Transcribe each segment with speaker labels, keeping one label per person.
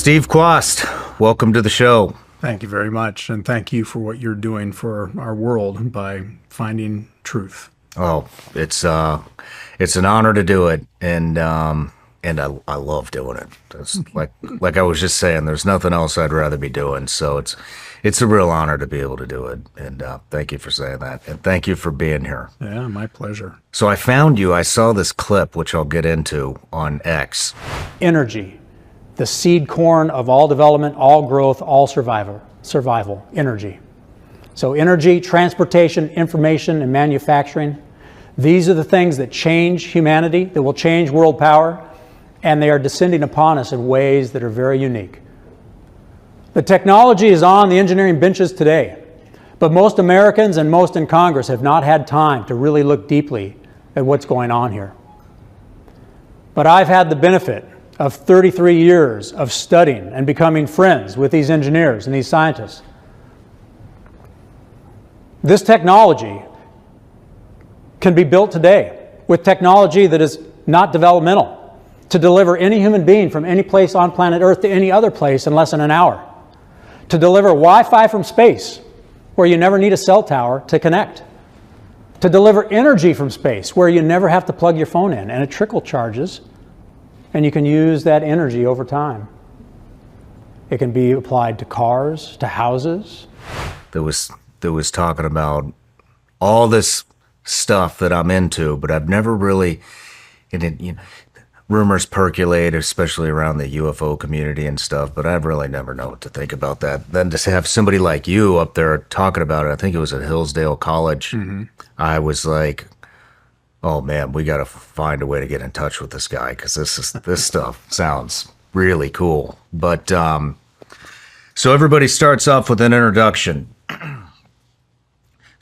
Speaker 1: Steve Kwast, welcome to the show.
Speaker 2: Thank you very much, and thank you for what you're doing for our world by finding truth.
Speaker 1: Oh, it's an honor to do it, and I love doing it. It's like I was just saying, there's nothing else I'd rather be doing. So it's a real honor to be able to do it, and thank you for saying that, and thank you for being here.
Speaker 2: Yeah, my pleasure.
Speaker 1: So I found you. I saw this clip, which I'll get into on X.
Speaker 3: Energy, the seed corn of all development, all growth, all survival, energy. So energy, transportation, information, and manufacturing, these are the things that change humanity, that will change world power, and they are descending upon us in ways that are very unique. The technology is on the engineering benches today, but most Americans and most in Congress have not had time to really look deeply at what's going on here. But I've had the benefit of 33 years of studying and becoming friends with these engineers and these scientists. This technology can be built today with technology that is not developmental to deliver any human being from any place on planet Earth to any other place in less than an hour. To deliver Wi-Fi from space, where you never need a cell tower to connect. To deliver energy from space, where you never have to plug your phone in and it trickle charges, and you can use that energy over time. It can be applied to cars, to houses.
Speaker 1: That was talking about all this stuff that I'm into, but I've never really, rumors percolate, especially around the UFO community and stuff, but I've really never known what to think about that. Then to have somebody like you up there talking about it, I think it was at Hillsdale College, I was like, oh man, we got to find a way to get in touch with this guy, because this stuff sounds really cool. But so everybody starts off with an introduction.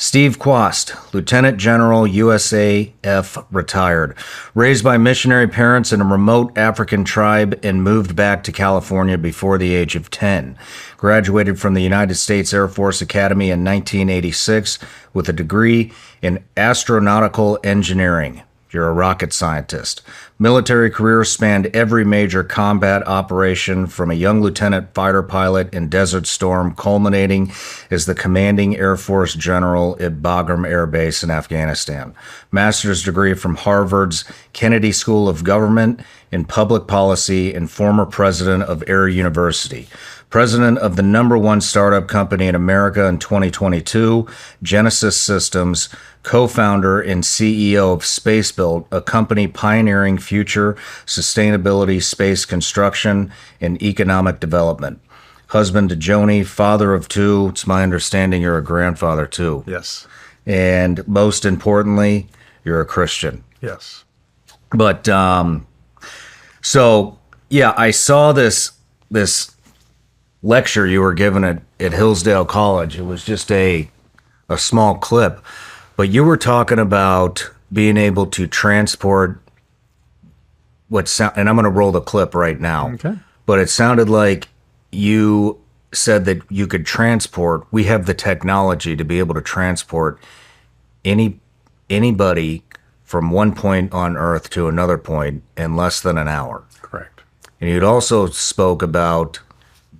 Speaker 1: Steve Kwast, Lieutenant General, USAF, retired. Raised by missionary parents in a remote African tribe and moved back to California before the age of 10. Graduated from the United States Air Force Academy in 1986 with a degree in astronautical engineering. You're a rocket scientist. Military career spanned every major combat operation, from a young lieutenant fighter pilot in Desert Storm, culminating as the commanding Air Force general at Bagram Air Base in Afghanistan. Master's degree from Harvard's Kennedy School of Government in Public Policy, and former president of Air University. President of the #1 startup company in America in 2022, Genesis Systems, co-founder and CEO of SpaceBilt, a company pioneering future sustainability, space construction, and economic development. Husband to Joni, father of 2. It's my understanding you're a grandfather too.
Speaker 2: Yes.
Speaker 1: And most importantly, you're a Christian.
Speaker 2: Yes.
Speaker 1: But so yeah, I saw this lecture you were given at Hillsdale College. It was just a small clip, but you were talking about being able to transport and I'm going to roll the clip right now.
Speaker 2: Okay.
Speaker 1: But it sounded like you said that you could transport, we have the technology to be able to transport anybody from one point on Earth to another point in less than an hour.
Speaker 2: Correct.
Speaker 1: And you'd also spoke about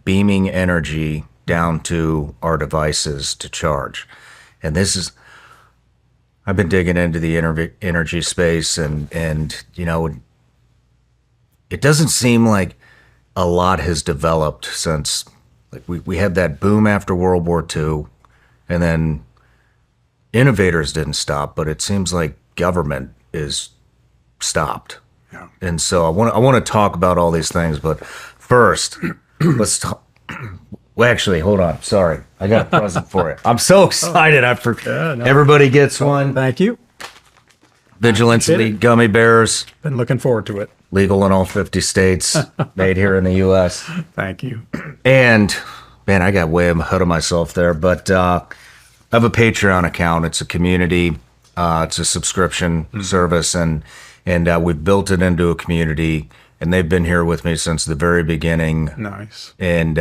Speaker 1: beaming energy down to our devices to charge. And I've been digging into the energy space, and it doesn't seem like a lot has developed since, like, we had that boom after World War II, and then innovators didn't stop, but it seems like government is stopped.
Speaker 2: Yeah.
Speaker 1: And so I want to talk about all these things, but first, let's talk. Well, actually, hold on. Sorry. I got a present for you. I'm so excited. Everybody gets one.
Speaker 2: Thank you.
Speaker 1: Vigilance Elite Gummy Bears.
Speaker 2: Been looking forward to it.
Speaker 1: Legal in all 50 states. Made here in the U.S.
Speaker 2: Thank you.
Speaker 1: And, man, I got way ahead of myself there. But I have a Patreon account. It's a community. It's a subscription service. And we've built it into a community. And they've been here with me since the very beginning.
Speaker 2: Nice.
Speaker 1: And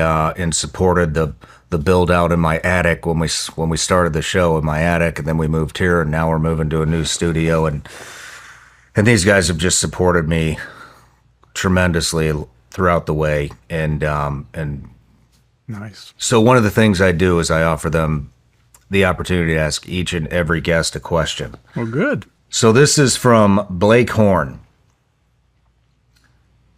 Speaker 1: supported the build out in my attic when we started the show in my attic, and then we moved here, and now we're moving to a new studio, and these guys have just supported me tremendously throughout the way. And
Speaker 2: Nice.
Speaker 1: so one of the things I do is I offer them the opportunity to ask each and every guest a question.
Speaker 2: Well, good.
Speaker 1: So this is from Blake Horn.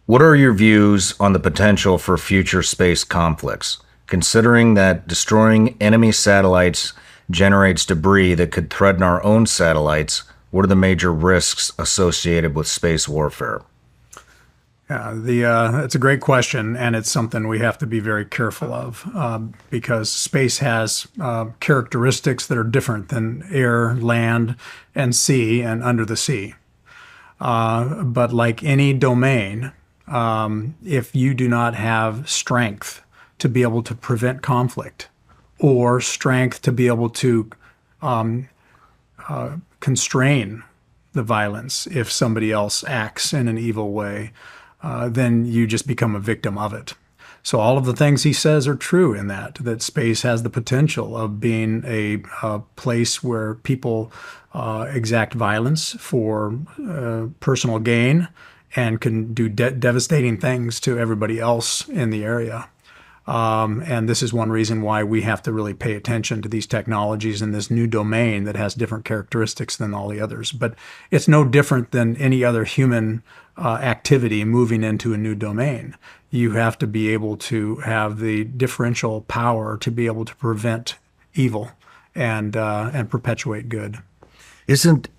Speaker 1: What are your views on the potential for future space conflicts, considering that destroying enemy satellites generates debris that could threaten our own satellites? What are the major risks associated with space warfare?
Speaker 2: Yeah, it's a great question, and it's something we have to be very careful of because space has characteristics that are different than air, land, and sea, and under the sea. But like any domain, if you do not have strength to be able to prevent conflict or strength to be able to constrain the violence if somebody else acts in an evil way, then you just become a victim of it. So all of the things he says are true in that space has the potential of being a place where people exact violence for personal gain and can do devastating things to everybody else in the area. And this is one reason why we have to really pay attention to these technologies in this new domain that has different characteristics than all the others. But it's no different than any other human activity moving into a new domain. You have to be able to have the differential power to be able to prevent evil and perpetuate good.
Speaker 1: Isn't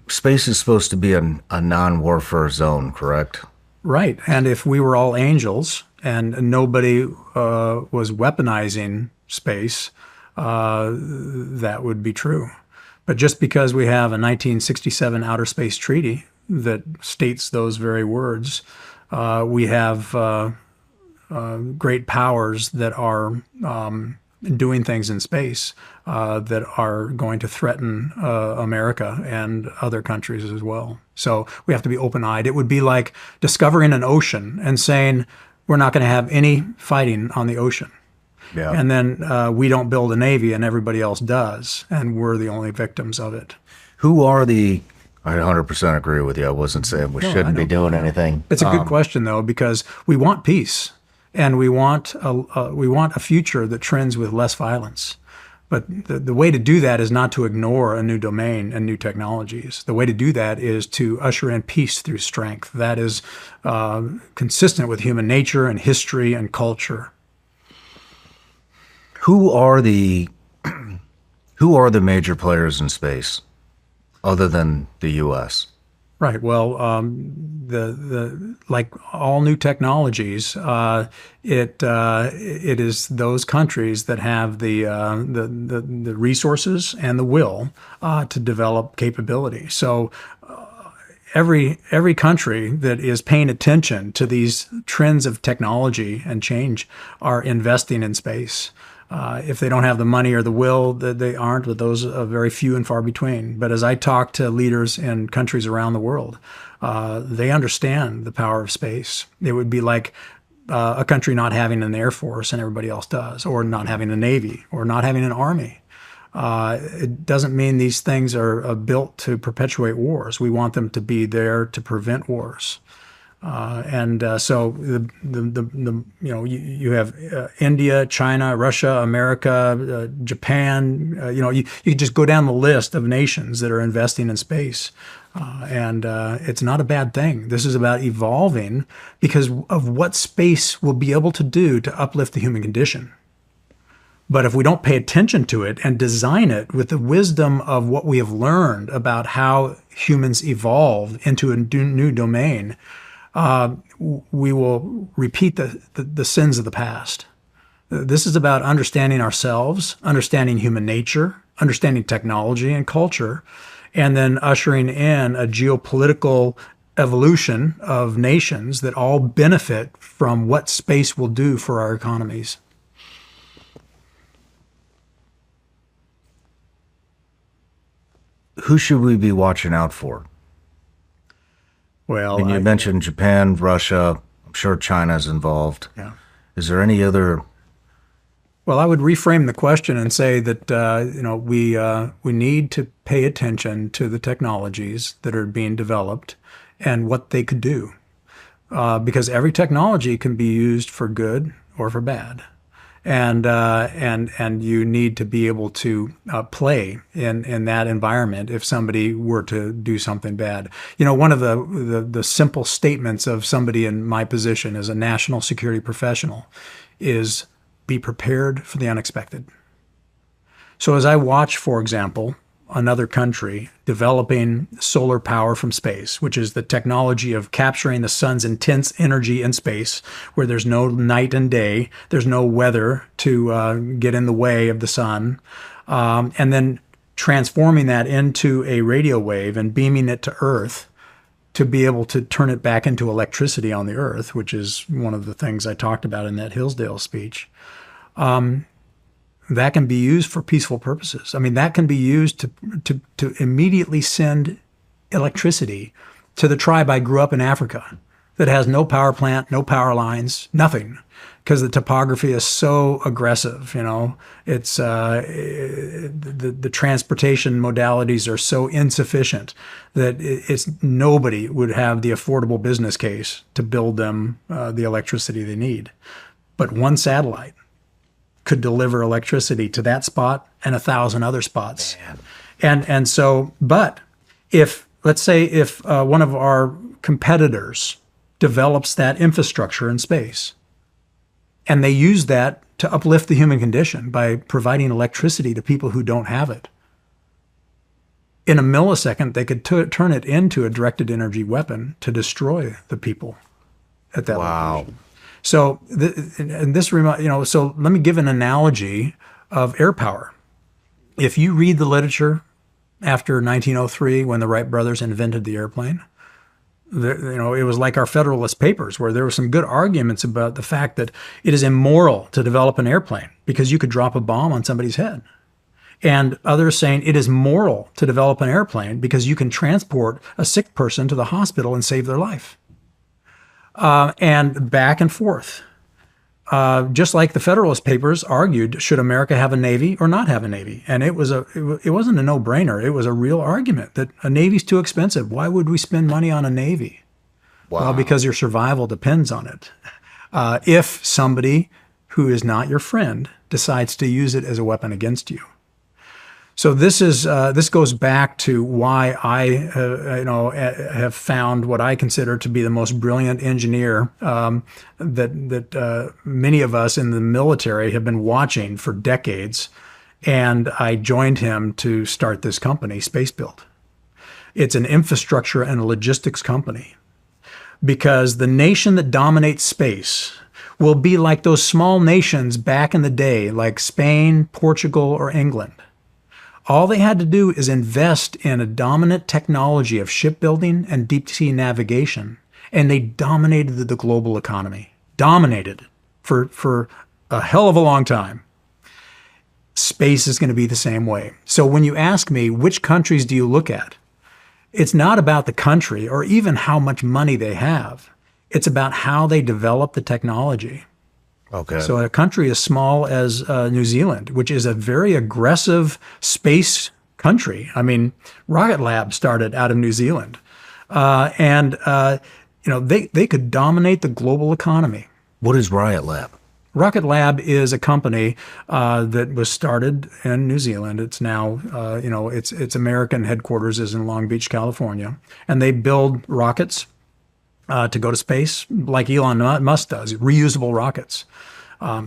Speaker 1: space is supposed to be a non-warfare zone, correct?
Speaker 2: Right. And if we were all angels and nobody was weaponizing space, that would be true. But just because we have a 1967 Outer Space Treaty that states those very words, we have great powers that are doing things in space that are going to threaten America and other countries as well. So we have to be open-eyed. It would be like discovering an ocean and saying, we're not going to have any fighting on the ocean.
Speaker 1: Yeah.
Speaker 2: And then we don't build a navy and everybody else does, and we're the only victims of it.
Speaker 1: Who are the... I 100% agree with you. I wasn't saying we shouldn't be doing anything.
Speaker 2: It's a good question, though, because we want peace, and we want a future that trends with less violence. But the way to do that is not to ignore a new domain and new technologies. The way to do that is to usher in peace through strength. That is consistent with human nature and history and culture.
Speaker 1: Who are the major players in space other than the U.S.?
Speaker 2: Right. Well, like all new technologies, it is those countries that have the resources and the will to develop capability. So every country that is paying attention to these trends of technology and change are investing in space. If they don't have the money or the will, they aren't, but those are very few and far between. But as I talk to leaders in countries around the world, they understand the power of space. It would be like a country not having an air force and everybody else does, or not having a navy, or not having an army. It doesn't mean these things are built to perpetuate wars. We want them to be there to prevent wars. So you have India, China, Russia, America, Japan. You can just go down the list of nations that are investing in space, and it's not a bad thing. This is about evolving because of what space will be able to do to uplift the human condition. But if we don't pay attention to it and design it with the wisdom of what we have learned about how humans evolve into a new domain, we will repeat the sins of the past. This is about understanding ourselves, understanding human nature, understanding technology and culture, and then ushering in a geopolitical evolution of nations that all benefit from what space will do for our economies.
Speaker 1: Who should we be watching out for?
Speaker 2: Well,
Speaker 1: and you mentioned Japan, Russia. I'm sure China's involved.
Speaker 2: Yeah.
Speaker 1: Is there any other?
Speaker 2: Well, I would reframe the question and say that we need to pay attention to the technologies that are being developed and what they could do. because every technology can be used for good or for bad. And you need to be able to play in that environment if somebody were to do something bad. You know, one of the simple statements of somebody in my position as a national security professional is be prepared for the unexpected. So as I watch, for example, another country developing solar power from space, which is the technology of capturing the sun's intense energy in space, where there's no night and day, there's no weather to get in the way of the sun, and then transforming that into a radio wave and beaming it to Earth to be able to turn it back into electricity on the Earth, which is one of the things I talked about in that Hillsdale speech. That can be used for peaceful purposes. I mean, that can be used to immediately send electricity to the tribe I grew up in Africa that has no power plant, no power lines, nothing, because the topography is so aggressive. You know, it's the transportation modalities are so insufficient that it's nobody would have the affordable business case to build them the electricity they need. But one satellite could deliver electricity to that spot and 1,000 other spots. And so, but if, let's say if one of our competitors develops that infrastructure in space and they use that to uplift the human condition by providing electricity to people who don't have it, in a millisecond, they could turn it into a directed energy weapon to destroy the people at that location. So, so let me give an analogy of air power. If you read the literature after 1903, when the Wright brothers invented the airplane, it was like our Federalist Papers, where there were some good arguments about the fact that it is immoral to develop an airplane because you could drop a bomb on somebody's head. And others saying it is moral to develop an airplane because you can transport a sick person to the hospital and save their life. And back and forth. Just like the Federalist Papers argued, should America have a Navy or not have a Navy? And it wasn't a no-brainer. It was a real argument that a Navy's too expensive. Why would we spend money on a Navy? Wow. Well, because your survival depends on it. If somebody who is not your friend decides to use it as a weapon against you. So this goes back to why I have found what I consider to be the most brilliant engineer that many of us in the military have been watching for decades, and I joined him to start this company, SpaceBilt. It's an infrastructure and a logistics company, because the nation that dominates space will be like those small nations back in the day, like Spain, Portugal, or England. All they had to do is invest in a dominant technology of shipbuilding and deep sea navigation, and they dominated the global economy. Dominated for a hell of a long time. Space is going to be the same way. So when you ask me, which countries do you look at? It's not about the country or even how much money they have. It's about how they develop the technology. Okay. So a country as small as New Zealand, which is a very aggressive space country. I mean, Rocket Lab started out of New Zealand, and they could dominate the global economy.
Speaker 1: What is Rocket Lab?
Speaker 2: Rocket Lab is a company that was started in New Zealand. It's now, its American headquarters is in Long Beach, California, and they build rockets to go to space, like Elon Musk does, reusable rockets.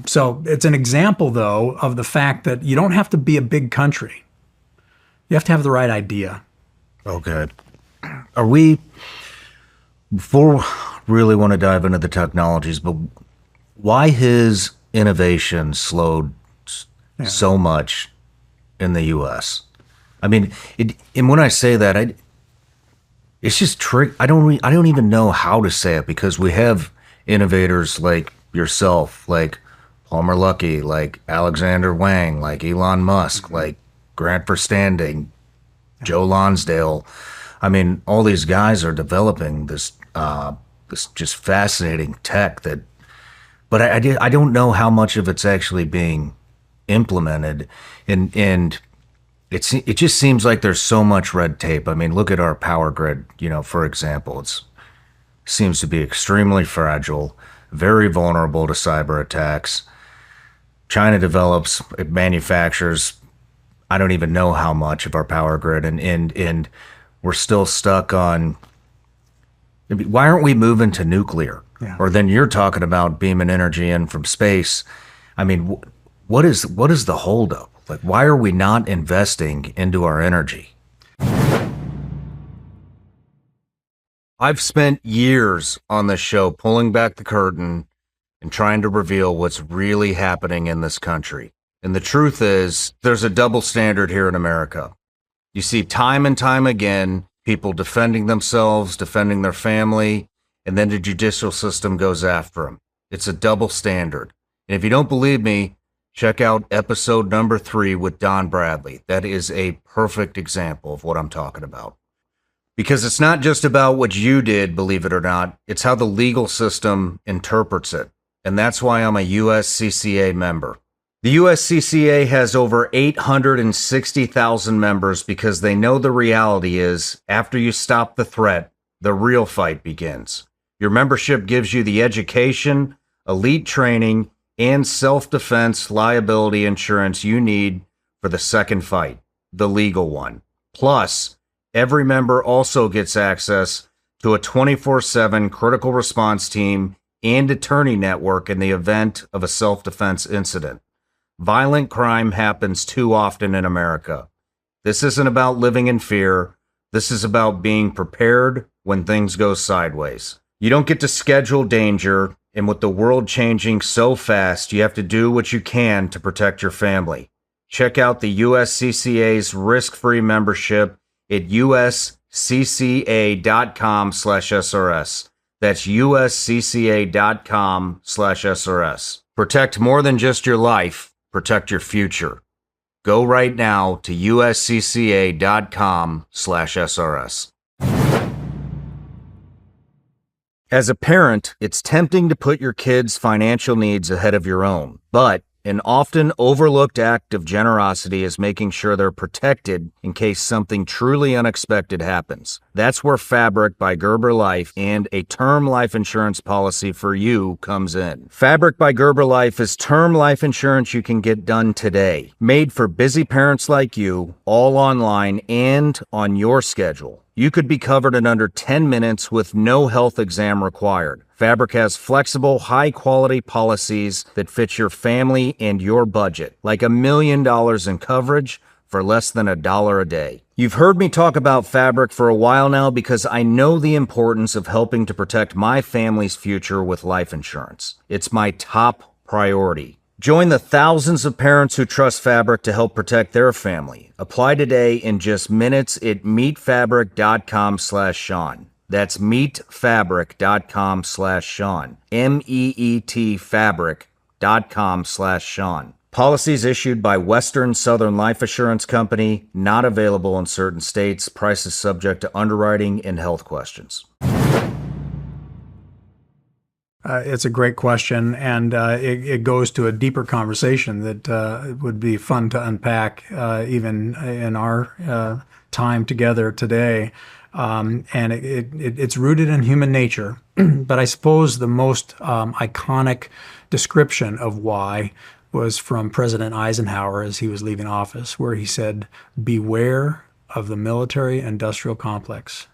Speaker 2: So it's an example, though, of the fact that you don't have to be a big country. You have to have the right idea.
Speaker 1: Okay. Before we really want to dive into the technologies, but why his innovation slowed so much in the U.S.? I mean, and when I say that, it's just trick. I don't even know how to say it, because we have innovators like yourself, like Palmer Luckey, like Alexander Wang, like Elon Musk, like Grant Verstanding, Joe Lonsdale. I mean, all these guys are developing this just fascinating tech but I don't know how much of it's actually being implemented, and it just seems like there's so much red tape. I mean, look at our power grid, for example. seems to be extremely fragile, very vulnerable to cyber attacks. China develops, it manufactures, I don't even know how much of our power grid, and we're still stuck on. Why aren't we moving to nuclear?
Speaker 2: Yeah.
Speaker 1: Or then you're talking about beaming energy in from space. I mean, what is the holdup? Like, why are we not investing into our energy? I've spent years on this show pulling back the curtain and trying to reveal what's really happening in this country. And the truth is, there's a double standard here in America. You see time and time again, people defending themselves, defending their family, and then the judicial system goes after them. It's a double standard. And if you don't believe me, check out episode number 3 with Don Bradley. That is a perfect example of what I'm talking about. Because it's not just about what you did, believe it or not, it's how the legal system interprets it. And that's why I'm a USCCA member. The USCCA has over 860,000 members because they know the reality is, after you stop the threat, the real fight begins. Your membership gives you the education, elite training, and self-defense liability insurance you need for the second fight, the legal one. Plus, every member also gets access to a 24/7 critical response team and attorney network in the event of a self-defense incident. Violent crime happens too often in America. This isn't about living in fear. This is about being prepared when things go sideways. You don't get to schedule danger, and with the world changing so fast, you have to do what you can to protect your family. Check out the USCCA's risk-free membership at uscca.com/SRS. That's uscca.com/SRS. Protect more than just your life. Protect your future. Go right now to uscca.com/SRS. As a parent, it's tempting to put your kids' financial needs ahead of your own, but an often overlooked act of generosity is making sure they're protected in case something truly unexpected happens. That's where Fabric by Gerber Life and a term life insurance policy for you comes in. Fabric by Gerber Life is term life insurance you can get done today, made for busy parents like you, all online and on your schedule. You could be covered in under 10 minutes with no health exam required. Fabric has flexible, high-quality policies that fit your family and your budget, like $1 million in coverage for less than $1 a day. You've heard me talk about Fabric for a while now because I know the importance of helping to protect my family's future with life insurance. It's my top priority. Join the thousands of parents who trust Fabric to help protect their family. Apply today in just minutes at meetfabric.com/Shawn. That's meetfabric.com/Shawn. meetfabric.com/Shawn. Policies issued by Western Southern Life Assurance Company, not available in certain states. Prices subject to underwriting and health questions.
Speaker 2: It's a great question, and it goes to a deeper conversation that would be fun to unpack even in our time together today. And it's rooted in human nature. But I suppose the most iconic description of why was from President Eisenhower as he was leaving office, where he said, "Beware of the military-industrial complex."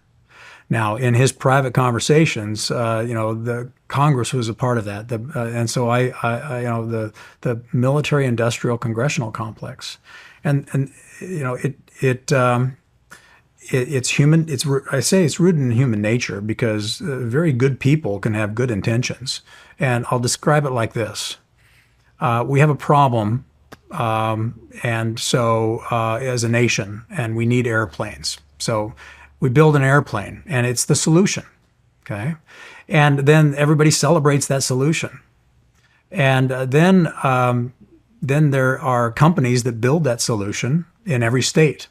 Speaker 2: Now, in his private conversations, the Congress was a part of that, and so the military-industrial congressional complex, and it's human. I say it's rooted in human nature because very good people can have good intentions, and I'll describe it like this: we have a problem, and so as a nation, and we need airplanes, so we build an airplane, and it's the solution, okay? And then everybody celebrates that solution. And then there are companies that build that solution in every state.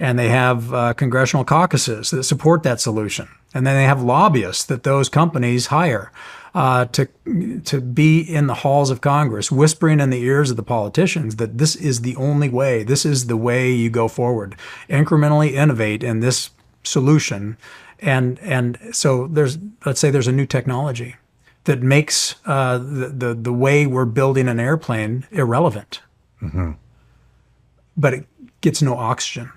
Speaker 2: And they have congressional caucuses that support that solution. And then they have lobbyists that those companies hire to be in the halls of Congress, whispering in the ears of the politicians that this is the only way, this is the way you go forward. Incrementally innovate in this solution, And so let's say there's a new technology that makes the way we're building an airplane irrelevant. But it gets no oxygen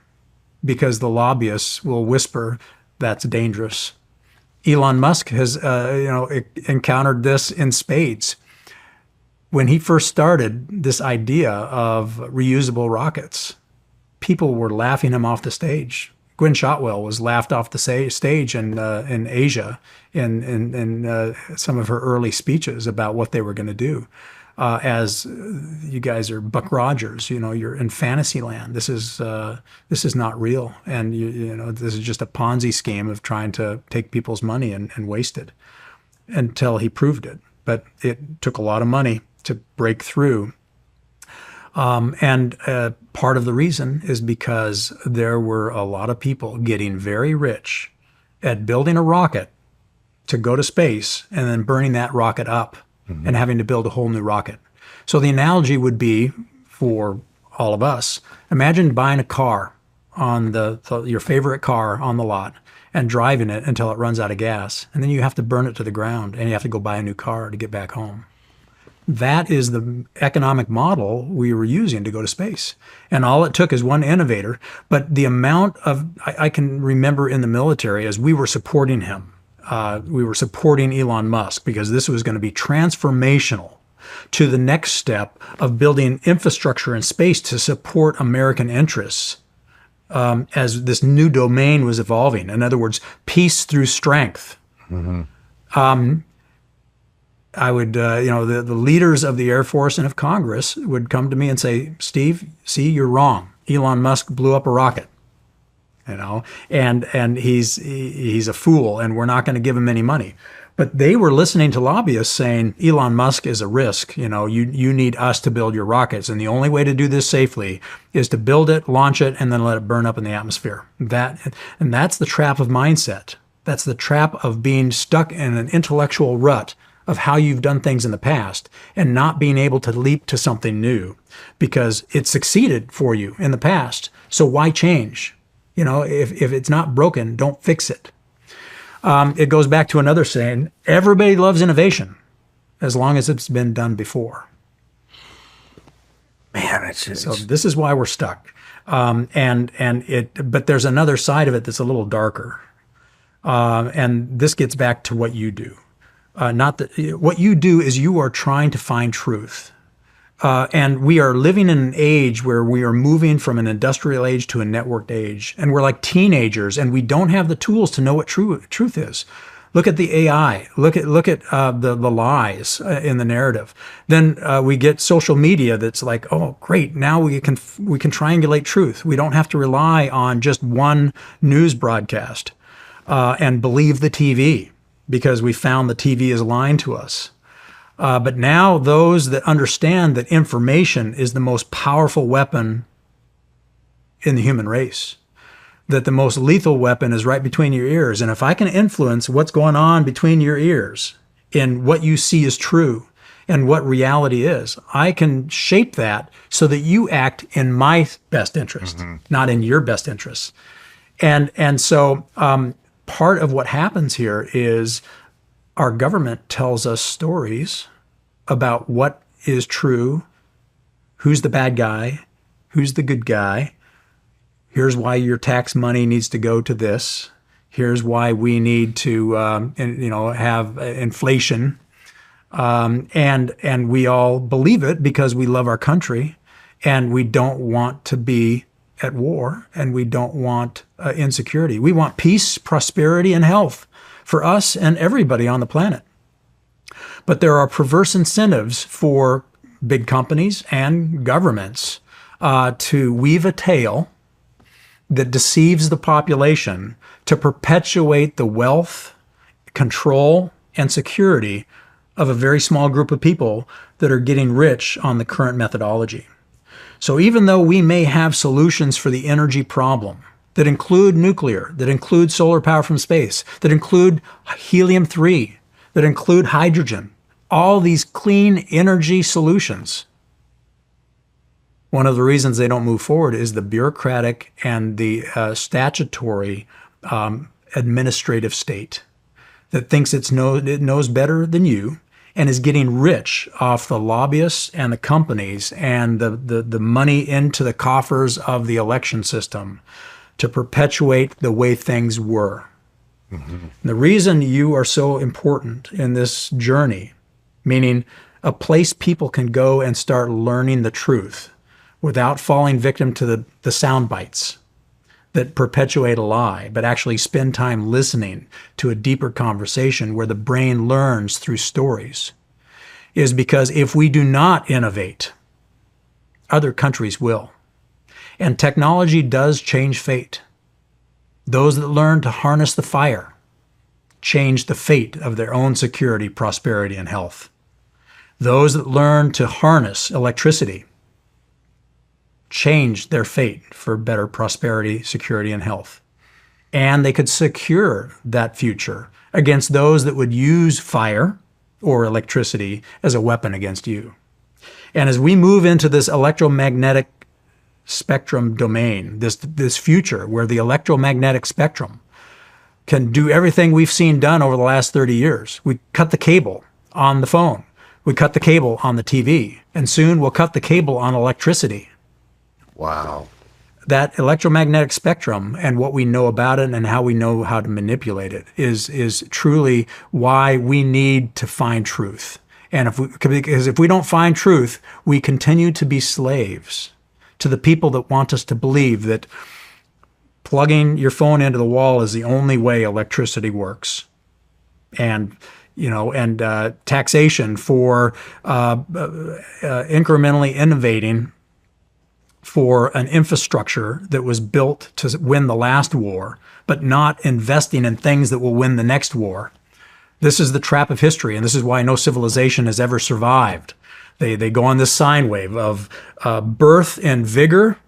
Speaker 2: because the lobbyists will whisper that's dangerous. Elon Musk has encountered this in spades. When he first started this idea of reusable rockets, people were laughing him off the stage. Gwynne Shotwell was laughed off the stage in Asia in some of her early speeches about what they were going to do. As you guys are Buck Rogers, you're in fantasy land. This is not real, and this is just a Ponzi scheme of trying to take people's money and waste it. Until he proved it, but it took a lot of money to break through. And part of the reason is because there were a lot of people getting very rich at building a rocket to go to space and then burning that rocket up and having to build a whole new rocket. So the analogy would be for all of us, imagine buying a car on your favorite car on the lot and driving it until it runs out of gas. And then you have to burn it to the ground and you have to go buy a new car to get back home. That is the economic model we were using to go to space. And all it took is one innovator. But the amount of, I can remember in the military as we were supporting him, we were supporting Elon Musk because this was going to be transformational to the next step of building infrastructure in space to support American interests as this new domain was evolving. In other words, peace through strength. I would, the leaders of the Air Force and of Congress would come to me and say, Steve, see, you're wrong. Elon Musk blew up a rocket, and he's a fool, and we're not going to give him any money. But they were listening to lobbyists saying, Elon Musk is a risk. You need us to build your rockets. And the only way to do this safely is to build it, launch it, and then let it burn up in the atmosphere. And that's the trap of mindset. That's the trap of being stuck in an intellectual rut of how you've done things in the past and not being able to leap to something new because it succeeded for you in the past. So why change? If it's not broken, don't fix it. It goes back to another saying, everybody loves innovation as long as it's been done before.
Speaker 1: Man,
Speaker 2: so this is why we're stuck. But there's another side of it that's a little darker. And this gets back to what you do. What you do is you are trying to find truth. And we are living in an age where we are moving from an industrial age to a networked age. And we're like teenagers and we don't have the tools to know what truth is. Look at the AI. Look at the lies in the narrative. Then we get social media that's like, oh, great. Now we can triangulate truth. We don't have to rely on just one news broadcast and believe the TV. Because we found the TV is lying to us. But now those that understand that information is the most powerful weapon in the human race, that the most lethal weapon is right between your ears. And if I can influence what's going on between your ears in what you see is true and what reality is, I can shape that so that you act in my best interest, not in your best interest. And so, part of what happens here is our government tells us stories about what is true, who's the bad guy, who's the good guy. Here's why your tax money needs to go to this. Here's why we need to, have inflation. And we all believe it because we love our country and we don't want to be at war, and we don't want insecurity. We want peace, prosperity, and health for us and everybody on the planet. But there are perverse incentives for big companies and governments to weave a tale that deceives the population to perpetuate the wealth, control, and security of a very small group of people that are getting rich on the current methodology. So even though we may have solutions for the energy problem that include nuclear, that include solar power from space, that include helium-3, that include hydrogen, all these clean energy solutions, one of the reasons they don't move forward is the bureaucratic and the statutory administrative state that thinks it knows better than you and is getting rich off the lobbyists and the companies and the money into the coffers of the election system to perpetuate the way things were. Mm-hmm. The reason you are so important in this journey, meaning a place people can go and start learning the truth without falling victim to the sound bites that perpetuate a lie, but actually spend time listening to a deeper conversation where the brain learns through stories, is because if we do not innovate, other countries will. And technology does change fate. Those that learn to harness the fire change the fate of their own security, prosperity, and health. Those that learn to harness electricity change their fate for better prosperity, security, and health. And they could secure that future against those that would use fire or electricity as a weapon against you. And as we move into this electromagnetic spectrum domain, this future where the electromagnetic spectrum can do everything we've seen done over the last 30 years. We cut the cable on the phone. We cut the cable on the TV. And soon we'll cut the cable on electricity.
Speaker 1: Wow.
Speaker 2: That electromagnetic spectrum and what we know about it and how we know how to manipulate it is truly why we need to find truth. And because if we don't find truth, we continue to be slaves to the people that want us to believe that plugging your phone into the wall is the only way electricity works. And taxation for incrementally innovating for an infrastructure that was built to win the last war, but not investing in things that will win the next war. This is the trap of history, and this is why no civilization has ever survived. They go on this sine wave of birth and vigor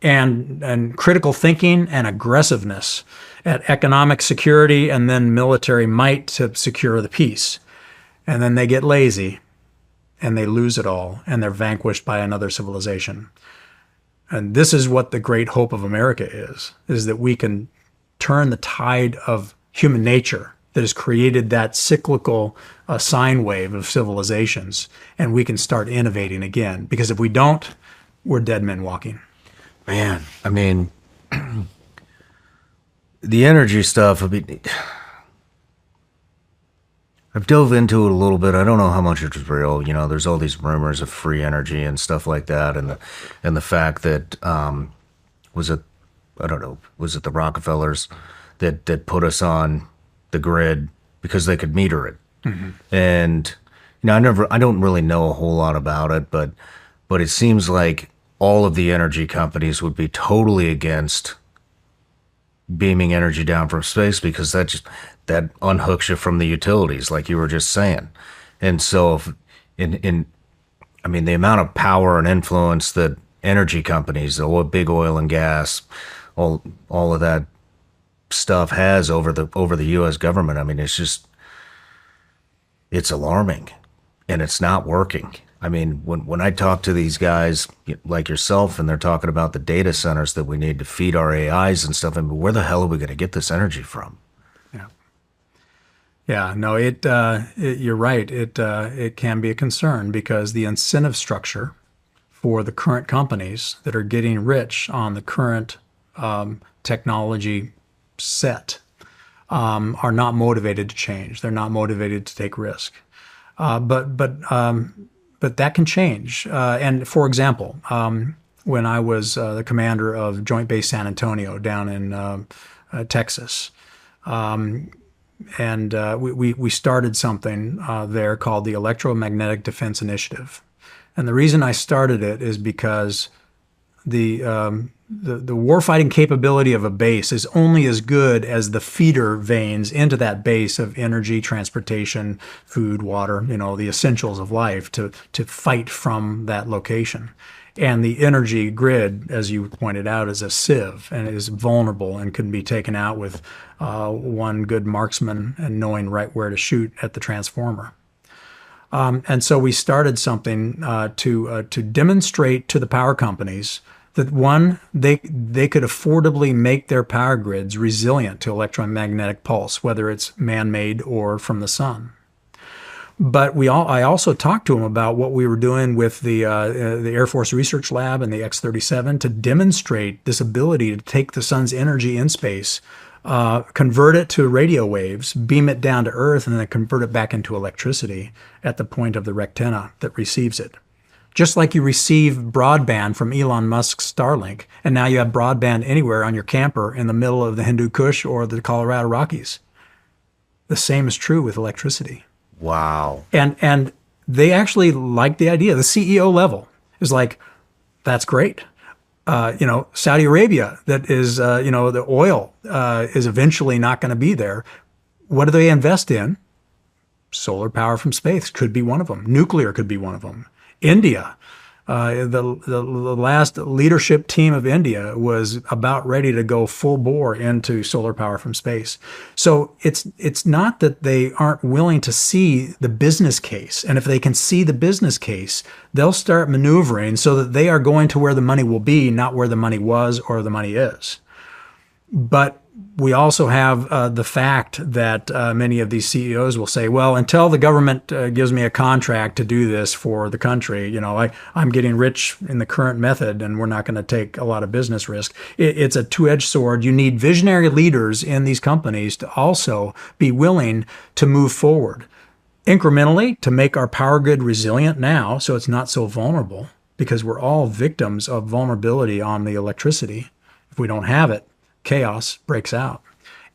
Speaker 2: and critical thinking and aggressiveness at economic security and then military might to secure the peace. And then they get lazy and they lose it all and they're vanquished by another civilization. And this is what the great hope of America is that we can turn the tide of human nature that has created that cyclical sine wave of civilizations, and we can start innovating again. Because if we don't, we're dead men walking.
Speaker 1: Man, I mean, the energy stuff, I've dove into it a little bit. I don't know how much it's real. There's all these rumors of free energy and stuff like that, and the fact that was it the Rockefellers that put us on the grid because they could meter it. Mm-hmm. And I don't really know a whole lot about it, but it seems like all of the energy companies would be totally against beaming energy down from space because that unhooks you from the utilities, like you were just saying. And so the amount of power and influence that energy companies, the big oil and gas, all of that stuff has over the U.S. government, I mean, it's alarming, and it's not working. I mean, when I talk to these guys like yourself, and they're talking about the data centers that we need to feed our AIs and stuff, I mean, where the hell are we going to get this energy from?
Speaker 2: Yeah, no, you're right. It can be a concern because the incentive structure for the current companies that are getting rich on the current technology set are not motivated to change. They're not motivated to take risk. But that can change. And for example, when I was the commander of Joint Base San Antonio down in Texas, and we started something there called the Electromagnetic Defense Initiative. And the reason I started it is because the warfighting capability of a base is only as good as the feeder veins into that base of energy, transportation, food, water, the essentials of life to fight from that location. And the energy grid, as you pointed out, is a sieve and is vulnerable and can be taken out with one good marksman and knowing right where to shoot at the transformer. And so we started something to demonstrate to the power companies That one, they could affordably make their power grids resilient to electromagnetic pulse, whether it's man-made or from the sun. But I also talked to them about what we were doing with the Air Force Research Lab and the X-37 to demonstrate this ability to take the sun's energy in space, convert it to radio waves, beam it down to Earth, and then convert it back into electricity at the point of the rectenna that receives it. Just like you receive broadband from Elon Musk's Starlink, and now you have broadband anywhere on your camper in the middle of the Hindu Kush or the Colorado Rockies. The same is true with electricity.
Speaker 1: Wow.
Speaker 2: And they actually like the idea. The CEO level is like, that's great. Saudi Arabia, that is, the oil is eventually not going to be there. What do they invest in? Solar power from space could be one of them. Nuclear could be one of them. India, the last leadership team of India was about ready to go full bore into solar power from space. So it's not that they aren't willing to see the business case. And if they can see the business case, they'll start maneuvering so that they are going to where the money will be, not where the money was or the money is. But we also have the fact that many of these CEOs will say, well, until the government gives me a contract to do this for the country, I'm getting rich in the current method and we're not going to take a lot of business risk. It's a two-edged sword. You need visionary leaders in these companies to also be willing to move forward incrementally to make our power grid resilient now so it's not so vulnerable, because we're all victims of vulnerability on the electricity. If we don't have it, chaos breaks out.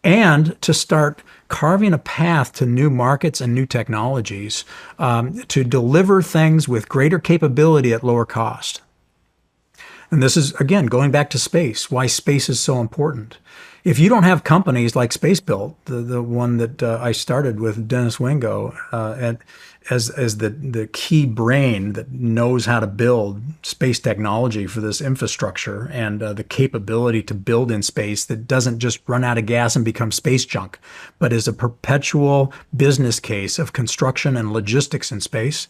Speaker 2: And to start carving a path to new markets and new technologies to deliver things with greater capability at lower cost. And this is, again, going back to space, why space is so important. If you don't have companies like SpaceBilt, the one that I started with Dennis Wingo, as the key brain that knows how to build space technology for this infrastructure and the capability to build in space that doesn't just run out of gas and become space junk, but is a perpetual business case of construction and logistics in space.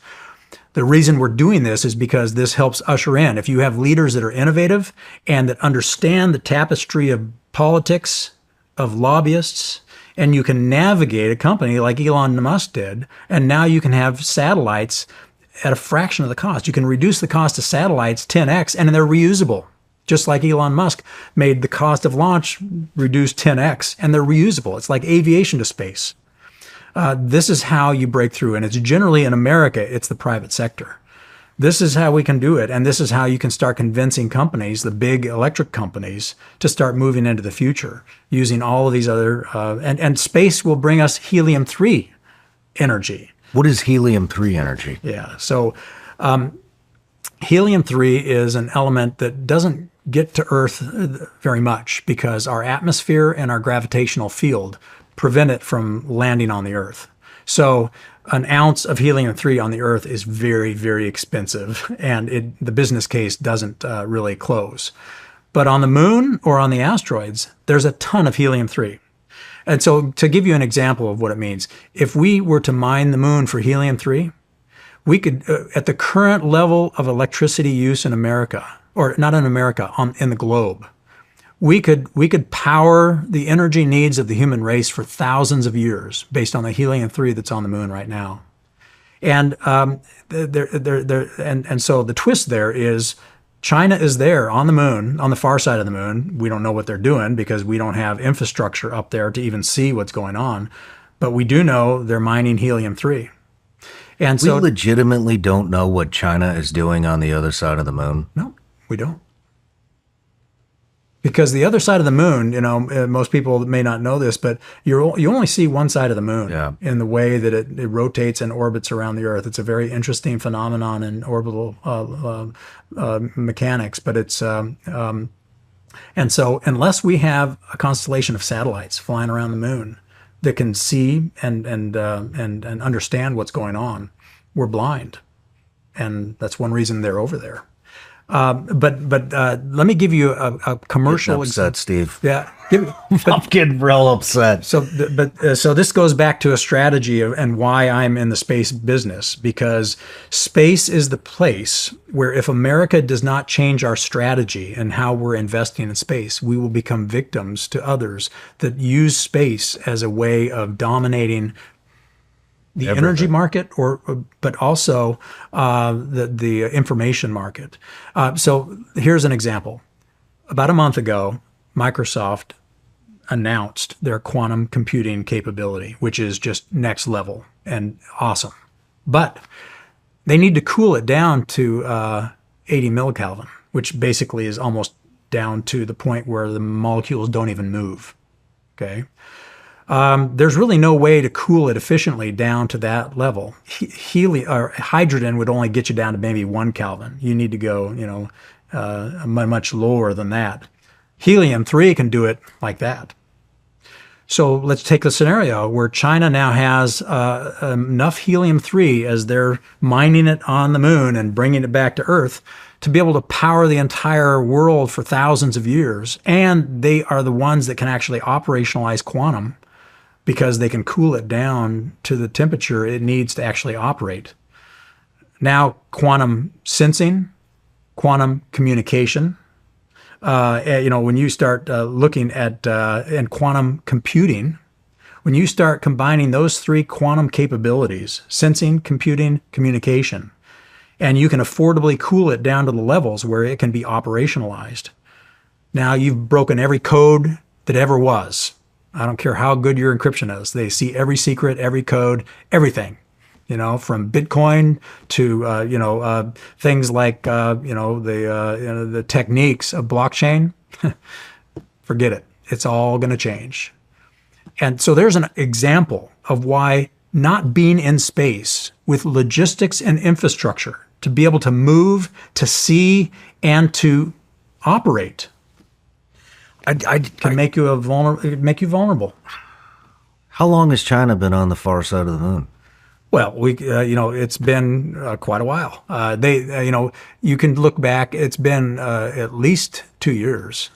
Speaker 2: The reason we're doing this is because this helps usher in. If you have leaders that are innovative and that understand the tapestry of politics, of lobbyists, and you can navigate a company like Elon Musk did, and now you can have satellites at a fraction of the cost. You can reduce the cost of satellites 10x, and they're reusable. Just like Elon Musk made the cost of launch reduce 10x, and they're reusable. It's like aviation to space. This is how you break through, and it's generally in America, it's the private sector. This is how we can do it, and this is how you can start convincing companies, the big electric companies, to start moving into the future using all of these other, and space will bring us helium-3 energy.
Speaker 1: What is helium-3 energy?
Speaker 2: Yeah, so helium-3 is an element that doesn't get to Earth very much because our atmosphere and our gravitational field prevent it from landing on the Earth. So an ounce of helium-3 on the Earth is very, very expensive, and the business case doesn't really close. But on the moon or on the asteroids, there's a ton of helium-3. And so to give you an example of what it means, if we were to mine the moon for helium-3, we could, at the current level of electricity use in America, or not in America, in the globe, we could power the energy needs of the human race for thousands of years based on the helium-3 that's on the moon right now. And so the twist there is China is there on the moon, on the far side of the moon. We don't know what they're doing because we don't have infrastructure up there to even see what's going on. But we do know they're mining helium-3. And so
Speaker 1: we legitimately don't know what China is doing on the other side of the moon?
Speaker 2: No, we don't. Because the other side of the moon, most people may not know this, but you only see one side of the moon in the way that it rotates and orbits around the Earth. It's a very interesting phenomenon in orbital mechanics. But it's and so unless we have a constellation of satellites flying around the moon that can see and understand what's going on, we're blind, and that's one reason they're over there. But let me give you a commercial.
Speaker 1: Upset, Steve.
Speaker 2: Yeah.
Speaker 1: I'm getting real upset.
Speaker 2: So this goes back to a strategy and why I'm in the space business, because space is the place where if America does not change our strategy and how we're investing in space, we will become victims to others that use space as a way of dominating the energy market, but also the information market. So here's an example. About a month ago, Microsoft announced their quantum computing capability, which is just next level and awesome. But they need to cool it down to 80 millikelvin, which basically is almost down to the point where the molecules don't even move. Okay. There's really no way to cool it efficiently down to that level. Hydrogen would only get you down to maybe 1 Kelvin. You need to go, much lower than that. Helium-3 can do it like that. So let's take the scenario where China now has enough helium-3 as they're mining it on the moon and bringing it back to Earth to be able to power the entire world for thousands of years. And they are the ones that can actually operationalize quantum because they can cool it down to the temperature it needs to actually operate. Now, quantum sensing, quantum communication, when you start looking at and quantum computing, when you start combining those three quantum capabilities, sensing, computing, communication, and you can affordably cool it down to the levels where it can be operationalized. Now you've broken every code that ever was. I don't care how good your encryption is. They see every secret, every code, everything. From Bitcoin to things like the techniques of blockchain. Forget it. It's all going to change. And so there's an example of why not being in space with logistics and infrastructure to be able to move, to see, and to operate can make you vulnerable.
Speaker 1: How long has China been on the far side of the moon?
Speaker 2: Well, it's been quite a while. You can look back. It's been at least 2 years.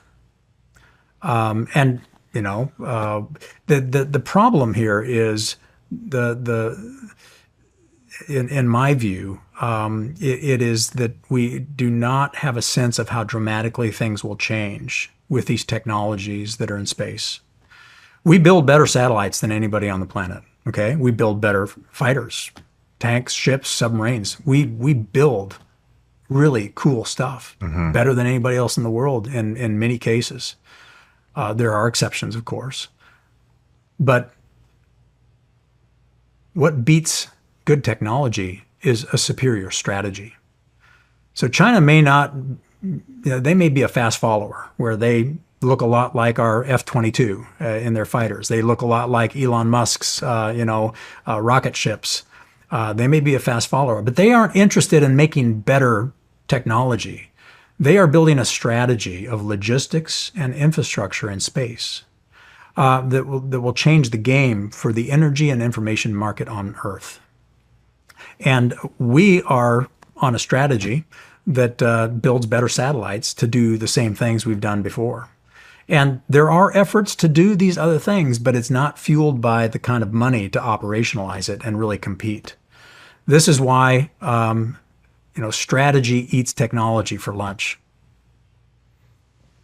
Speaker 2: The problem here is in my view, it is that we do not have a sense of how dramatically things will change with these technologies that are in space. We build better satellites than anybody on the planet. Okay, we build better fighters, tanks, ships, submarines. We build really cool stuff, better than anybody else in the world in many cases. There are exceptions, of course. But what beats good technology is a superior strategy. So China may not, they may be a fast follower where they look a lot like our F-22 in their fighters. They look a lot like Elon Musk's, rocket ships. They may be a fast follower, but they aren't interested in making better technology. They are building a strategy of logistics and infrastructure in space that will change the game for the energy and information market on Earth. And we are on a strategy that builds better satellites to do the same things we've done before. And there are efforts to do these other things, but it's not fueled by the kind of money to operationalize it and really compete. This is why, strategy eats technology for lunch.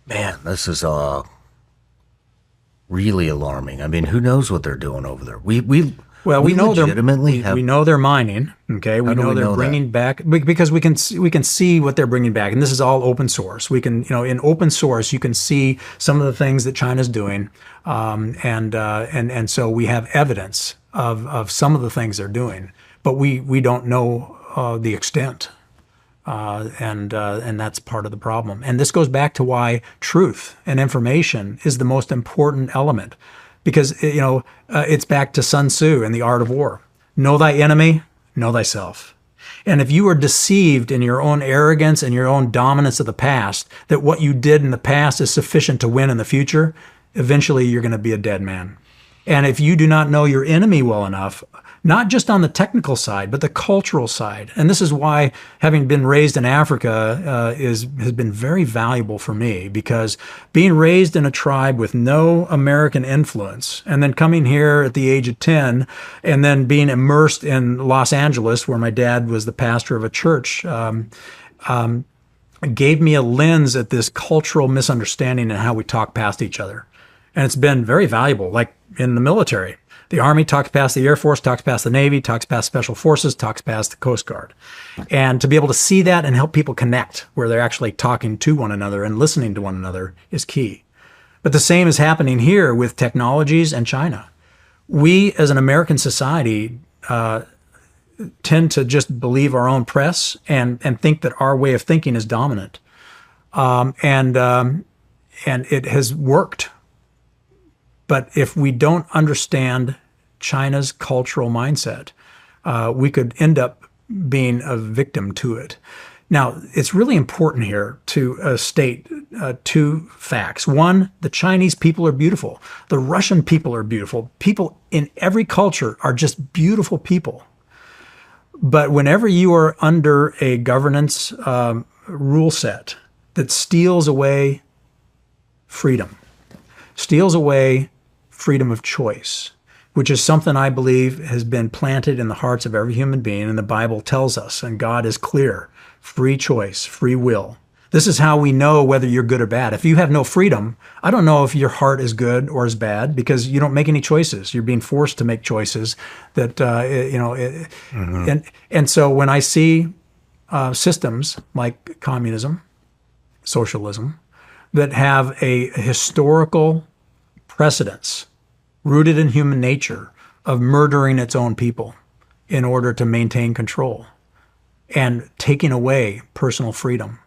Speaker 1: Man, this is really alarming. I mean, who knows what they're doing over there? We know
Speaker 2: they're mining. Okay, we know they're bringing back because we can see what they're bringing back, and this is all open source. We can, in open source, you can see some of the things that China's doing, and so we have evidence of some of the things they're doing, but we don't know the extent, and that's part of the problem. And this goes back to why truth and information is the most important element. Because, it's back to Sun Tzu and the art of war. Know thy enemy, know thyself. And if you are deceived in your own arrogance and your own dominance of the past, that what you did in the past is sufficient to win in the future, eventually you're going to be a dead man. And if you do not know your enemy well enough, not just on the technical side, but the cultural side. And this is why having been raised in Africa has been very valuable for me, because being raised in a tribe with no American influence and then coming here at the age of 10 and then being immersed in Los Angeles, where my dad was the pastor of a church, gave me a lens at this cultural misunderstanding and how we talk past each other. And it's been very valuable, like in the military. The Army talks past the Air Force, talks past the Navy, talks past Special Forces, talks past the Coast Guard. And to be able to see that and help people connect where they're actually talking to one another and listening to one another is key. But the same is happening here with technologies and China. We, as an American society, tend to just believe our own press and think that our way of thinking is dominant. And it has worked. But if we don't understand China's cultural mindset, we could end up being a victim to it. Now, it's really important here to state two facts. One, the Chinese people are beautiful. The Russian people are beautiful. People in every culture are just beautiful people. But whenever you are under a governance rule set that steals away freedom, steals away freedom of choice, which is something I believe has been planted in the hearts of every human being, and the Bible tells us, and God is clear, free choice, free will. This is how we know whether you're good or bad. If you have no freedom, I don't know if your heart is good or is bad, because you don't make any choices. You're being forced to make choices that, and so when I see systems like communism, socialism, that have a historical precedence rooted in human nature of murdering its own people in order to maintain control and taking away personal freedom.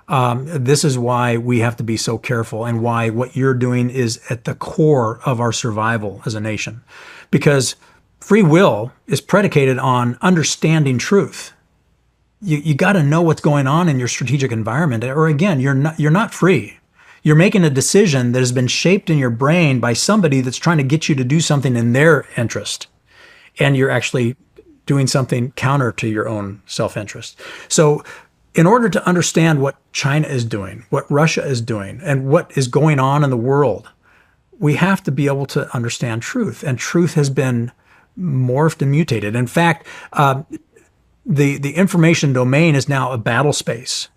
Speaker 2: This is why we have to be so careful, and why what you're doing is at the core of our survival as a nation. Because free will is predicated on understanding truth. You got to know what's going on in your strategic environment, or again, you're not free. You're making a decision that has been shaped in your brain by somebody that's trying to get you to do something in their interest. And you're actually doing something counter to your own self-interest. So in order to understand what China is doing, what Russia is doing, and what is going on in the world, we have to be able to understand truth. And truth has been morphed and mutated. In fact, the information domain is now a battle space.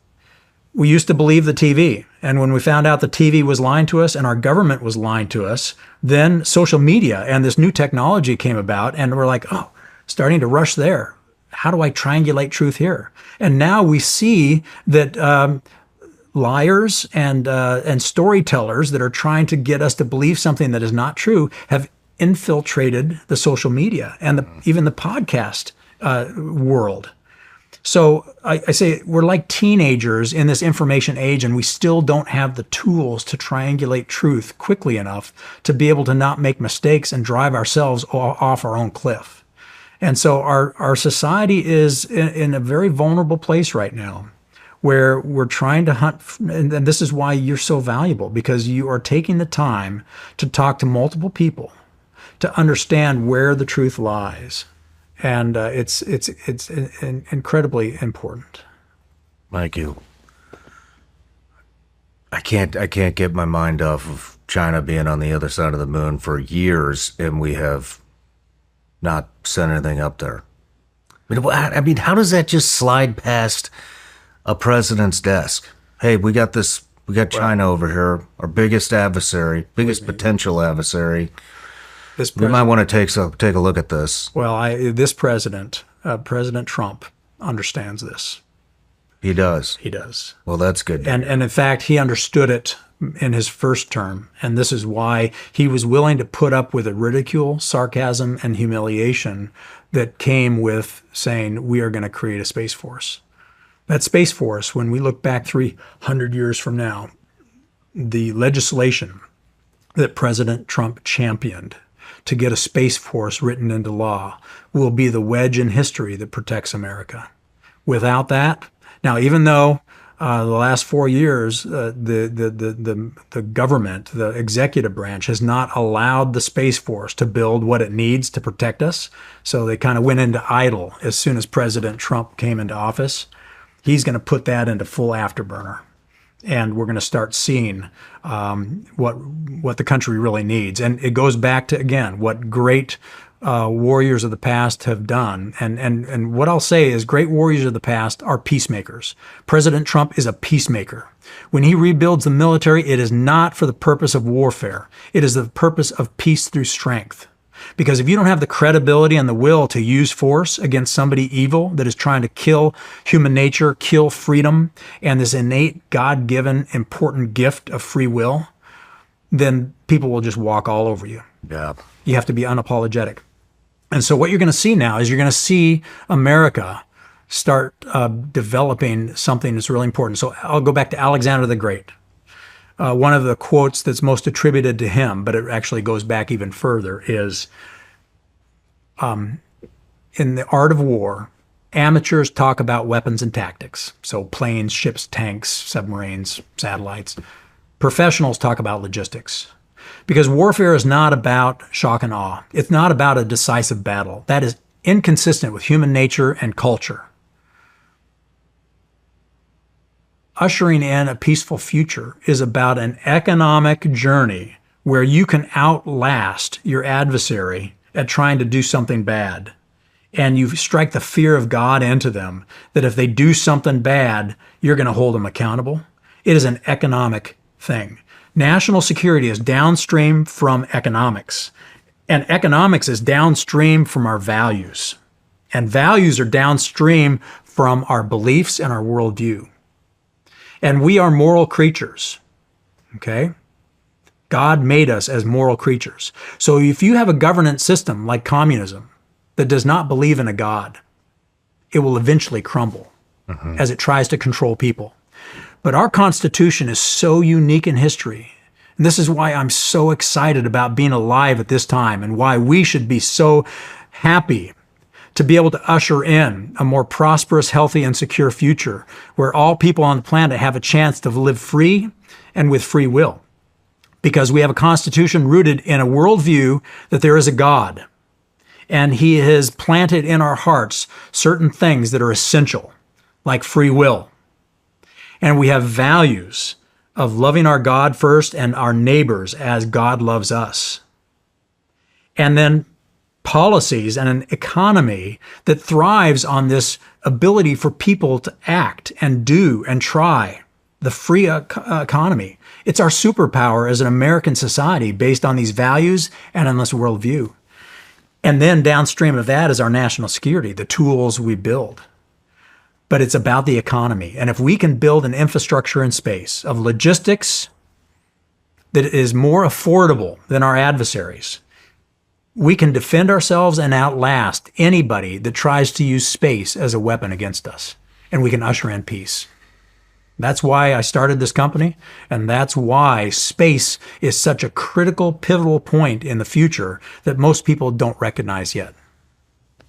Speaker 2: We used to believe the TV. And when we found out the TV was lying to us and our government was lying to us, then social media and this new technology came about, and we're like, oh, starting to rush there. How do I triangulate truth here? And now we see that liars and storytellers that are trying to get us to believe something that is not true have infiltrated the social media and even the podcast world. So I say we're like teenagers in this information age, and we still don't have the tools to triangulate truth quickly enough to be able to not make mistakes and drive ourselves off our own cliff. And so our society is in a very vulnerable place right now, where we're trying to hunt, and this is why you're so valuable, because you are taking the time to talk to multiple people to understand where the truth lies. And it's incredibly important.
Speaker 1: Thank you. I can't get my mind off of China being on the other side of the moon for years, and we have not sent anything up there. I mean, how does that just slide past a president's desk? Hey, we got China over here, our biggest adversary, biggest potential adversary. We might want to take a look at this.
Speaker 2: Well, this president, President Trump, understands this.
Speaker 1: He does.
Speaker 2: He does.
Speaker 1: Well, that's good.
Speaker 2: And in fact, he understood it in his first term, and this is why he was willing to put up with the ridicule, sarcasm, and humiliation that came with saying we are going to create a space force. That space force, when we look back 300 years from now, the legislation that President Trump championed to get a space force written into law will be the wedge in history that protects America. Without that, now, even though the last 4 years, the government, the executive branch, has not allowed the Space Force to build what it needs to protect us. So they kind of went into idle as soon as President Trump came into office. He's going to put that into full afterburner. And we're going to start seeing what the country really needs. And it goes back to, again, what great warriors of the past have done. And what I'll say is great warriors of the past are peacemakers. President Trump is a peacemaker. When he rebuilds the military, it is not for the purpose of warfare. It is the purpose of peace through strength. Because if you don't have the credibility and the will to use force against somebody evil that is trying to kill human nature, kill freedom, and this innate God-given important gift of free will, then people will just walk all over you.
Speaker 1: Yeah.
Speaker 2: You have to be unapologetic. And so what you're going to see now is you're going to see America start developing something that's really important. So I'll go back to Alexander the Great. One of the quotes that's most attributed to him, but it actually goes back even further, is in the art of war, amateurs talk about weapons and tactics. So planes, ships, tanks, submarines, satellites. Professionals talk about logistics. Because warfare is not about shock and awe. It's not about a decisive battle. That is inconsistent with human nature and culture. Ushering in a peaceful future is about an economic journey where you can outlast your adversary at trying to do something bad. And you strike the fear of God into them that if they do something bad, you're going to hold them accountable. It is an economic thing. National security is downstream from economics. And economics is downstream from our values. And values are downstream from our beliefs and our worldview. And we are moral creatures, okay? God made us as moral creatures. So if you have a governance system like communism that does not believe in a God, it will eventually crumble as it tries to control people. But our Constitution is so unique in history. And this is why I'm so excited about being alive at this time and why we should be so happy to be able to usher in a more prosperous, healthy, and secure future where all people on the planet have a chance to live free and with free will. Because we have a Constitution rooted in a worldview that there is a God. And He has planted in our hearts certain things that are essential, like free will. And we have values of loving our God first and our neighbors as God loves us. And then policies and an economy that thrives on this ability for people to act and do and try, the free economy. It's our superpower as an American society based on these values and on this worldview. And then downstream of that is our national security, the tools we build. But it's about the economy. And if we can build an infrastructure in space of logistics that is more affordable than our adversaries, we can defend ourselves and outlast anybody that tries to use space as a weapon against us. And we can usher in peace. That's why I started this company. And that's why space is such a critical, pivotal point in the future that most people don't recognize yet.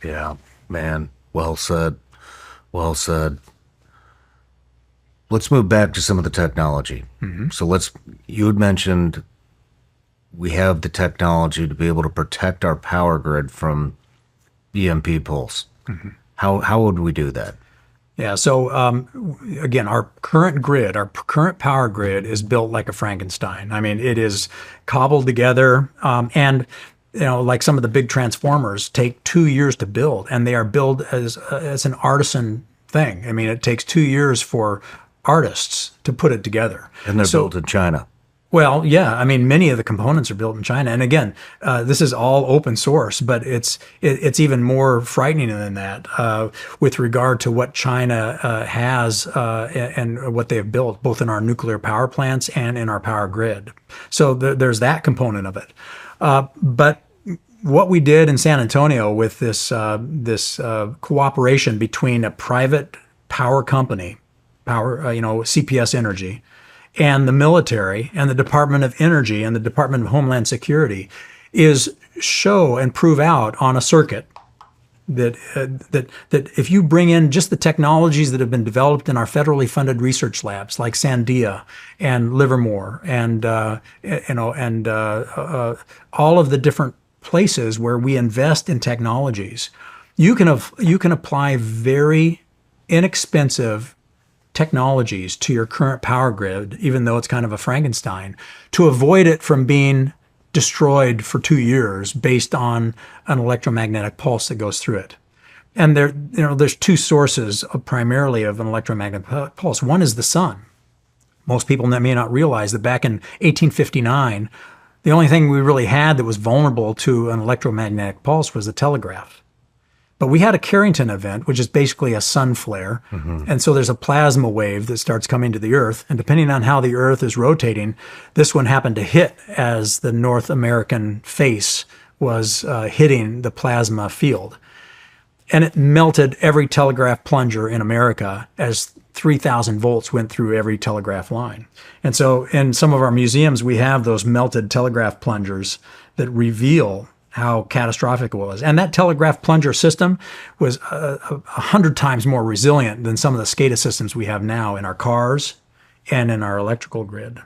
Speaker 1: Yeah, man. Well said. Well said. Let's move back to some of the technology. So you had mentioned we have the technology to be able to protect our power grid from EMP pulse. How would we do that?
Speaker 2: Yeah, so again, our current grid, our current power grid is built like a Frankenstein. I mean, it is cobbled together and like some of the big transformers take 2 years to build, and they are built as an artisan thing. I mean, it takes 2 years for artists to put it together.
Speaker 1: And they're built in China.
Speaker 2: Well, yeah. I mean, many of the components are built in China. And again, this is all open source, but it's even more frightening than that with regard to what China has and what they have built, both in our nuclear power plants and in our power grid. So there's that component of it. But what we did in San Antonio with this cooperation between a private power company, CPS Energy, and the military and the Department of Energy and the Department of Homeland Security is show and prove out on a circuit that if you bring in just the technologies that have been developed in our federally funded research labs like Sandia and Livermore and all of the different places where we invest in technologies, you can apply very inexpensive technologies to your current power grid, even though it's kind of a Frankenstein, to avoid it from being destroyed for 2 years based on an electromagnetic pulse that goes through it. And there's two sources primarily of an electromagnetic pulse. One is the sun. Most people may not realize that back in 1859, the only thing we really had that was vulnerable to an electromagnetic pulse was the telegraph. But we had a Carrington event, which is basically a sun flare. And so there's a plasma wave that starts coming to the Earth. And depending on how the Earth is rotating, this one happened to hit as the North American face was hitting the plasma field. And it melted every telegraph plunger in America as 3,000 volts went through every telegraph line. And so in some of our museums, we have those melted telegraph plungers that reveal how catastrophic it was. And that telegraph plunger system was 100 times more resilient than some of the SCADA systems we have now in our cars and in our electrical grid.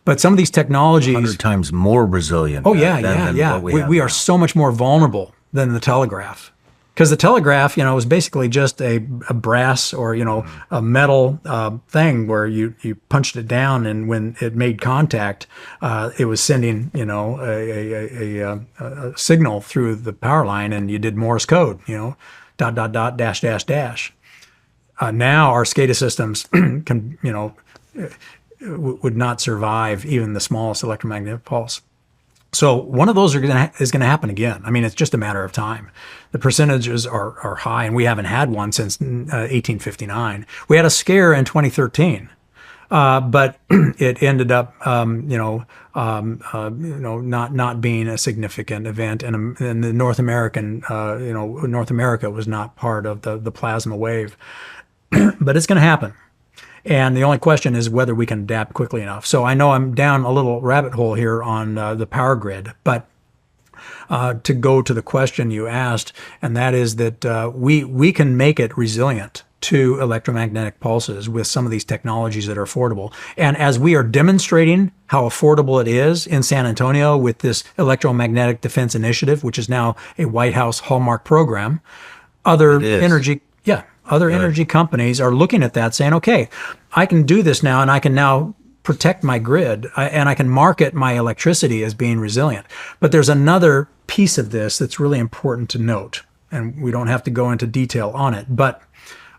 Speaker 2: But some of these technologies—
Speaker 1: 100 times more resilient.
Speaker 2: Oh, yeah. We are so much more vulnerable than the telegraph. Because the telegraph, was basically just a brass or, a metal thing where you punched it down, and when it made contact, it was sending, a signal through the power line, and you did Morse code, ... dash. Now our SCADA systems can, would not survive even the smallest electromagnetic pulse. So one of those is going to happen again. I mean, it's just a matter of time. The percentages are high, and we haven't had one since 1859. We had a scare in 2013, but it ended up, not being a significant event, and the North American, North America was not part of the plasma wave. But it's going to happen. And the only question is whether we can adapt quickly enough. So I know I'm down a little rabbit hole here on the power grid, but to go to the question you asked, and that is that we can make it resilient to electromagnetic pulses with some of these technologies that are affordable. And as we are demonstrating how affordable it is in San Antonio with this Electromagnetic Defense Initiative, which is now a White House hallmark program, other energy companies are looking at that saying, okay, I can do this now, and I can now protect my grid, and I can market my electricity as being resilient. But there's another piece of this that's really important to note, and we don't have to go into detail on it, but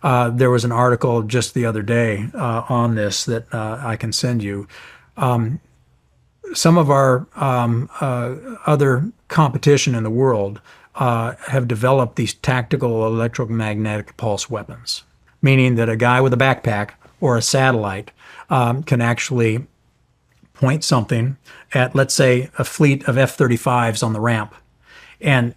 Speaker 2: there was an article just the other day on this that I can send you. Some of our other competition in the world have developed these tactical electromagnetic pulse weapons, meaning that a guy with a backpack or a satellite can actually point something at, let's say, a fleet of F-35s on the ramp, and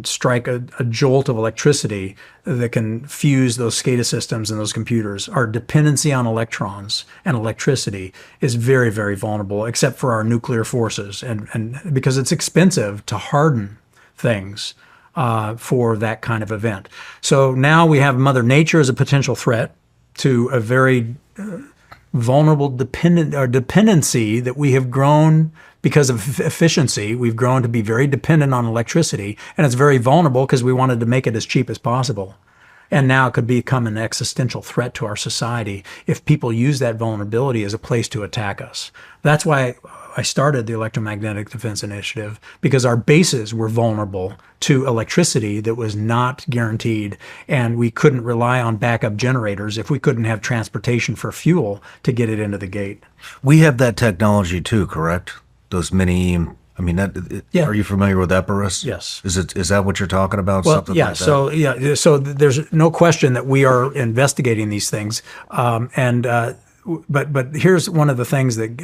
Speaker 2: strike a jolt of electricity that can fuse those SCADA systems and those computers. Our dependency on electrons and electricity is very, very vulnerable, except for our nuclear forces, and because it's expensive to harden things for that kind of event. So now we have Mother Nature as a potential threat to a very vulnerable dependency that we have grown because of efficiency. We've grown to be very dependent on electricity, and it's very vulnerable because we wanted to make it as cheap as possible. And now it could become an existential threat to our society if people use that vulnerability as a place to attack us. That's why I started the Electromagnetic Defense Initiative, because our bases were vulnerable to electricity that was not guaranteed, and we couldn't rely on backup generators if we couldn't have transportation for fuel to get it into the gate.
Speaker 1: We have that technology too, correct? Those mini, are you familiar with Epirus?
Speaker 2: Yes.
Speaker 1: Is that what you're talking about?
Speaker 2: Well,
Speaker 1: something
Speaker 2: yeah.
Speaker 1: like that?
Speaker 2: So there's no question that we are investigating these things, But here's one of the things that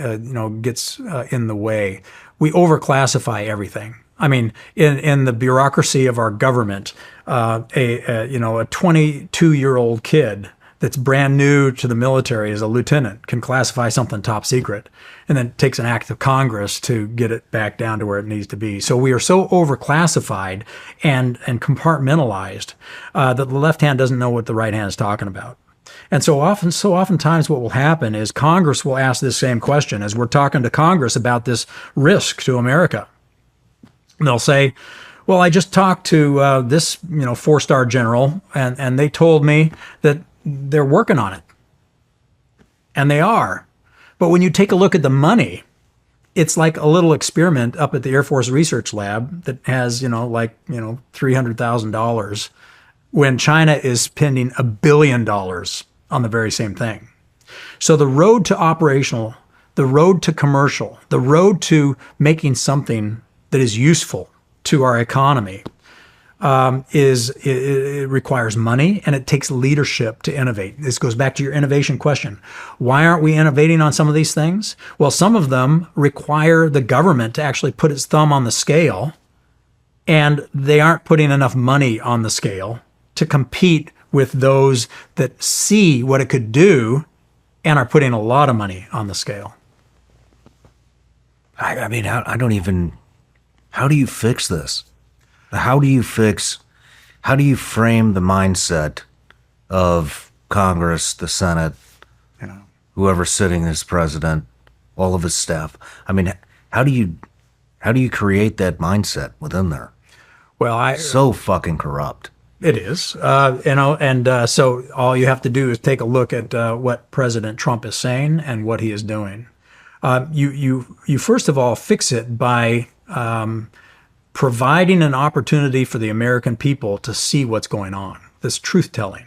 Speaker 2: gets in the way. We overclassify everything. I mean, in the bureaucracy of our government, a 22-year-old kid that's brand new to the military as a lieutenant can classify something top secret, and then it takes an act of Congress to get it back down to where it needs to be. So we are so overclassified and compartmentalized that the left hand doesn't know what the right hand is talking about. And so oftentimes what will happen is Congress will ask this same question as we're talking to Congress about this risk to America. And they'll say, well, I just talked to this, 4-star general, and they told me that they're working on it. And they are. But when you take a look at the money, it's like a little experiment up at the Air Force Research Lab that has, $300,000 when China is spending $1 billion on the very same thing. So the road to operational, the road to commercial, the road to making something that is useful to our economy it requires money, and it takes leadership to innovate. This goes back to your innovation question. Why aren't we innovating on some of these things? Well, some of them require the government to actually put its thumb on the scale, and they aren't putting enough money on the scale to compete with those that see what it could do and are putting a lot of money on the scale.
Speaker 1: I mean, I don't even, how do you fix this? How do you frame the mindset of Congress, the Senate, whoever's sitting as president, all of his staff? I mean, how do you create that mindset within there?
Speaker 2: Well,
Speaker 1: so fucking corrupt.
Speaker 2: It is, so all you have to do is take a look at what President Trump is saying and what he is doing. You first of all fix it by providing an opportunity for the American people to see what's going on. This truth telling,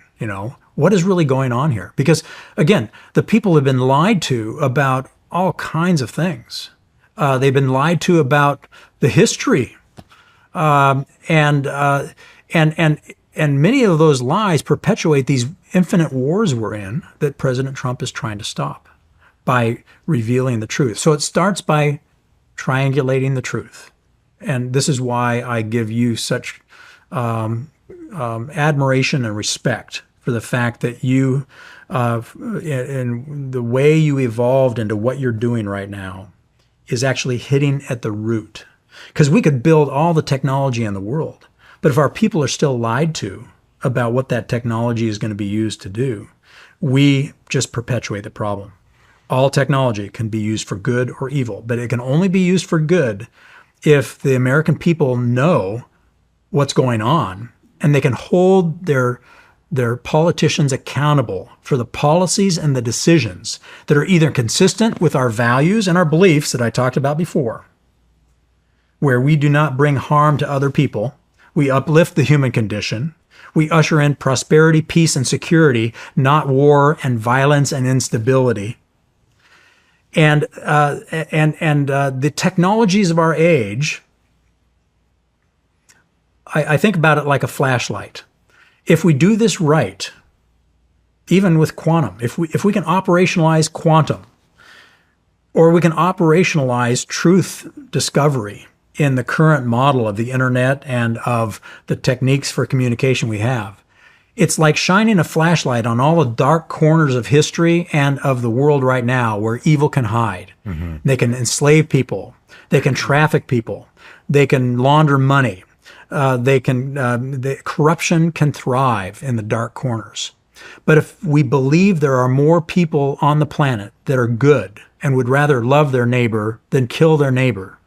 Speaker 2: what is really going on here? Because again, the people have been lied to about all kinds of things. They've been lied to about the history, and many of those lies perpetuate these infinite wars we're in that President Trump is trying to stop by revealing the truth. So it starts by triangulating the truth. And this is why I give you such admiration and respect for the fact that you, in the way you evolved into what you're doing right now, is actually hitting at the root. Because we could build all the technology in the world, but if our people are still lied to about what that technology is going to be used to do, we just perpetuate the problem. All technology can be used for good or evil, but it can only be used for good if the American people know what's going on and they can hold their politicians accountable for the policies and the decisions that are either consistent with our values and our beliefs that I talked about before, where we do not bring harm to other people, we uplift the human condition, we usher in prosperity, peace, and security, not war and violence and instability. And the technologies of our age, I think about it like a flashlight. If we do this right, even with quantum, if we can operationalize quantum, or we can operationalize truth discovery in the current model of the internet and of the techniques for communication we have, it's like shining a flashlight on all the dark corners of history and of the world right now where evil can hide. Mm-hmm. They can enslave people. They can traffic people. They can launder money. The corruption can thrive in the dark corners. But if we believe there are more people on the planet that are good and would rather love their neighbor than kill their neighbor,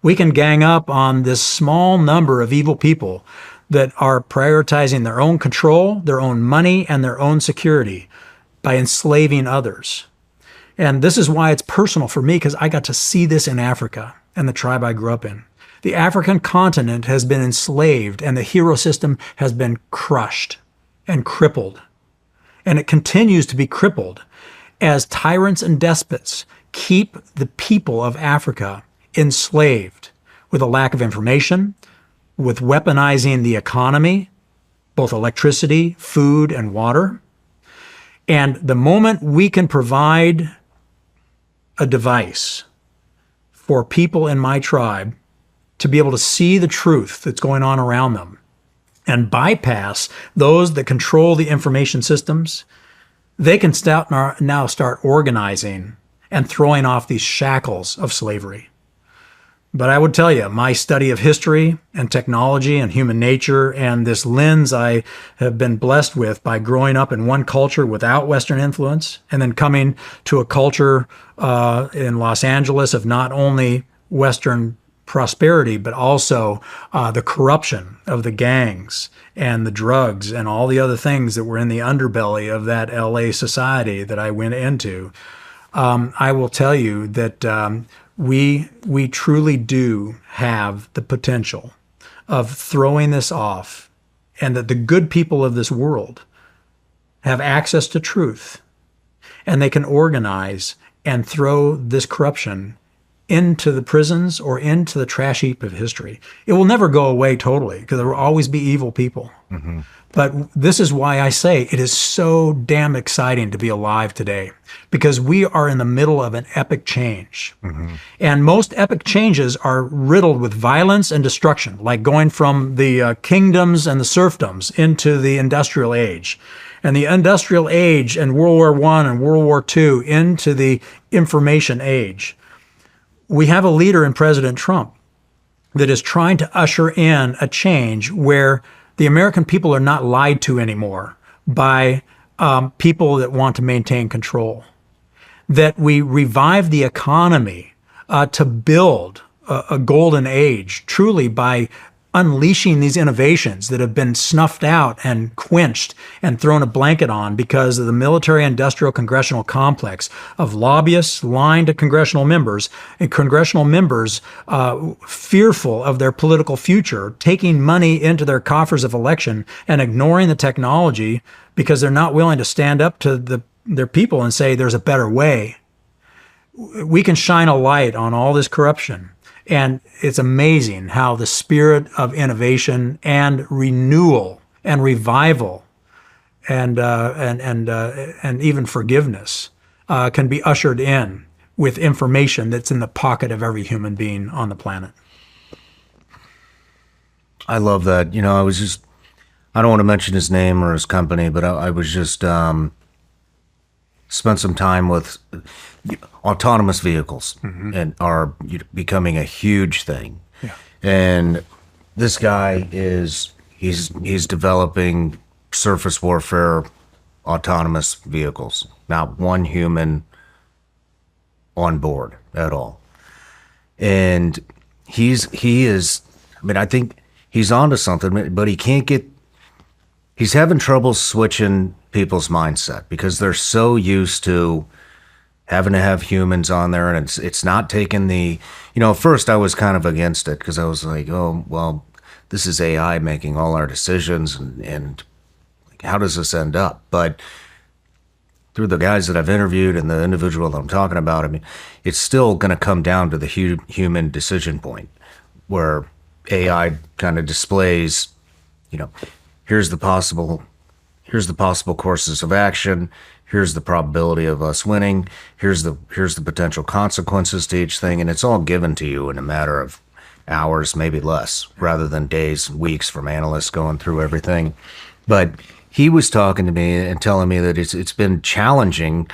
Speaker 2: we can gang up on this small number of evil people that are prioritizing their own control, their own money, and their own security by enslaving others. And this is why it's personal for me, because I got to see this in Africa and the tribe I grew up in. The African continent has been enslaved, and the hero system has been crushed and crippled. And it continues to be crippled as tyrants and despots keep the people of Africa enslaved with a lack of information, with weaponizing the economy, both electricity, food, and water. And the moment we can provide a device for people in my tribe to be able to see the truth that's going on around them and bypass those that control the information systems they can now start organizing and throwing off these shackles of slavery. But I would tell you, my study of history and technology and human nature and this lens I have been blessed with by growing up in one culture without Western influence and then coming to a culture in Los Angeles of not only Western prosperity, but also the corruption of the gangs and the drugs and all the other things that were in the underbelly of that LA society that I went into. I will tell you that we truly do have the potential of throwing this off, and that the good people of this world have access to truth, and they can organize and throw this corruption into the prisons or into the trash heap of history. It will never go away totally, because there will always be evil people. Mm-hmm. But this is why I say it is so damn exciting to be alive today, because we are in the middle of an epic change. Mm-hmm. And most epic changes are riddled with violence and destruction, like going from the kingdoms and the serfdoms into the industrial age. And the industrial age and World War I and World War II into the information age. We have a leader in President Trump that is trying to usher in a change where the American people are not lied to anymore by people that want to maintain control. That we revive the economy to build a golden age, truly by unleashing these innovations that have been snuffed out and quenched and thrown a blanket on because of the military-industrial congressional complex of lobbyists lying to congressional members, and congressional members fearful of their political future, taking money into their coffers of election and ignoring the technology because they're not willing to stand up to their people and say there's a better way. We can shine a light on all this corruption. And it's amazing how the spirit of innovation and renewal and revival and even forgiveness can be ushered in with information that's in the pocket of every human being on the planet.
Speaker 1: I love that. You know, I don't want to mention his name or his company, but I was just spent some time with autonomous vehicles, mm-hmm. and are becoming a huge thing. Yeah. And this guy he's developing surface warfare autonomous vehicles, not one human on board at all. And he is, I mean, I think he's onto something, but he's having trouble switching people's mindset because they're so used to having to have humans on there, and it's not taking the, at first I was kind of against it because I was like, oh, well, this is AI making all our decisions, and like, how does this end up? But through the guys that I've interviewed and the individual that I'm talking about, I mean, it's still going to come down to the human decision point where AI kind of displays, here's the possible courses of action. Here's the probability of us winning. Here's the potential consequences to each thing. And it's all given to you in a matter of hours, maybe less, rather than days, weeks from analysts going through everything. But he was talking to me and telling me that it's been challenging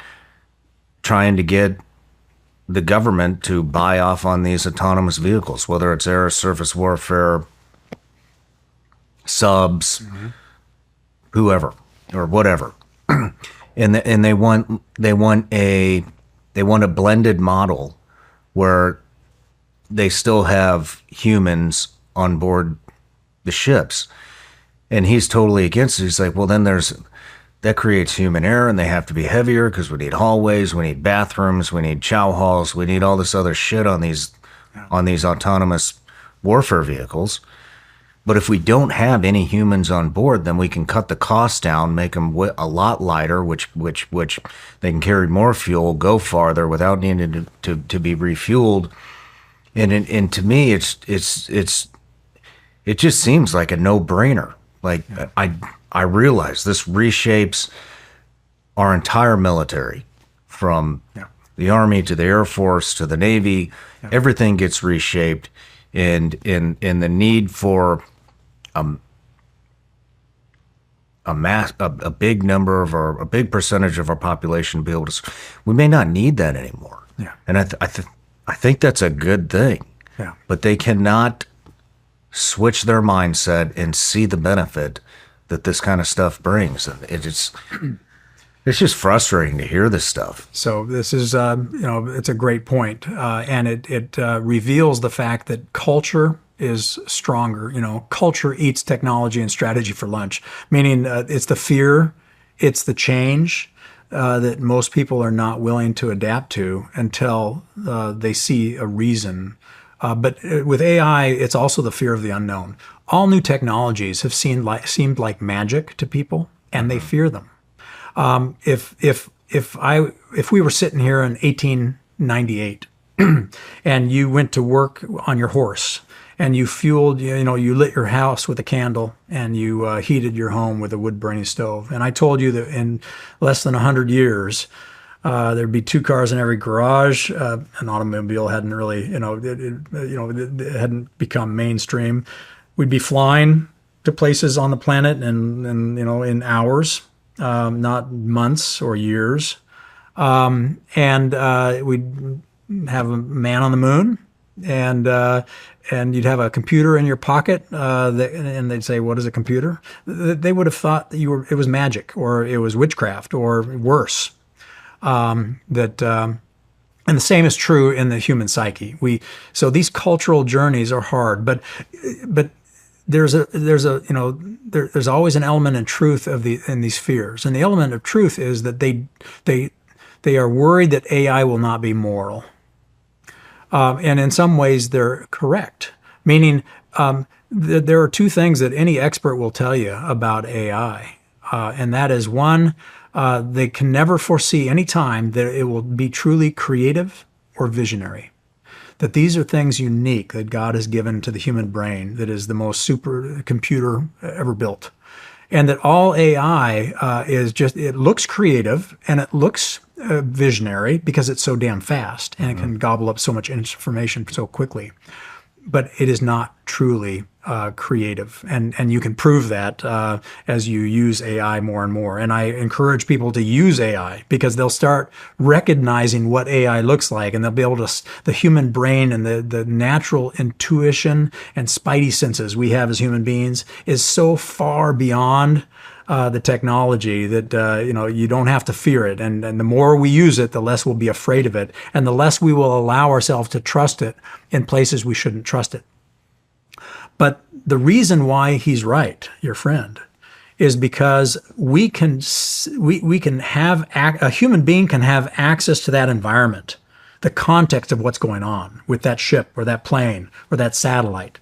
Speaker 1: trying to get the government to buy off on these autonomous vehicles, whether it's air, surface warfare, subs, mm-hmm. whoever or whatever. And they want a blended model where they still have humans on board the ships. And he's totally against it. He's like, well, then that creates human error, and they have to be heavier because we need hallways, we need bathrooms, we need chow halls, we need all this other shit on these autonomous warfare vehicles. But if we don't have any humans on board, then we can cut the cost down, make them a lot lighter, which they can carry more fuel, go farther without needing to be refueled. And to me, it just seems like a no-brainer. Like, I realize this reshapes our entire military, from the Army to the Air Force to the Navy. Everything gets reshaped, and in the need for a big number of a big percentage of our population be able to, we may not need that anymore.
Speaker 2: Yeah.
Speaker 1: And I think that's a good thing.
Speaker 2: Yeah.
Speaker 1: But they cannot switch their mindset and see the benefit that this kind of stuff brings. And it's just frustrating to hear this stuff.
Speaker 2: So this is, it's a great point. And it reveals the fact that culture is stronger. Culture eats technology and strategy for lunch, meaning it's the fear, it's the change that most people are not willing to adapt to until they see a reason. But with AI, it's also the fear of the unknown. All new technologies have seemed like magic to people, and they fear them. If we were sitting here in 1898, and you went to work on your horse, and you fueled, you lit your house with a candle, and you heated your home with a wood burning stove, and I told you that in less than 100 years, there'd be 2 cars in every garage. An automobile hadn't really, it hadn't become mainstream. We'd be flying to places on the planet in hours, not months or years. And we'd have a man on the moon, and you'd have a computer in your pocket, and they'd say, "What is a computer?" They would have thought that it was magic, or it was witchcraft, or worse. And the same is true in the human psyche. So these cultural journeys are hard, but there's always an element of truth in these fears, and the element of truth is that they are worried that AI will not be moral, and in some ways they're correct. Meaning, there are 2 things that any expert will tell you about AI, and that is one. They can never foresee any time that it will be truly creative or visionary. That these are things unique that God has given to the human brain that is the most supercomputer ever built. And that all AI it looks creative and it looks visionary because it's so damn fast and it can gobble up so much information so quickly. But it is not truly creative, and you can prove that as you use AI more and more. And I encourage people to use AI because they'll start recognizing what AI looks like, and they'll be able to. The human brain and the natural intuition and spidey senses we have as human beings is so far beyond the technology that you don't have to fear it, and the more we use it, the less we'll be afraid of it, and the less we will allow ourselves to trust it in places we shouldn't trust it. But the reason why he's right, your friend, is because we can have a human being can have access to that environment, the context of what's going on with that ship or that plane or that satellite,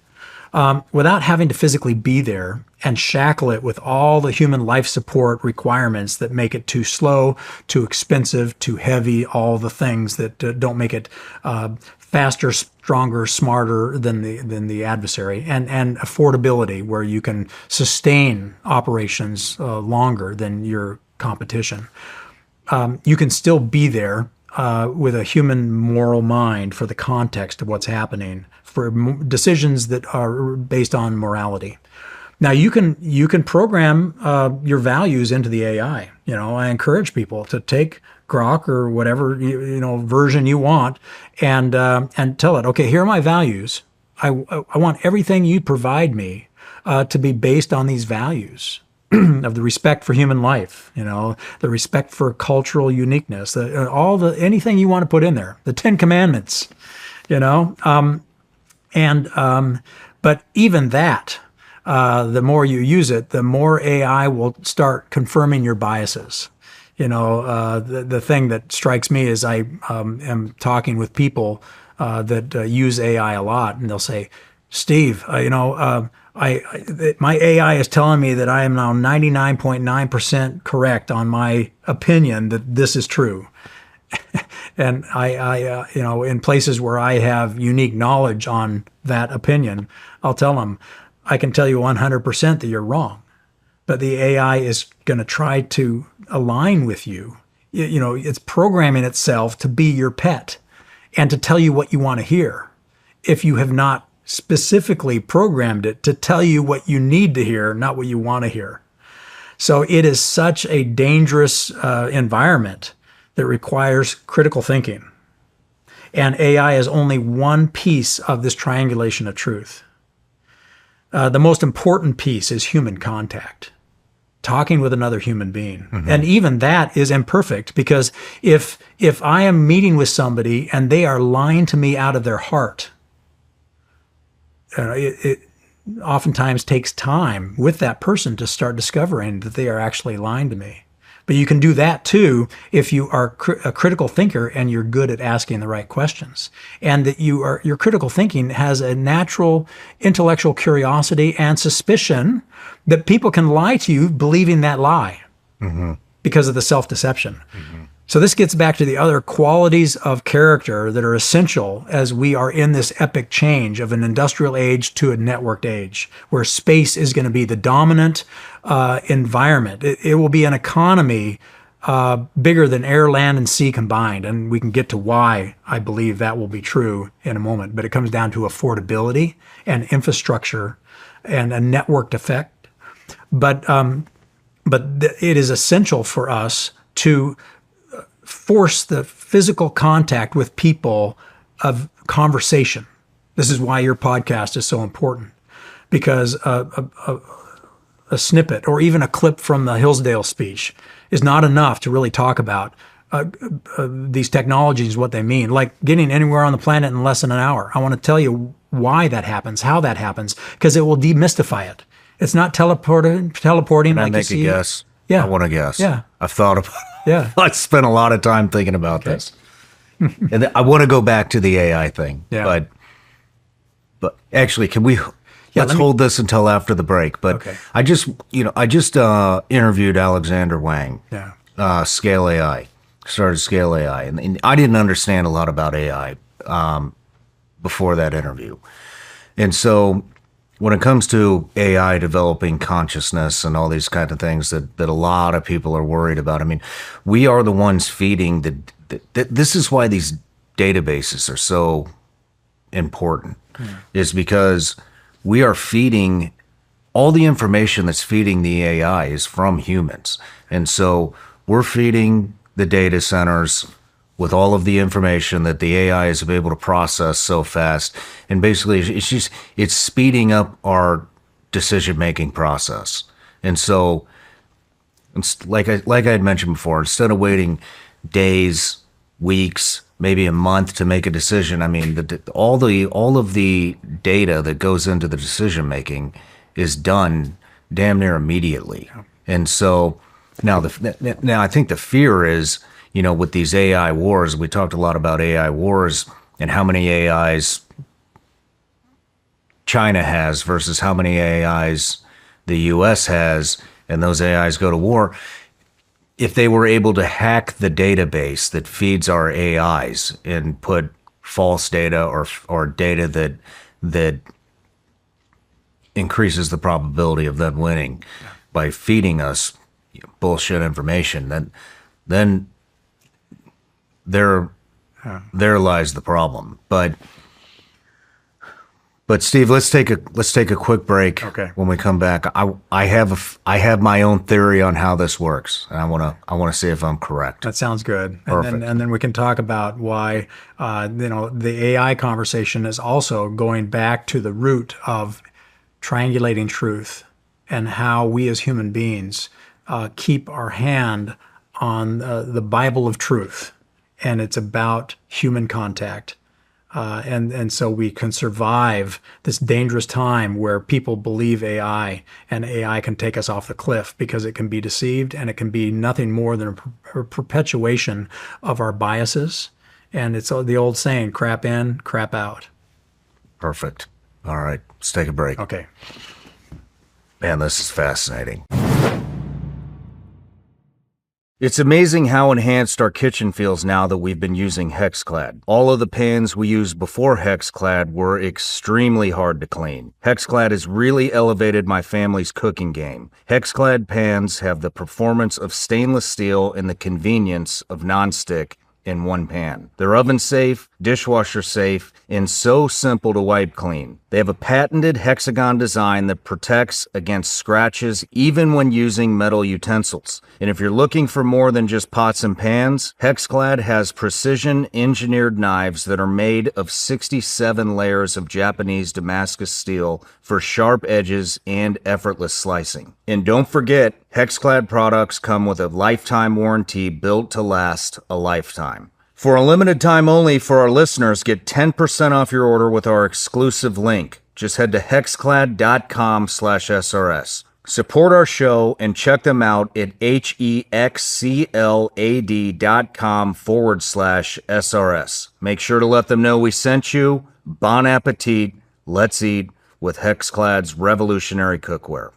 Speaker 2: without having to physically be there and shackle it with all the human life support requirements that make it too slow, too expensive, too heavy, all the things that don't make it faster, stronger, smarter than the adversary, and affordability, where you can sustain operations longer than your competition. You can still be there with a human moral mind for the context of what's happening, for decisions that are based on morality. Now you can program your values into the AI. I encourage people to take Grok or whatever version you want, and tell it, okay, here are my values. I want everything you provide me to be based on these values of the respect for human life, the respect for cultural uniqueness, anything you want to put in there, the 10 Commandments, but even that. The more you use it, the more AI will start confirming your biases. The thing that strikes me is I am talking with people that use AI a lot, and they'll say, "Steve, my AI is telling me that I am now 99.9% correct on my opinion that this is true." And I in places where I have unique knowledge on that opinion, I'll tell them, I can tell you 100% that you're wrong, but the AI is going to try to align with you. It's programming itself to be your pet and to tell you what you want to hear, if you have not specifically programmed it to tell you what you need to hear, not what you want to hear. So it is such a dangerous environment that requires critical thinking. And AI is only one piece of this triangulation of truth. The most important piece is human contact, talking with another human being. And even that is imperfect, because if I am meeting with somebody and they are lying to me out of their heart, it oftentimes takes time with that person to start discovering that they are actually lying to me. But you can do that too if you are a critical thinker and you're good at asking the right questions, and that your critical thinking has a natural intellectual curiosity and suspicion that people can lie to you believing that lie because of the self-deception. So this gets back to the other qualities of character that are essential as we are in this epic change of an industrial age to a networked age, where space is going to be the dominant environment. It will be an economy bigger than air, land, and sea combined. And we can get to why I believe that will be true in a moment. But it comes down to affordability and infrastructure and a networked effect. But it is essential for us to force the physical contact with people of conversation. This is why your podcast is so important, because a snippet or even a clip from the Hillsdale speech is not enough to really talk about these technologies, what they mean, like getting anywhere on the planet in less than an hour. I want to tell you why that happens, how that happens, because it will demystify it. It's not teleporting.
Speaker 1: Can I
Speaker 2: like
Speaker 1: make a guess?
Speaker 2: Yeah.
Speaker 1: I want to guess.
Speaker 2: Yeah.
Speaker 1: I've thought about
Speaker 2: Yeah.
Speaker 1: I spent a lot of time thinking about this. And I want to go back to the AI thing.
Speaker 2: Yeah.
Speaker 1: But actually, can we let's hold this until after the break. But
Speaker 2: Okay.
Speaker 1: I just interviewed Alexander Wang, Scale AI, started Scale AI. And I didn't understand a lot about AI before that interview. And so when it comes to AI developing consciousness and all these kind of things that a lot of people are worried about, I mean, we are the ones feeding this is why these databases are so important, is because we are feeding all the information that's feeding the AI is from humans. And so we're feeding the data centers with all of the information that the AI is able to process so fast. And basically it's speeding up our decision-making process. And so it's like I had mentioned before, instead of waiting days, weeks, maybe a month to make a decision, I mean, all of the data that goes into the decision-making is done damn near immediately. And so now I think the fear is, with these AI wars, we talked a lot about AI wars and how many AIs China has versus how many AIs the US has, and those AIs go to war. If they were able to hack the database that feeds our AIs and put false data or data that increases the probability of them winning by feeding us bullshit information, then there lies the problem. But Steve, let's take a quick break.
Speaker 2: Okay.
Speaker 1: When we come back, I have my own theory on how this works, and I want to see if I'm correct.
Speaker 2: That sounds good.
Speaker 1: Perfect.
Speaker 2: And then we can talk about why the AI conversation is also going back to the root of triangulating truth and how we as human beings keep our hand on the Bible of truth. And it's about human contact. And so we can survive this dangerous time where people believe AI, and AI can take us off the cliff because it can be deceived, and it can be nothing more than a perpetuation of our biases. And it's the old saying, crap in, crap out.
Speaker 1: Perfect. All right, let's take a break.
Speaker 2: Okay.
Speaker 1: Man, this is fascinating. It's amazing how enhanced our kitchen feels now that we've been using HexClad. All of the pans we used before HexClad were extremely hard to clean. HexClad has really elevated my family's cooking game. HexClad pans have the performance of stainless steel and the convenience of nonstick in one pan. They're oven safe, dishwasher safe, and so simple to wipe clean. They have a patented hexagon design that protects against scratches even when using metal utensils. And if you're looking for more than just pots and pans, Hexclad has precision engineered knives that are made of 67 layers of Japanese Damascus steel for sharp edges and effortless slicing. And don't forget, Hexclad products come with a lifetime warranty built to last a lifetime. For a limited time only for our listeners, get 10% off your order with our exclusive link. Just head to hexclad.com/SRS. Support our show and check them out at hexclad.com/SRS. Make sure to let them know we sent you. Bon appetit. Let's eat with Hexclad's revolutionary cookware.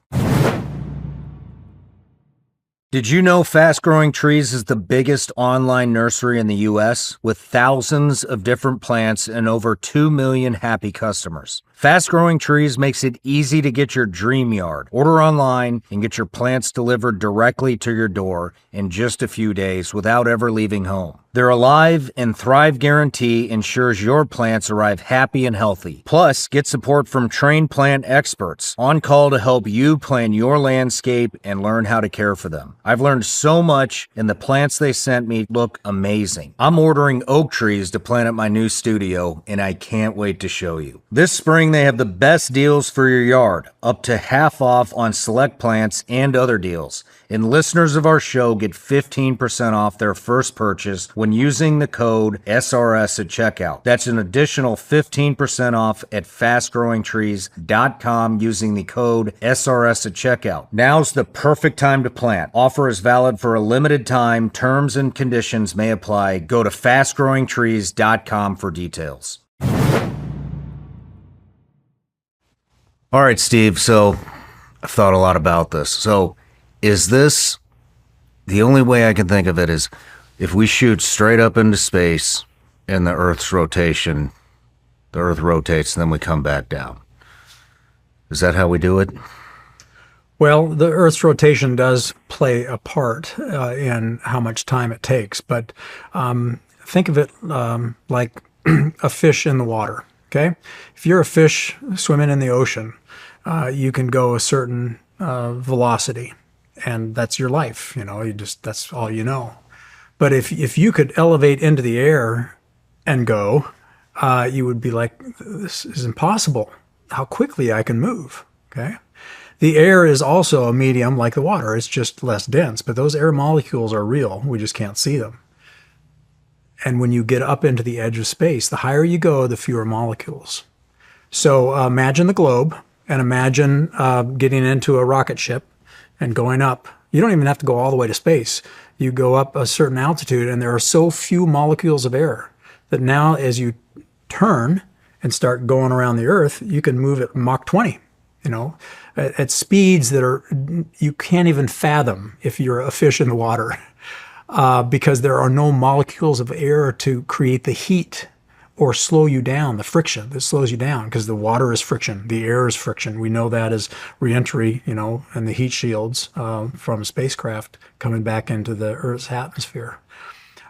Speaker 1: Did you know Fast Growing Trees is the biggest online nursery in the U.S. with thousands of different plants and over 2 million happy customers? Fast Growing Trees makes it easy to get your dream yard. Order online and get your plants delivered directly to your door in just a few days without ever leaving home. Their Alive and Thrive guarantee ensures your plants arrive happy and healthy. Plus, get support from trained plant experts on call to help you plan your landscape and learn how to care for them. I've learned so much, and the plants they sent me look amazing. I'm ordering oak trees to plant at my new studio, and I can't wait to show you. This spring, they have the best deals for your yard, up to half off on select plants and other deals. And listeners of our show get 15% off their first purchase when using the code SRS at checkout. That's an additional 15% off at fastgrowingtrees.com using the code SRS at checkout. Now's the perfect time to plant. Offer is valid for a limited time. Terms and conditions may apply. Go to fastgrowingtrees.com for details. All right, Steve, so I've thought a lot about this. So is this, the only way I can think of it is if we shoot straight up into space in the Earth's rotation, the Earth rotates and then we come back down. Is that how we do it?
Speaker 2: Well, the Earth's rotation does play a part in how much time it takes, but think of it like a fish in the water. Okay, if you're a fish swimming in the ocean, you can go a certain velocity, and that's your life. You know, that's all you know. But if you could elevate into the air and go, you would be like, this is impossible. How quickly I can move. Okay, the air is also a medium like the water. It's just less dense, but those air molecules are real. We just can't see them. And when you get up into the edge of space, the higher you go, the fewer molecules. So imagine the globe and imagine getting into a rocket ship and going up. You don't even have to go all the way to space. You go up a certain altitude and there are so few molecules of air that now as you turn and start going around the Earth, you can move at Mach 20, you know, at speeds that are, you can't even fathom if you're a fish in the water. Because there are no molecules of air to create the heat or slow you down, the friction that slows you down, because the water is friction, the air is friction. We know that as reentry, you know, and the heat shields from spacecraft coming back into the Earth's atmosphere.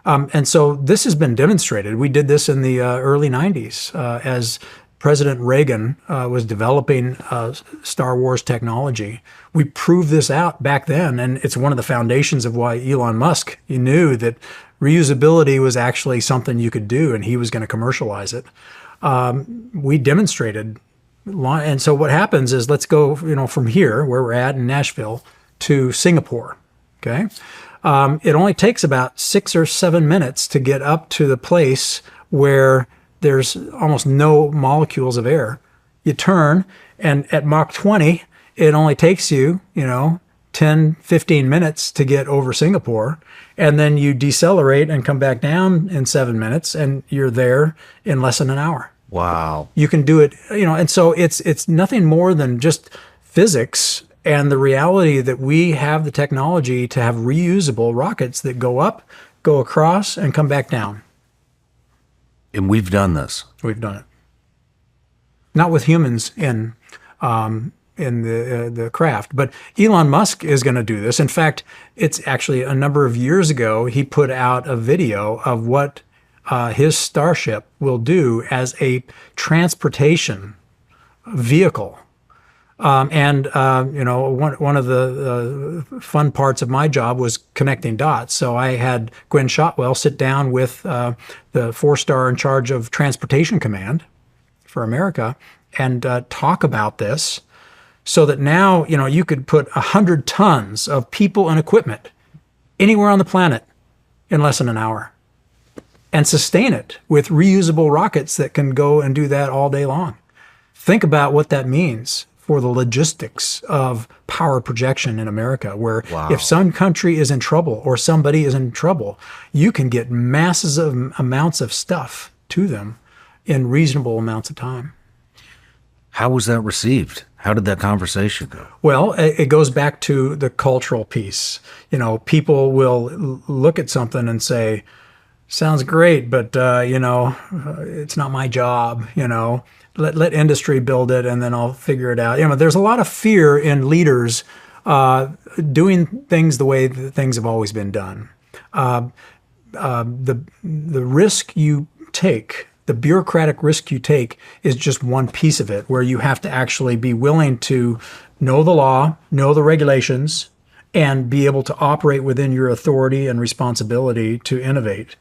Speaker 2: And so this has been demonstrated. We did this in the early 90s as President Reagan was developing Star Wars technology. We proved this out back then, and it's one of the foundations of why Elon Musk, he knew that reusability was actually something you could do, and he was going to commercialize it. We demonstrated, and so what happens is, let's go, you know, from here, where we're at in Nashville, to Singapore, okay? It only takes about 6 or 7 minutes to get up to the place where there's almost no molecules of air. You turn, and at Mach 20, it only takes you, you know, 10, 15 minutes to get over Singapore. And then you decelerate and come back down in 7 minutes, and you're there in less than an hour.
Speaker 1: Wow.
Speaker 2: You can do it, you know, and so it's nothing more than just physics and the reality that we have the technology to have reusable rockets that go up, go across, and come back down.
Speaker 1: And we've done this.
Speaker 2: We've done it. Not with humans in the craft, but Elon Musk is going to do this. In fact, it's actually a number of years ago, he put out a video of what his starship will do as a transportation vehicle. One of the fun parts of my job was connecting dots. So I had Gwen Shotwell sit down with the 4-star in charge of Transportation Command for America and talk about this, so that now, you could put 100 tons of people and equipment anywhere on the planet in less than an hour and sustain it with reusable rockets that can go and do that all day long. Think about what that means for the logistics of power projection in America, where if some country is in trouble or somebody is in trouble, you can get massive amounts of stuff to them in reasonable amounts of time.
Speaker 1: How was that received? How did that conversation go?
Speaker 2: Well, it goes back to the cultural piece. People will look at something and say, sounds great, but, it's not my job, Let industry build it, and then I'll figure it out. There's a lot of fear in leaders doing things the way that things have always been done. The risk you take, the bureaucratic risk you take, is just one piece of it, where you have to actually be willing to know the law, know the regulations, and be able to operate within your authority and responsibility to innovate.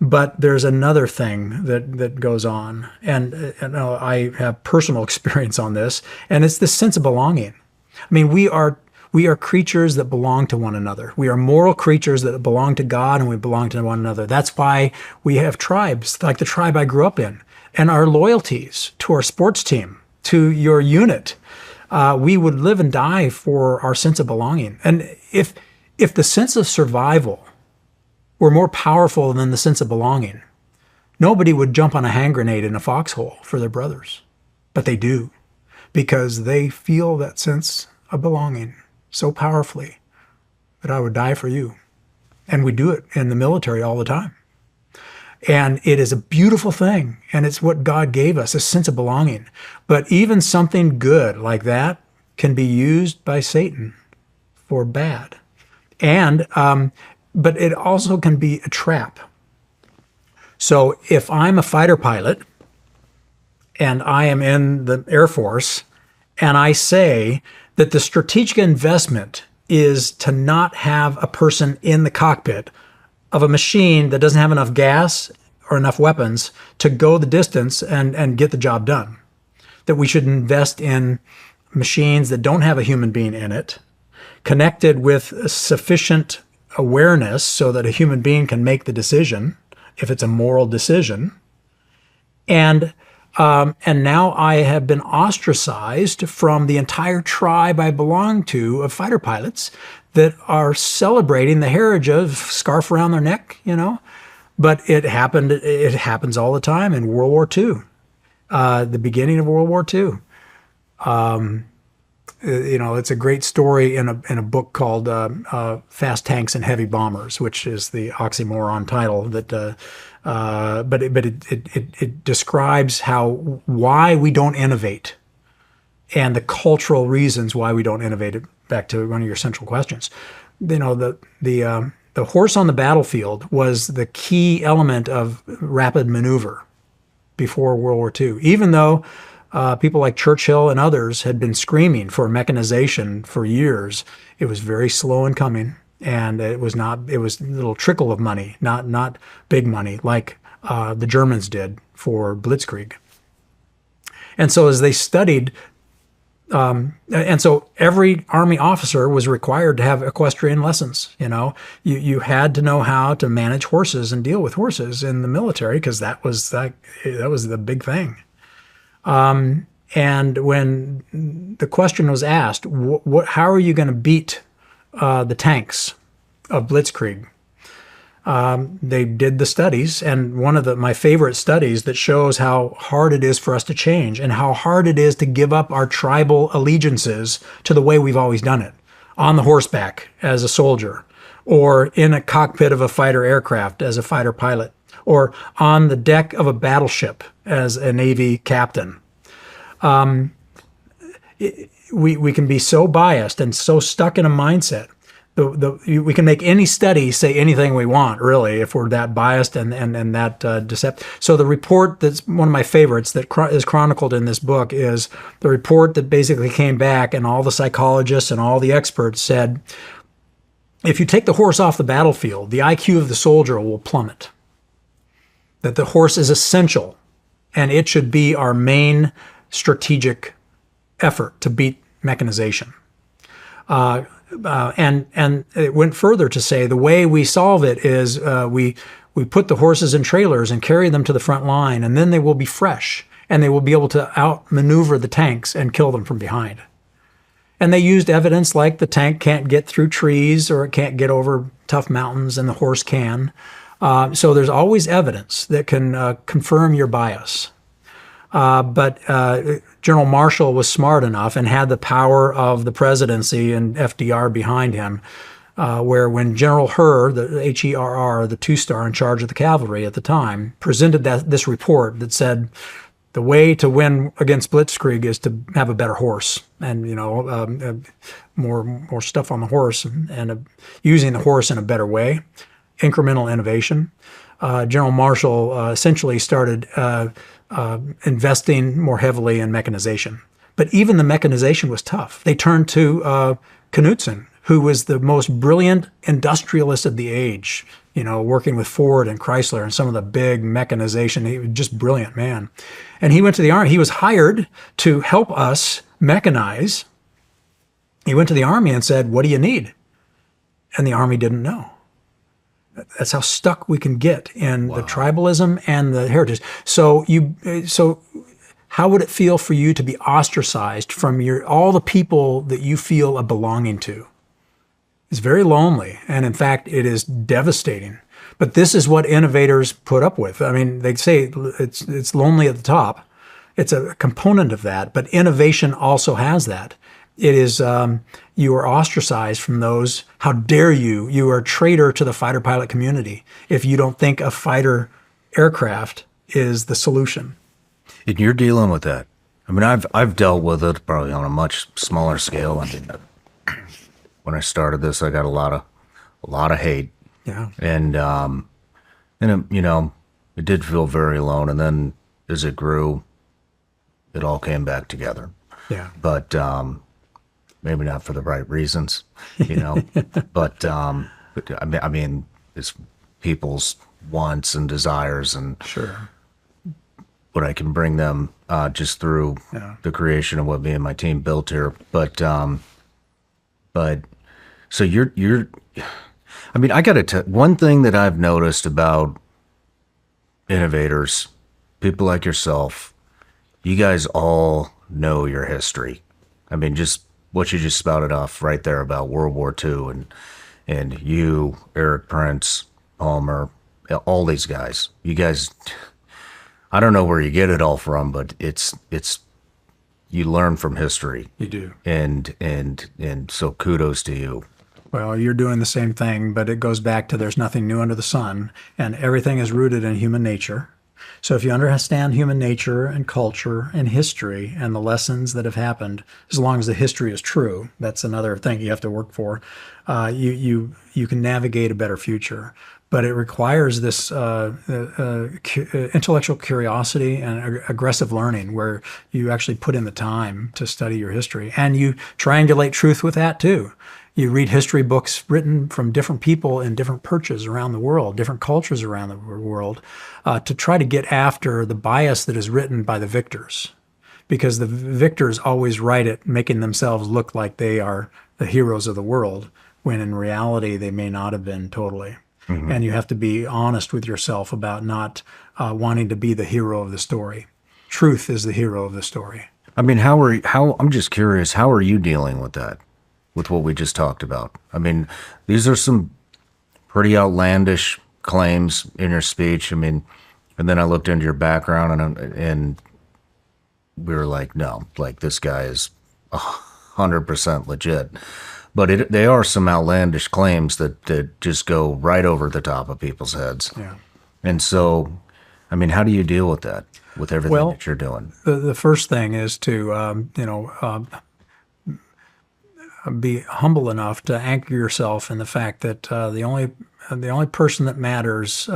Speaker 2: But there's another thing that goes on, and I have personal experience on this, and it's the sense of belonging. I mean, we are creatures that belong to one another. We are moral creatures that belong to God, and we belong to one another. That's why we have tribes, like the tribe I grew up in, and our loyalties to our sports team, to your unit. We would live and die for our sense of belonging. And if the sense of survival were more powerful than the sense of belonging, nobody would jump on a hand grenade in a foxhole for their brothers. But they do, because they feel that sense of belonging so powerfully that I would die for you. And we do it in the military all the time. And it is a beautiful thing, and it's what God gave us, a sense of belonging. But even something good like that can be used by Satan for bad. But it also can be a trap. So if I'm a fighter pilot and I am in the Air Force, and I say that the strategic investment is to not have a person in the cockpit of a machine that doesn't have enough gas or enough weapons to go the distance and get the job done, that we should invest in machines that don't have a human being in it, connected with sufficient awareness so that a human being can make the decision, if it's a moral decision. And now I have been ostracized from the entire tribe I belong to of fighter pilots that are celebrating the heritage of scarf around their neck, But it happens all the time in World War II, the beginning of World War II. It's a great story in a book called Fast Tanks and Heavy Bombers, which is the oxymoron title. But it describes why we don't innovate, and the cultural reasons why we don't innovate. Back to one of your central questions, the horse on the battlefield was the key element of rapid maneuver before World War II, even though people like Churchill and others had been screaming for mechanization for years. It was very slow in coming, and it was a little trickle of money, not big money like the Germans did for Blitzkrieg. And so as they studied, and so every Army officer was required to have equestrian lessons. You had to know how to manage horses and deal with horses in the military, because that was the big thing. And when the question was asked, how are you going to beat the tanks of Blitzkrieg? They did the studies, and one of my favorite studies that shows how hard it is for us to change and how hard it is to give up our tribal allegiances to the way we've always done it, on the horseback as a soldier, or in a cockpit of a fighter aircraft as a fighter pilot, or on the deck of a battleship as a Navy captain. We can be so biased and so stuck in a mindset we can make any study say anything we want, really, if we're that biased and that deceptive. So the report that's one of my favorites that is chronicled in this book is the report that basically came back, and all the psychologists and all the experts said, if you take the horse off the battlefield, the IQ of the soldier will plummet. That the horse is essential, and it should be our main strategic effort to beat mechanization. And it went further to say the way we solve it is we put the horses in trailers and carry them to the front line, and then they will be fresh, and they will be able to outmaneuver the tanks and kill them from behind. And they used evidence like the tank can't get through trees or it can't get over tough mountains, and the horse can. So there's always evidence that can confirm your bias. But General Marshall was smart enough and had the power of the presidency and FDR behind him, where when General Herr, the H-E-R-R, the two-star in charge of the cavalry at the time, presented this report that said the way to win against Blitzkrieg is to have a better horse and more stuff on the horse and using the horse in a better way, incremental innovation. General Marshall essentially started investing more heavily in mechanization. But even the mechanization was tough. They turned to Knudsen, who was the most brilliant industrialist of the age, working with Ford and Chrysler and some of the big mechanization. He was just brilliant man. And he went to the Army. He was hired to help us mechanize. He went to the Army and said, "What do you need?" And the Army didn't know. That's how stuck we can get in the tribalism and the heritage. So how would it feel for you to be ostracized from all the people that you feel a belonging to? It's very lonely, and in fact, it is devastating. But this is what innovators put up with. I mean, they say it's lonely at the top. It's a component of that, but innovation also has that. It is you are ostracized from those. How dare you? You are a traitor to the fighter pilot community if you don't think a fighter aircraft is the solution.
Speaker 1: And you're dealing with that. I mean, I've dealt with it probably on a much smaller scale. I mean, when I started this, I got a lot of hate.
Speaker 2: Yeah.
Speaker 1: And it did feel very alone. And then as it grew, it all came back together.
Speaker 2: Yeah.
Speaker 1: But maybe not for the right reasons, but I mean, it's people's wants and desires, and
Speaker 2: sure,
Speaker 1: what I can bring them just through the creation of what me and my team built here. But so you're, I mean, I got to tell one thing that I've noticed about innovators, people like yourself, you guys all know your history. I mean, just what you just spouted off right there about World War II and you, Eric Prince, Palmer, all these guys. You guys, I don't know where you get it all from, but it's you learn from history.
Speaker 2: You do.
Speaker 1: And so kudos to you.
Speaker 2: Well, you're doing the same thing, but it goes back to there's nothing new under the sun, and everything is rooted in human nature. So if you understand human nature and culture and history and the lessons that have happened, as long as the history is true, that's another thing you have to work for, you can navigate a better future. But it requires this intellectual curiosity and aggressive learning where you actually put in the time to study your history. And you triangulate truth with that too. You read history books written from different people in different perches around the world, different cultures around the world, to try to get after the bias that is written by the victors. Because the victors always write it making themselves look like they are the heroes of the world, when in reality they may not have been totally. Mm-hmm. And you have to be honest with yourself about not wanting to be the hero of the story. Truth is the hero of the story.
Speaker 1: I mean, I'm just curious, how are you dealing with that? With what we just talked about. I mean, these are some pretty outlandish claims in your speech. I mean, and then I looked into your background and we were like, no, like this guy is 100% legit. But they are some outlandish claims that just go right over the top of people's heads.
Speaker 2: Yeah.
Speaker 1: And so, I mean, how do you deal with that, with everything that you're doing?
Speaker 2: The first thing is to, be humble enough to anchor yourself in the fact that the only person that matters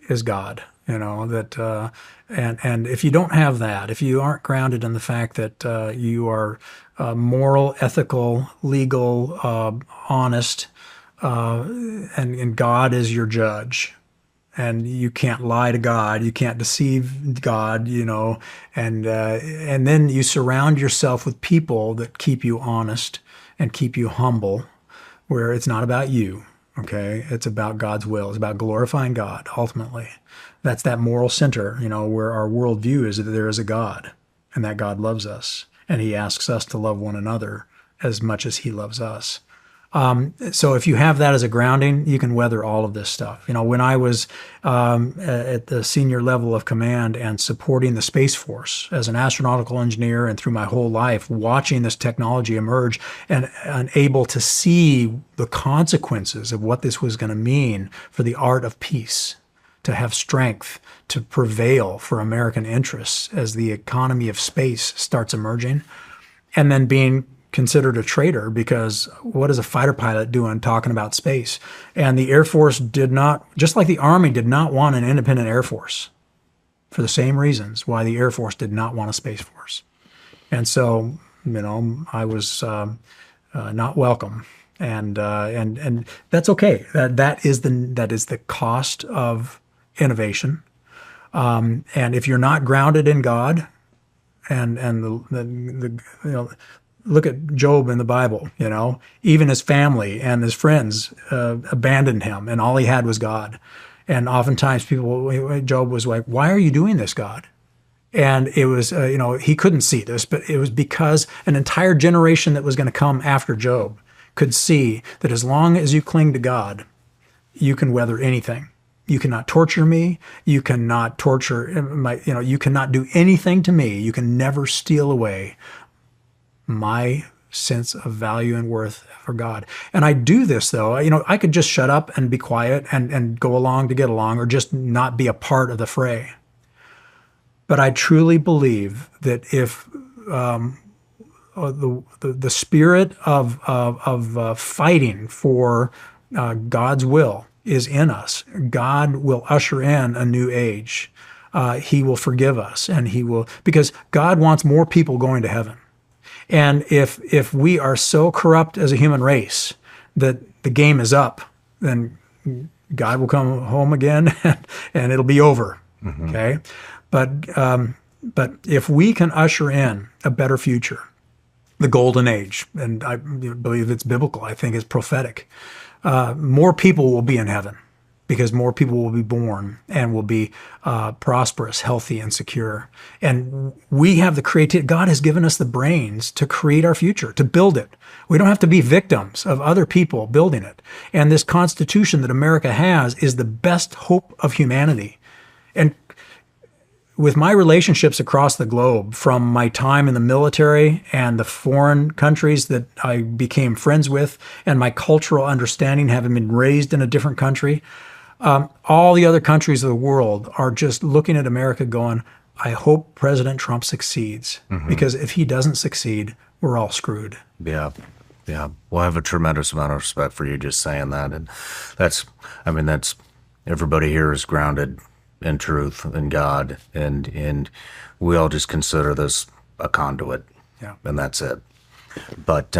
Speaker 2: is God. And if you don't have that, if you aren't grounded in the fact that you are moral, ethical, legal, honest, and God is your judge, and you can't lie to God, you can't deceive God, and then you surround yourself with people that keep you honest and keep you humble, where it's not about you. Okay, it's about God's will. It's about glorifying God, ultimately. That's that moral center, where our worldview is that there is a God, and that God loves us, and he asks us to love one another as much as he loves us. So if you have that as a grounding, you can weather all of this stuff. When I was at the senior level of command and supporting the Space Force as an astronautical engineer, and through my whole life watching this technology emerge and able to see the consequences of what this was going to mean for the art of peace, to have strength to prevail for American interests as the economy of space starts emerging, and then being considered a traitor because what is a fighter pilot doing talking about space? And the Air Force did not, just like the Army did not want an independent Air Force, for the same reasons why the Air Force did not want a Space Force. And so, I was not welcome, and that's okay. That is the cost of innovation. And if you're not grounded in God, and the look at Job in the Bible, even his family and his friends abandoned him, and all he had was God. And oftentimes Job was like, why are you doing this, God? And it was, he couldn't see this, but it was because an entire generation that was going to come after Job could see that as long as you cling to God, you can weather anything. You cannot torture me. You cannot torture you cannot do anything to me. You can never steal away my sense of value and worth for God. And I do this, though. I could just shut up and be quiet and go along to get along, or just not be a part of the fray. But I truly believe that if the spirit of fighting for God's will is in us, God will usher in a new age. He will forgive us, and because God wants more people going to heaven. And if we are so corrupt as a human race that the game is up, then God will come home again and it'll be over. Mm-hmm. Okay, but if we can usher in a better future, the golden age, and I believe it's biblical, I think it's prophetic, more people will be in heaven, because more people will be born and will be prosperous, healthy, and secure. And we have the creativity. God has given us the brains to create our future, to build it. We don't have to be victims of other people building it. And this Constitution that America has is the best hope of humanity. And with my relationships across the globe, from my time in the military and the foreign countries that I became friends with, and my cultural understanding, having been raised in a different country, all the other countries of the world are just looking at America going, I hope President Trump succeeds, mm-hmm. because if he doesn't succeed, we're all screwed. Yeah. Yeah. Well, I have a tremendous amount of respect for you just saying that. And that's everybody here is grounded in truth and God, and we all just consider this a conduit. Yeah. And that's it. But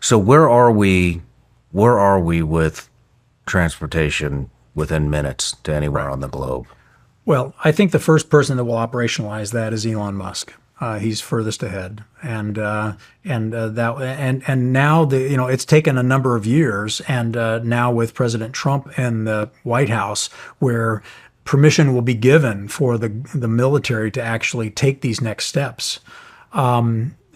Speaker 2: so where are we with transportation within minutes to anywhere on the globe? Well, I think the first person that will operationalize that is Elon Musk. He's furthest ahead, and now it's taken a number of years, and now with President Trump in the White House, where permission will be given for the military to actually take these next steps.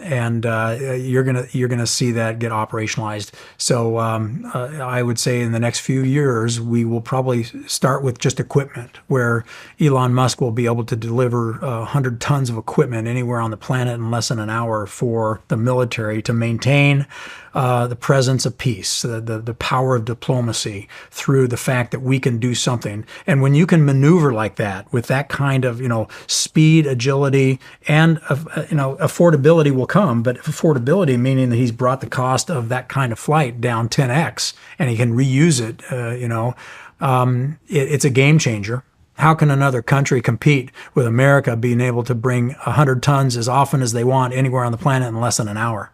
Speaker 2: And you're gonna see that get operationalized. So I would say in the next few years we will probably start with just equipment, where Elon Musk will be able to deliver 100 tons of equipment anywhere on the planet in less than an hour for the military to maintain the presence of peace, the power of diplomacy, through the fact that we can do something. And when you can maneuver like that with that kind of speed, agility, and affordability will overcome, but affordability, meaning that he's brought the cost of that kind of flight down 10x and he can reuse it, it's a game changer. How can another country compete with America being able to bring 100 tons as often as they want anywhere on the planet in less than an hour?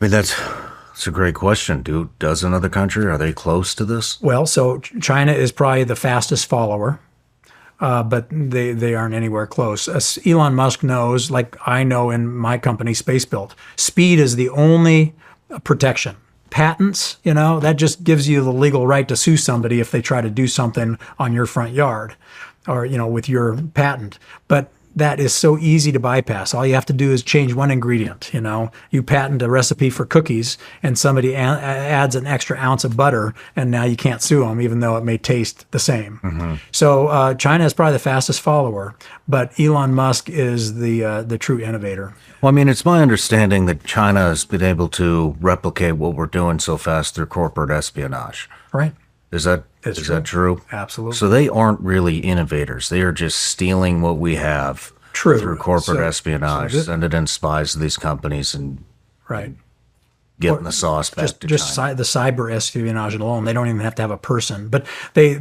Speaker 1: I mean, that's a great question. Does another country, are they close to this?
Speaker 2: Well, so China is probably the fastest follower, but they aren't anywhere close. As Elon Musk knows, like I know in my company, SpaceBilt, speed is the only protection. Patents, that just gives you the legal right to sue somebody if they try to do something on your front yard or, with your patent. But that is so easy to bypass. All you have to do is change one ingredient. You patent a recipe for cookies and somebody adds an extra ounce of butter and now you can't sue them even though it may taste the same. Mm-hmm. So China is probably the fastest follower, but Elon Musk is the true innovator.
Speaker 1: Well, I mean, it's my understanding that China has been able to replicate what we're doing so fast through corporate espionage.
Speaker 2: Right.
Speaker 1: Is that true?
Speaker 2: Absolutely.
Speaker 1: So they aren't really innovators. They are just stealing what we have through corporate espionage, sending in spies to these companies and getting the sauce back to China.
Speaker 2: The cyber espionage alone, they don't even have to have a person, but they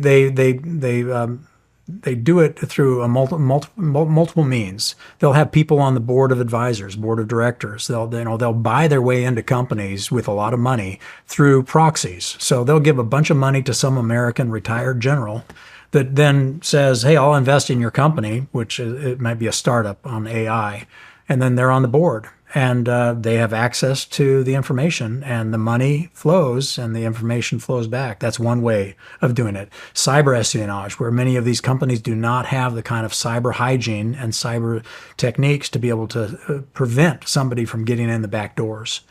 Speaker 2: do it through a multiple means. They'll have people on the board of advisors, board of directors. They'll buy their way into companies with a lot of money through proxies. So they'll give a bunch of money to some American retired general that then says, "Hey, I'll invest in your company," which it might be a startup on AI, and then they're on the board. And they have access to the information, and the money flows and the information flows back. That's one way of doing it. Cyber espionage, where many of these companies do not have the kind of cyber hygiene and cyber techniques to be able to prevent somebody from getting in the back doors.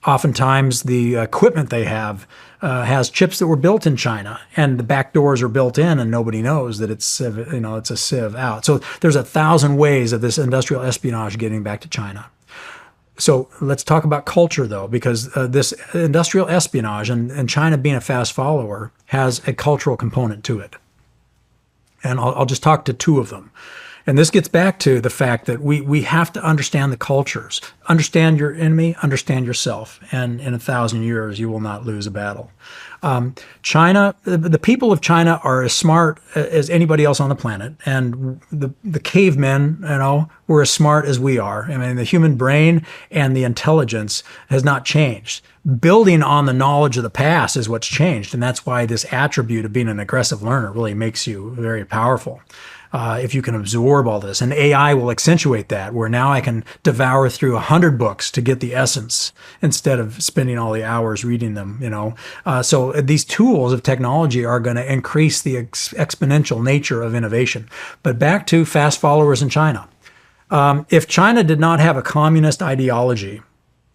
Speaker 2: Oftentimes, the equipment they have has chips that were built in China, and the back doors are built in, and nobody knows that it's a sieve out. So there's 1,000 ways of this industrial espionage getting back to China. So let's talk about culture, though, because this industrial espionage and China being a fast follower has a cultural component to it. And I'll just talk to two of them. And this gets back to the fact that we have to understand the cultures. Understand your enemy, understand yourself. And in 1,000 years, you will not lose a battle. China, the people of China are as smart as anybody else on the planet. And the cavemen, were as smart as we are. I mean, the human brain and the intelligence has not changed. Building on the knowledge of the past is what's changed. And that's why this attribute of being an aggressive learner really makes you very powerful. If you can absorb all this. And AI will accentuate that, where now I can devour through 100 books to get the essence instead of spending all the hours reading them, So these tools of technology are going to increase the exponential nature of innovation. But back to fast followers in China. If China did not have a communist ideology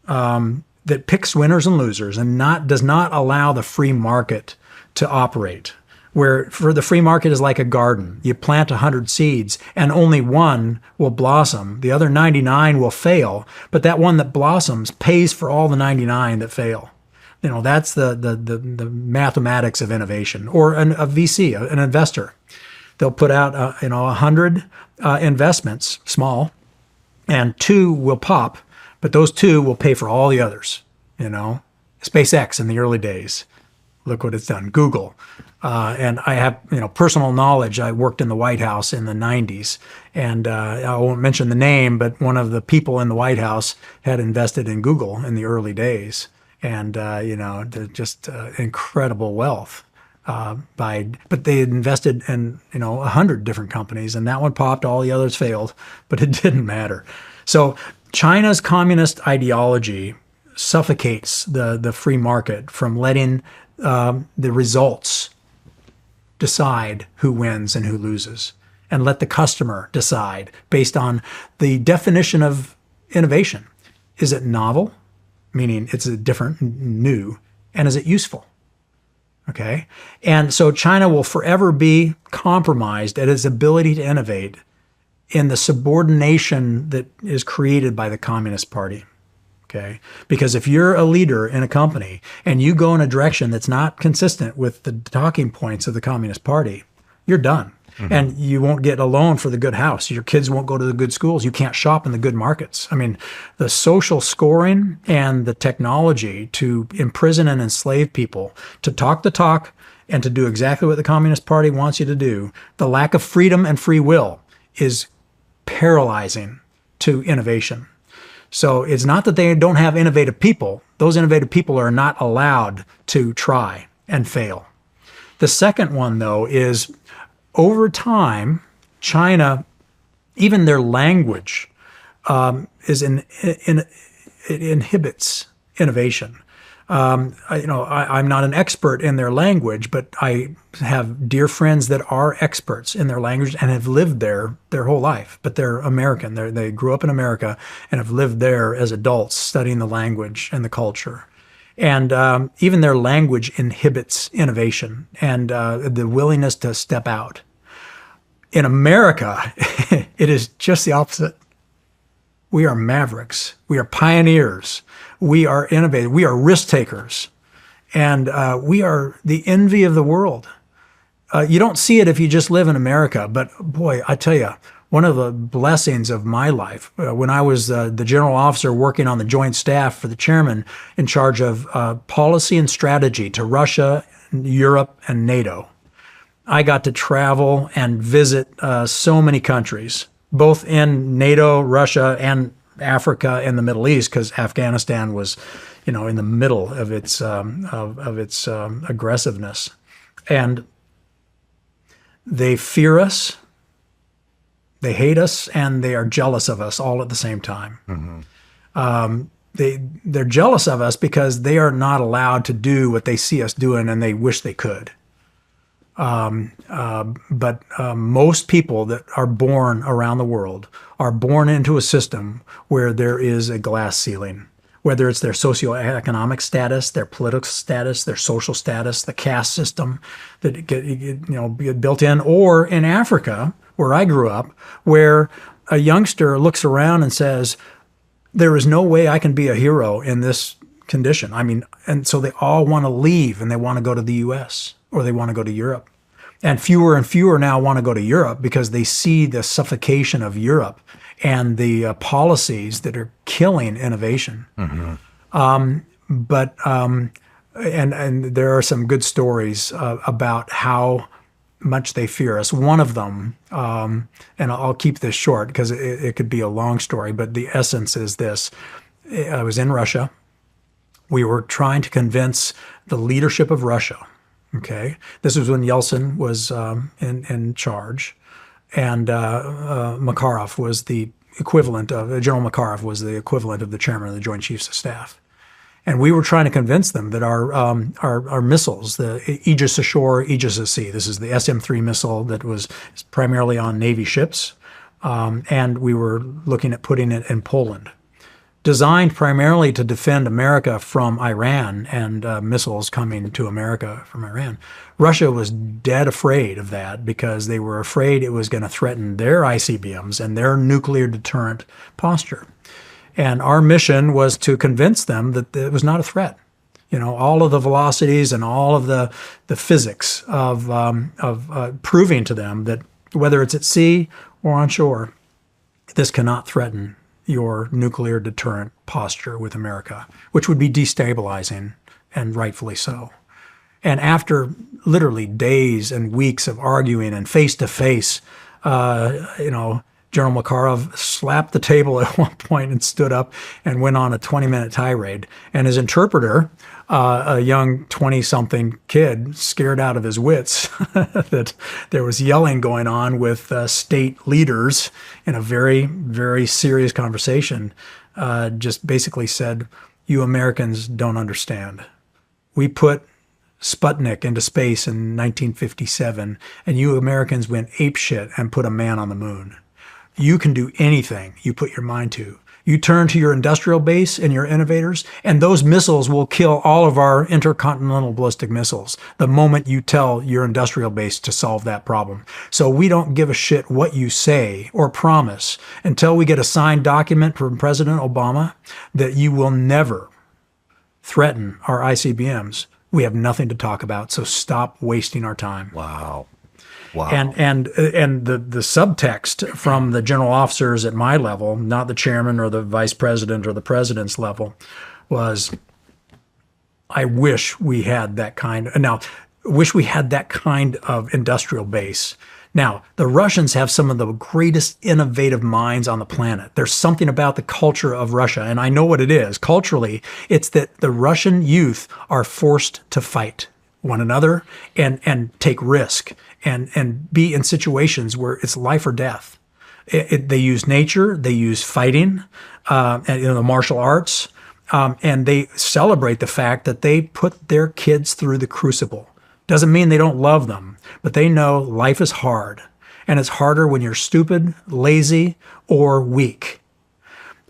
Speaker 2: that picks winners and losers and does not allow the free market to operate, where for the free market is like a garden. You plant 100 seeds and only one will blossom. The other 99 will fail, but that one that blossoms pays for all the 99 that fail. That's the mathematics of innovation. Or a VC, an investor. They'll put out 100 investments, small, and 2 will pop, but those 2 will pay for all the others. SpaceX in the early days. Look what it's done. Google. And I have, personal knowledge. I worked in the White House in the 90s, and I won't mention the name, but one of the people in the White House had invested in Google in the early days, and just incredible wealth. But they had invested in 100 different companies, and that one popped. All the others failed, but it didn't matter. So China's communist ideology suffocates the free market from letting the results decide who wins and who loses, and let the customer decide based on the definition of innovation. Is it novel, meaning it's a different, new, and is it useful? Okay. And so China will forever be compromised at its ability to innovate in the subordination that is created by the Communist Party. Okay. Because if you're a leader in a company and you go in a direction that's not consistent with the talking points of the Communist Party, you're done. And you won't get a loan for the good house. Your kids won't go to the good schools. You can't shop in the good markets. I mean, the social scoring and the technology to imprison and enslave people, to talk the talk and to do exactly what the Communist Party wants you to do, the lack of freedom and free will is paralyzing to innovation. So it's not that they don't have innovative people. Those innovative people are not allowed to try and fail. The second one, though, is over time, China, even their language, it inhibits innovation. I'm not an expert in their language, but I have dear friends that are experts in their language and have lived there their whole life. But they're American. They grew up in America and have lived there as adults, studying the language and the culture. And even their language inhibits innovation and the willingness to step out. In America, it is just the opposite. We are mavericks. We are pioneers. We are innovators. We are risk takers. And we are the envy of the world. You don't see it if you just live in America. But boy, I tell you, one of the blessings of my life, when I was the general officer working on the joint staff for the chairman in charge of policy and strategy to Russia, Europe, and NATO, I got to travel and visit so many countries, both in NATO, Russia, and Africa and the Middle East, because Afghanistan was, in the middle of its aggressiveness, and they fear us, they hate us, and they are jealous of us all at the same time. They're jealous of us because they are not allowed to do what they see us doing, and they wish they could. But most people that are born around the world are born into a system where there is a glass ceiling, whether it's their socioeconomic status, their political status, their social status, the caste system that get built in, or in Africa, where I grew up, where a youngster looks around and says, there is no way I can be a hero in this condition. I mean, and so they all want to leave and they want to go to the US or they want to go to Europe. And fewer now want to go to Europe because they see the suffocation of Europe and the policies that are killing innovation. And there are some good stories about how much they fear us. One of them, and I'll keep this short because it could be a long story, but the essence is this. I was in Russia. We were trying to convince the leadership of Russia. Okay, this was when Yeltsin was in charge, and Makarov was the equivalent of General Makarov was the equivalent of the chairman of the Joint Chiefs of Staff, and we were trying to convince them that our missiles, the Aegis Ashore, Aegis Sea, this is the SM-3 missile that was primarily on Navy ships, and we were looking at putting it in Poland. Designed primarily to defend America from Iran and missiles coming to America from Iran. Russia was dead afraid of that because they were afraid it was going to threaten their ICBMs and their nuclear deterrent posture. And our mission was to convince them that it was not a threat. All of the velocities and all of the physics of proving to them that whether it's at sea or on shore, this cannot threaten your nuclear deterrent posture with America, which would be destabilizing, and rightfully so. And after literally days and weeks of arguing and face-to-face, General Makarov slapped the table at one point and stood up and went on a 20-minute tirade. And his interpreter, a young 20-something kid, scared out of his wits that there was yelling going on with state leaders in a very, very serious conversation, just basically said, you Americans don't understand. We put Sputnik into space in 1957, and you Americans went apeshit and put a man on the moon. You can do anything you put your mind to. You turn to your industrial base and your innovators, and those missiles will kill all of our intercontinental ballistic missiles the moment you tell your industrial base to solve that problem. So we don't give a shit what you say or promise until we get a signed document from President Obama that you will never threaten our ICBMs. We have nothing to talk about, so stop wasting our time.
Speaker 1: Wow. Wow.
Speaker 2: And the subtext from the general officers at my level, not the chairman or the vice president or the president's level, was, I wish we had that kind of industrial base. Now, the Russians have some of the greatest innovative minds on the planet. There's something about the culture of Russia, and I know what it is. Culturally, it's that the Russian youth are forced to fight one another and take risk and be in situations where it's life or death. They use nature, they use fighting, and the martial arts, and they celebrate the fact that they put their kids through the crucible. Doesn't mean they don't love them, but they know life is hard, and it's harder when you're stupid, lazy, or weak.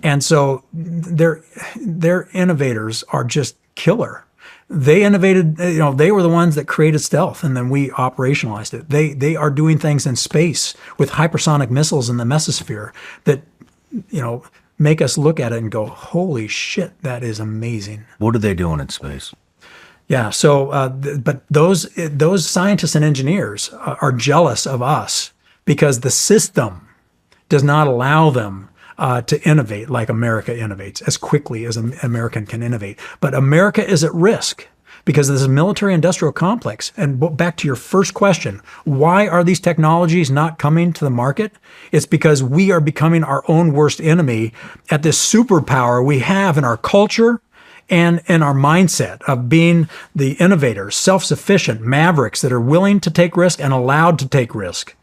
Speaker 2: And so their innovators are just killer. They innovated, they were the ones that created stealth, and then we operationalized it. They are doing things in space with hypersonic missiles in the mesosphere that, make us look at it and go, holy shit, that is amazing.
Speaker 1: What are they doing in space?
Speaker 2: Yeah. So, but those scientists and engineers are jealous of us because the system does not allow them to innovate like America innovates as quickly as an American can innovate. But America is at risk because this is a military-industrial complex. And back to your first question, why are these technologies not coming to the market? It's because we are becoming our own worst enemy at this superpower we have in our culture and in our mindset of being the innovators, self-sufficient mavericks that are willing to take risk and allowed to take risk.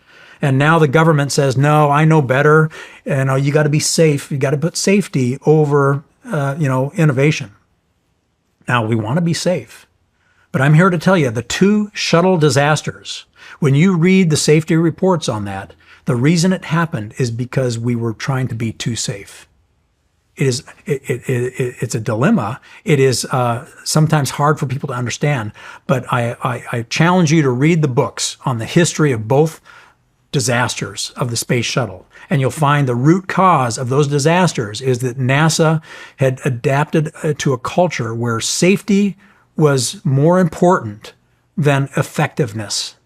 Speaker 2: And now the government says, no, I know better. And you got to be safe. You got to put safety over, innovation. Now, we want to be safe. But I'm here to tell you the 2 shuttle disasters, when you read the safety reports on that, the reason it happened is because we were trying to be too safe. It's a dilemma. It is sometimes hard for people to understand, but I challenge you to read the books on the history of both disasters of the space shuttle. And you'll find the root cause of those disasters is that NASA had adapted to a culture where safety was more important than effectiveness.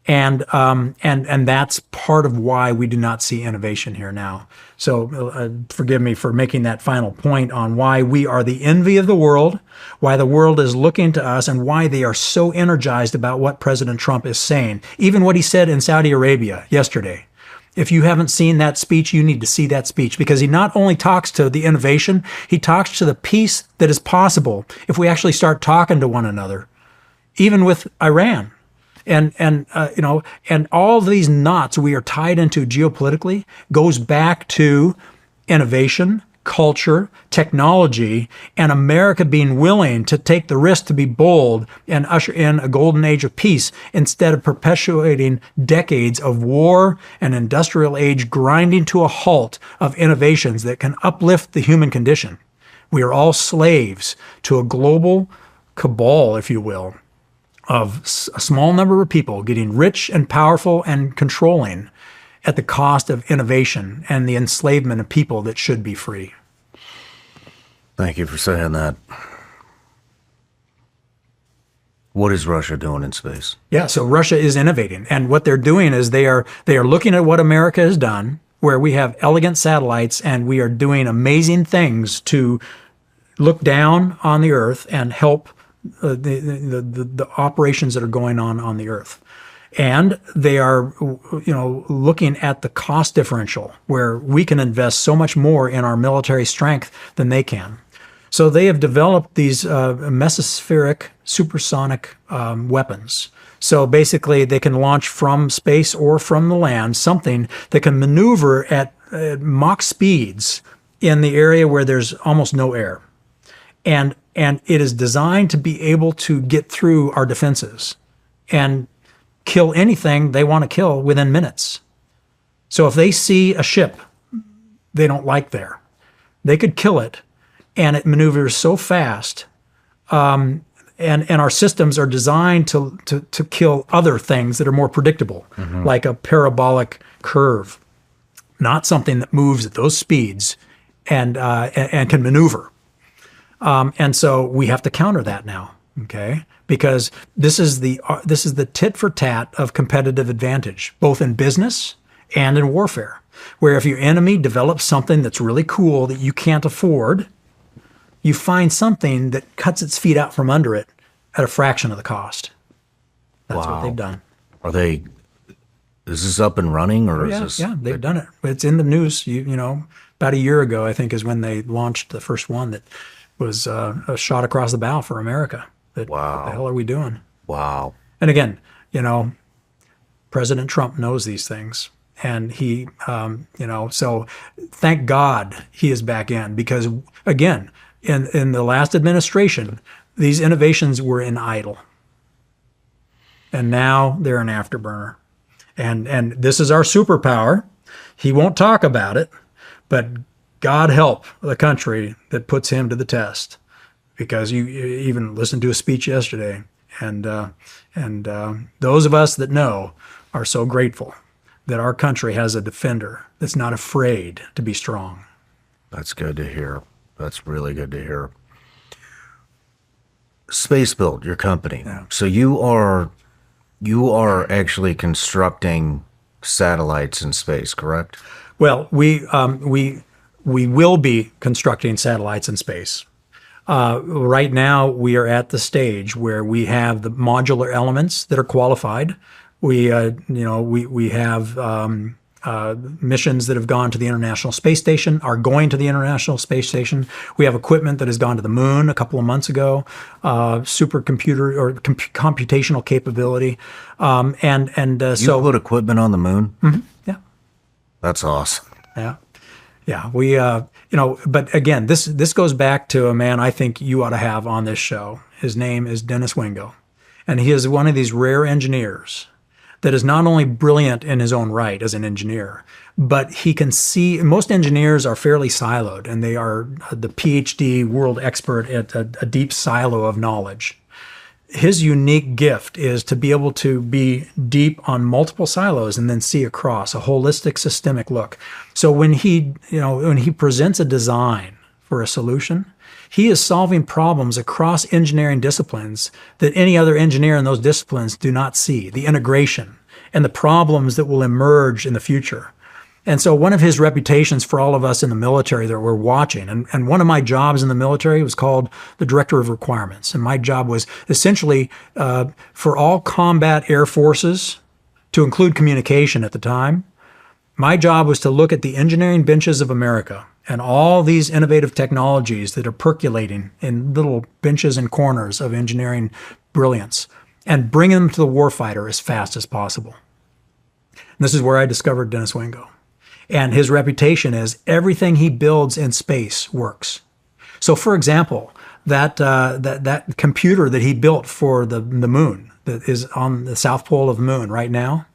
Speaker 2: And that's part of why we do not see innovation here now. So forgive me for making that final point on why we are the envy of the world, why the world is looking to us, and why they are so energized about what President Trump is saying. Even what he said in Saudi Arabia yesterday. If you haven't seen that speech, you need to see that speech, because he not only talks to the innovation, he talks to the peace that is possible if we actually start talking to one another, even with Iran. And all of these knots we are tied into geopolitically goes back to innovation, culture, technology, and America being willing to take the risk to be bold and usher in a golden age of peace instead of perpetuating decades of war and industrial age grinding to a halt of innovations that can uplift the human condition. We are all slaves to a global cabal, if you will, of a small number of people getting rich and powerful and controlling at the cost of innovation and the enslavement of people that should be free.
Speaker 1: Thank you for saying that. What is Russia doing in space?
Speaker 2: Yeah, so Russia is innovating. And what they're doing is they are looking at what America has done, where we have elegant satellites and we are doing amazing things to look down on the Earth and help the operations that are going on the Earth. And they are, looking at the cost differential where we can invest so much more in our military strength than they can. So they have developed these mesospheric supersonic weapons. So basically they can launch from space or from the land something that can maneuver at Mach speeds in the area where there's almost no air. And it is designed to be able to get through our defenses and kill anything they want to kill within minutes. So if they see a ship they don't like there, they could kill it, and it maneuvers so fast. And our systems are designed to kill other things that are more predictable, like a parabolic curve, not something that moves at those speeds and can maneuver. And so we have to counter that now. Okay, because this is the tit for tat of competitive advantage, both in business and in warfare, where if your enemy develops something that's really cool that you can't afford, you find something that cuts its feet out from under it at a fraction of the cost. That's what they've done.
Speaker 1: Is this up and running, or is
Speaker 2: Yeah,
Speaker 1: this?
Speaker 2: yeah, they've done it. It's in the news. You know, about a year ago, I think, is when they launched the first one that was a shot across the bow for America. What the hell are we doing?
Speaker 1: Wow.
Speaker 2: And again, you know, President Trump knows these things. And he, you know, so thank God he is back in, because, again, in the last administration, these innovations were in idle. And now they're an afterburner. And this is our superpower. He won't talk about it, but God help the country that puts him to the test. Because you even listened to a speech yesterday, and those of us that know are so grateful that our country has a defender that's not afraid to be strong.
Speaker 1: That's good to hear. That's really good to hear. SpaceBilt, your company.
Speaker 2: Yeah.
Speaker 1: So you are actually constructing satellites in space, correct?
Speaker 2: Well, we will be constructing satellites in space. Right now, we are at the stage where we have the modular elements that are qualified. We have missions that have gone to the International Space Station, are going to the International Space Station. We have equipment that has gone to the moon a couple of months ago, supercomputer or computational capability,
Speaker 1: You put equipment on the moon?
Speaker 2: Mm-hmm, yeah,
Speaker 1: That's awesome.
Speaker 2: yeah. Yeah, we, but again, this goes back to a man I think you ought to have on this show. His name is Dennis Wingo, and he is one of these rare engineers that is not only brilliant in his own right as an engineer, but he can see. Most engineers are fairly siloed, and they are the PhD world expert at a deep silo of knowledge. His unique gift is to be able to be deep on multiple silos and then see across a holistic, systemic look. So when he presents a design for a solution, he is solving problems across engineering disciplines that any other engineer in those disciplines do not see, the integration and the problems that will emerge in the future. And so one of his reputations for all of us in the military that we're watching, and one of my jobs in the military was called the Director of Requirements. And my job was essentially for all combat air forces, to include communication at the time, my job was to look at the engineering benches of America and all these innovative technologies that are percolating in little benches and corners of engineering brilliance and bring them to the warfighter as fast as possible. And this is where I discovered Dennis Wingo. And his reputation is everything he builds in space works. So, for example, that computer that he built for the moon that is on the south pole of the moon right now,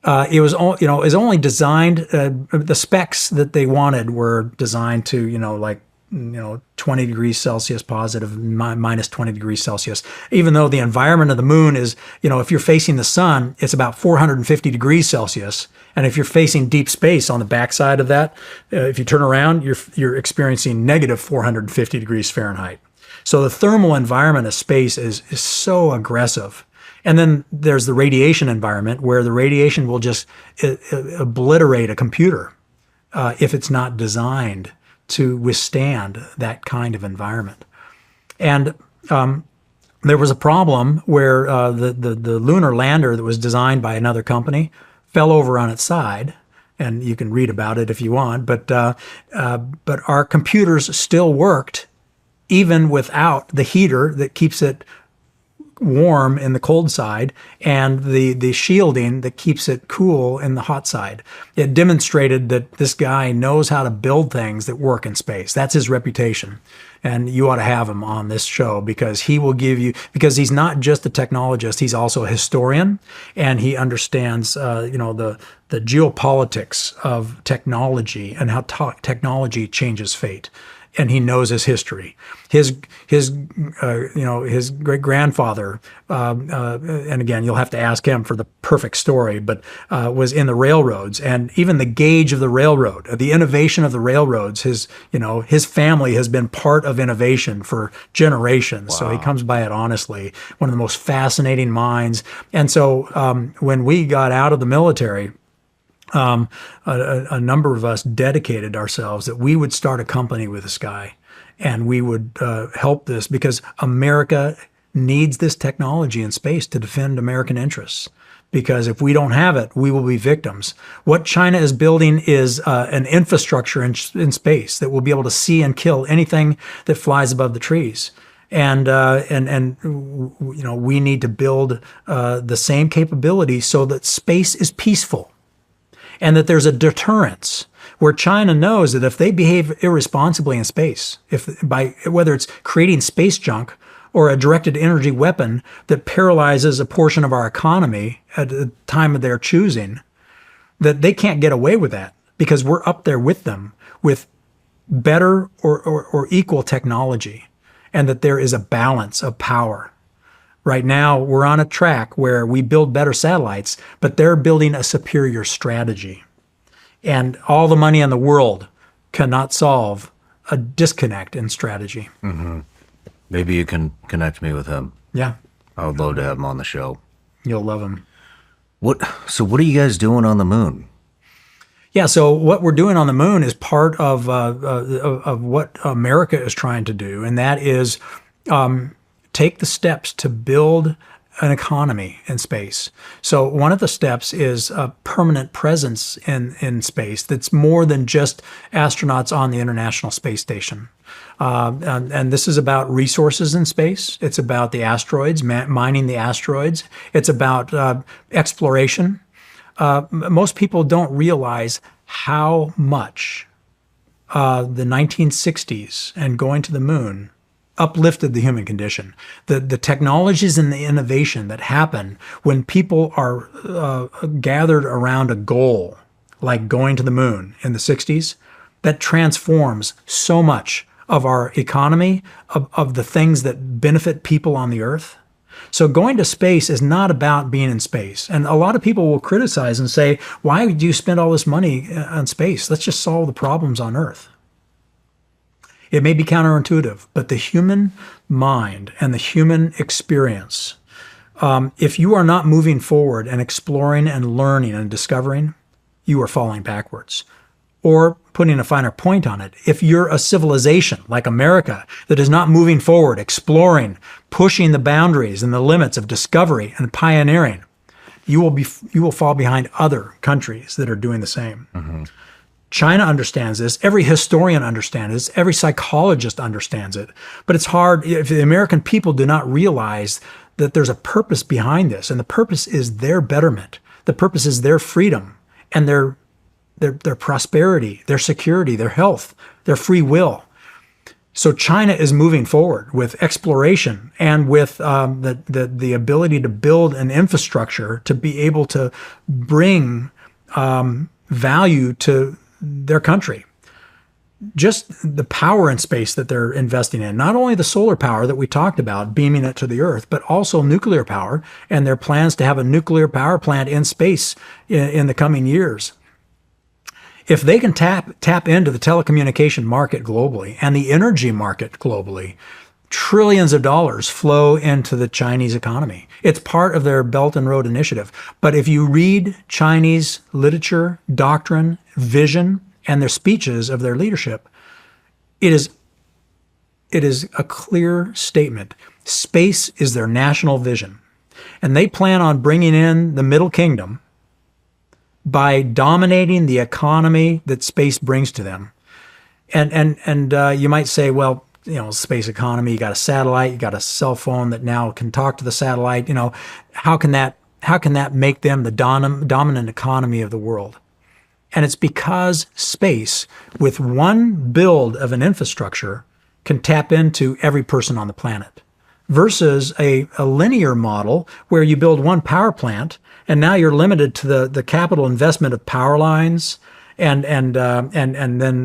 Speaker 2: it was is only designed. The specs that they wanted were designed to 20 degrees Celsius positive, minus 20 degrees Celsius, even though the environment of the moon is, if you're facing the sun, it's about 450 degrees Celsius. And if you're facing deep space on the backside of that, if you turn around, you're experiencing negative 450 degrees Fahrenheit. So the thermal environment of space is so aggressive. And then there's the radiation environment where the radiation will just obliterate a computer if it's not designed to withstand that kind of environment. And there was a problem where the lunar lander that was designed by another company fell over on its side, and you can read about it if you want. But our computers still worked even without the heater that keeps it warm in the cold side and the shielding that keeps it cool in the hot side. It demonstrated that this guy knows how to build things that work in space. That's his reputation. And you ought to have him on this show because he will give you, because he's not just a technologist, he's also a historian, and he understands the geopolitics of technology and how technology changes fate. and he knows his history. His great grandfather, and again, you'll have to ask him for the perfect story, but was in the railroads, and even the gauge of the railroad, the innovation of the railroads. His family has been part of innovation for generations. Wow. So he comes by it honestly. One of the most fascinating minds. And so when we got out of the military, a number of us dedicated ourselves that we would start a company with this guy, and we would help this because America needs this technology in space to defend American interests. Because if we don't have it, we will be victims. What China is building is an infrastructure in space that will be able to see and kill anything that flies above the trees. And we need to build the same capability so that space is peaceful, and that there's a deterrence where China knows that if they behave irresponsibly in space, whether it's creating space junk or a directed energy weapon that paralyzes a portion of our economy at the time of their choosing, that they can't get away with that because we're up there with them with better or equal technology, and that there is a balance of power. Right now, we're on a track where we build better satellites, but they're building a superior strategy. And all the money in the world cannot solve a disconnect in strategy.
Speaker 1: Mm-hmm. Maybe you can connect me with him.
Speaker 2: Yeah.
Speaker 1: I would love to have him on the show.
Speaker 2: You'll love him.
Speaker 1: So what are you guys doing on the moon?
Speaker 2: Yeah, so what we're doing on the moon is part of what America is trying to do, and that is take the steps to build an economy in space. So one of the steps is a permanent presence in space that's more than just astronauts on the International Space Station. And this is about resources in space. It's about the asteroids, mining the asteroids. It's about exploration. Most people don't realize how much the 1960s and going to the moon uplifted the human condition. The technologies and the innovation that happen when people are gathered around a goal, like going to the moon in the 60s, that transforms so much of our economy, of the things that benefit people on the Earth. So going to space is not about being in space. And a lot of people will criticize and say, why do you spend all this money on space? Let's just solve the problems on Earth. It may be counterintuitive, but the human mind and the human experience, if you are not moving forward and exploring and learning and discovering, you are falling backwards. Or putting a finer point on it, if you're a civilization like America that is not moving forward, exploring, pushing the boundaries and the limits of discovery and pioneering, you will fall behind other countries that are doing the same. Mm-hmm. China understands this. Every historian understands this. Every psychologist understands it. But it's hard if the American people do not realize that there's a purpose behind this, and the purpose is their betterment. The purpose is their freedom and their prosperity, their security, their health, their free will. So China is moving forward with exploration and with the ability to build an infrastructure to be able to bring value to their country. Just the power in space that they're investing in, not only the solar power that we talked about, beaming it to the Earth, but also nuclear power, and their plans to have a nuclear power plant in space in the coming years. If they can tap into the telecommunication market globally and the energy market globally, trillions of dollars flow into the Chinese economy. It's part of their Belt and Road Initiative. But if you read Chinese literature, doctrine, vision, and their speeches of their leadership, it is a clear statement. Space is their national vision. And they plan on bringing in the Middle Kingdom by dominating the economy that space brings to them. And you might say, well, space economy, you got a satellite, you got a cell phone that now can talk to the satellite. How can that make them the dominant economy of the world? And it's because space, with one build of an infrastructure, can tap into every person on the planet, versus a linear model where you build one power plant and now you're limited to the capital investment of power lines and then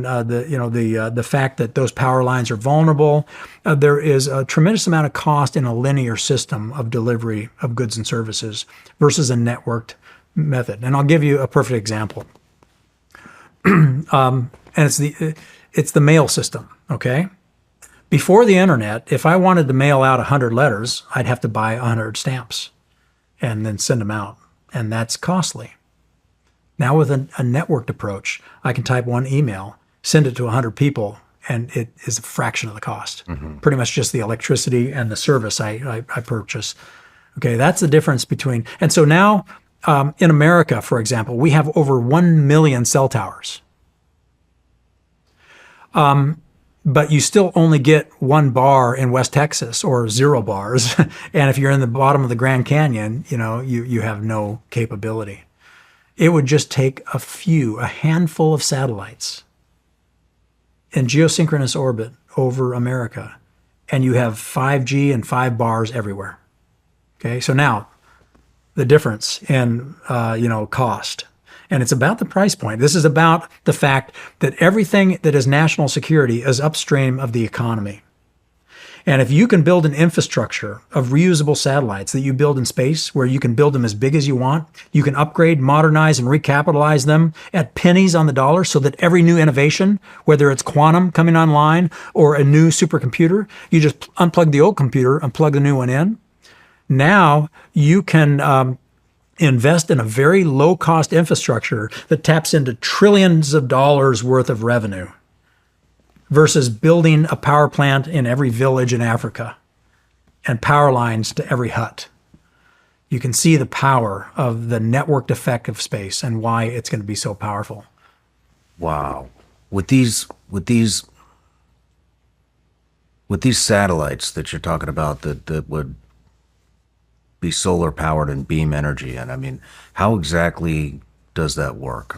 Speaker 2: the fact that those power lines are vulnerable. There is a tremendous amount of cost in a linear system of delivery of goods and services versus a networked method. And I'll give you a perfect example. And it's the mail system. Okay. Before the internet, if I wanted to mail out 100 letters, I'd have to buy 100 stamps and then send them out. And that's costly. Now with a networked approach, I can type one email, send it to 100 people, and it is a fraction of the cost. Pretty much just the electricity and the service I purchase. Okay, that's the difference between. And so now in America, for example, we have over 1 million cell towers. But you still only get 1 bar in West Texas or 0 bars. And if you're in the bottom of the Grand Canyon, you have no capability. It would just take a handful of satellites in geosynchronous orbit over America, and you have 5G and 5 bars everywhere. Okay, so now the difference in cost. And it's about the price point. This is about the fact that everything that is national security is upstream of the economy. And if you can build an infrastructure of reusable satellites that you build in space, where you can build them as big as you want, you can upgrade, modernize, and recapitalize them at pennies on the dollar so that every new innovation, whether it's quantum coming online or a new supercomputer, you just unplug the old computer and plug the new one in. Now you can invest in a very low-cost infrastructure that taps into trillions of dollars worth of revenue versus building a power plant in every village in Africa and power lines to every hut. You can see the power of the networked effect of space and why it's going to be so powerful.
Speaker 1: Wow. With these satellites that you're talking about that would be solar powered and beam energy, and I mean, how exactly does that work?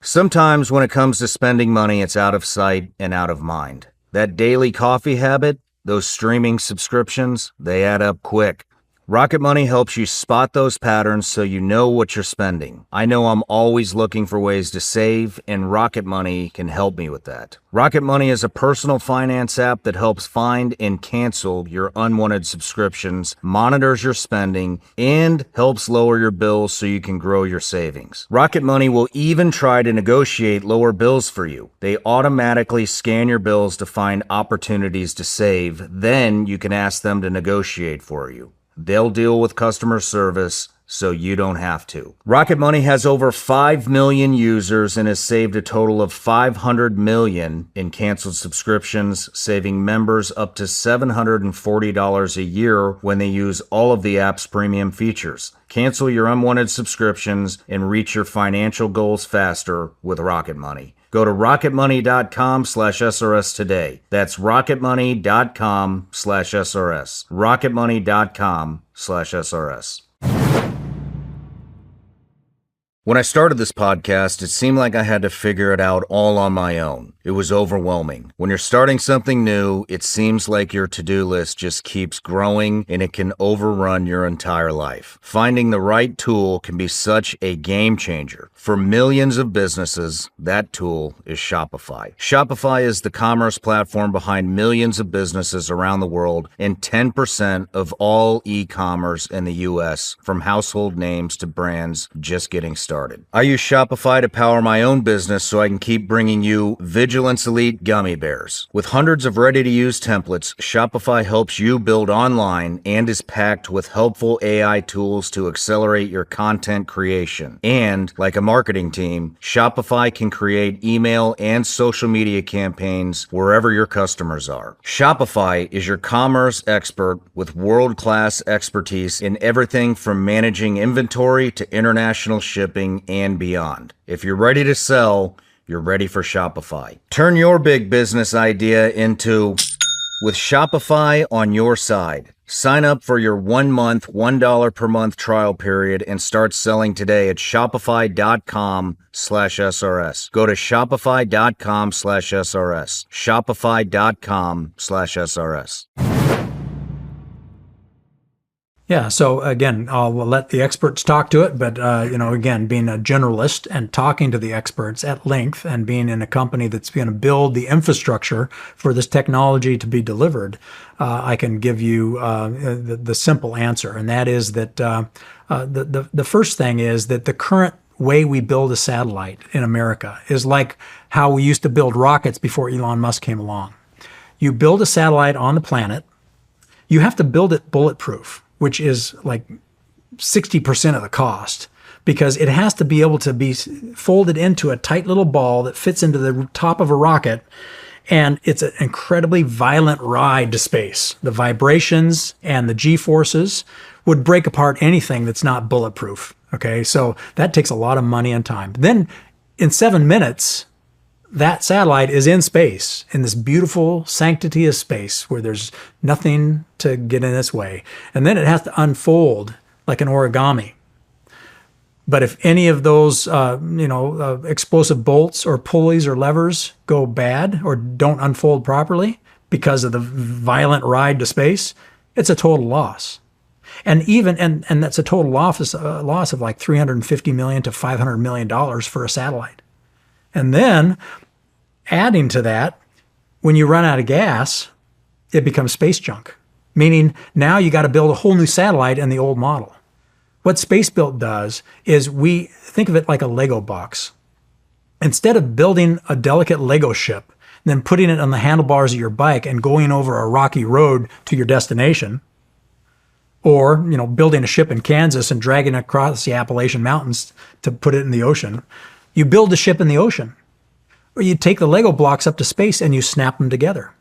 Speaker 1: Sometimes when it comes to spending money, it's out of sight and out of mind. That daily coffee habit, those streaming subscriptions, they add up quick. Rocket Money helps you spot those patterns so you know what you're spending. I know I'm always looking for ways to save, and Rocket Money can help me with that. Rocket Money is a personal finance app that helps find and cancel your unwanted subscriptions, monitors your spending, and helps lower your bills so you can grow your savings. Rocket Money will even try to negotiate lower bills for you. They automatically scan your bills to find opportunities to save. Then you can ask them to negotiate for you. They'll deal with customer service so you don't have to. Rocket Money has over 5 million users and has saved a total of $500 million in canceled subscriptions, saving members up to $740 a year when they use all of the app's premium features. Cancel your unwanted subscriptions and reach your financial goals faster with Rocket Money. Go to rocketmoney.com/SRS today. That's rocketmoney.com/SRS. rocketmoney.com/SRS. When I started this podcast, it seemed like I had to figure it out all on my own. It was overwhelming. When you're starting something new, it seems like your to-do list just keeps growing and it can overrun your entire life. Finding the right tool can be such a game changer. For millions of businesses, that tool is Shopify. Shopify is the commerce platform behind millions of businesses around the world and 10% of all e-commerce in the U.S., from household names to brands just getting started. I use Shopify to power my own business so I can keep bringing you Vigilance Elite gummy bears. With hundreds of ready-to-use templates, Shopify helps you build online and is packed with helpful AI tools to accelerate your content creation. And, like a marketing team, Shopify can create email and social media campaigns wherever your customers are. Shopify is your commerce expert with world-class expertise in everything from managing inventory to international shipping and beyond. If you're ready to sell, you're ready for Shopify. Turn your big business idea into with Shopify on your side. Sign up for your 1-month, $1 per month trial period and start selling today at shopify.com/SRS. Go to shopify.com/SRS. Shopify.com/SRS.
Speaker 2: Yeah. So again, I'll let the experts talk to it, but again, being a generalist and talking to the experts at length, and being in a company that's going to build the infrastructure for this technology to be delivered, I can give you the simple answer, and that is that the first thing is that the current way we build a satellite in America is like how we used to build rockets before Elon Musk came along. You build a satellite on the planet. You have to build it bulletproof, which is like 60% of the cost, because it has to be able to be folded into a tight little ball that fits into the top of a rocket. And it's an incredibly violent ride to space. The vibrations and the G-forces would break apart anything that's not bulletproof. Okay, so that takes a lot of money and time. Then in 7 minutes, that satellite is in space, in this beautiful sanctity of space where there's nothing to get in its way. And then it has to unfold like an origami. But if any of those, explosive bolts or pulleys or levers go bad or don't unfold properly because of the violent ride to space, it's a total loss. And that's a total loss of like $350 million to $500 million for a satellite. And then adding to that, when you run out of gas, it becomes space junk, meaning now you got to build a whole new satellite in the old model. What SpaceBilt does is we think of it like a Lego box. Instead of building a delicate Lego ship, then putting it on the handlebars of your bike and going over a rocky road to your destination, or building a ship in Kansas and dragging it across the Appalachian Mountains to put it in the ocean, you build a ship in the ocean. Or you take the Lego blocks up to space and you snap them together.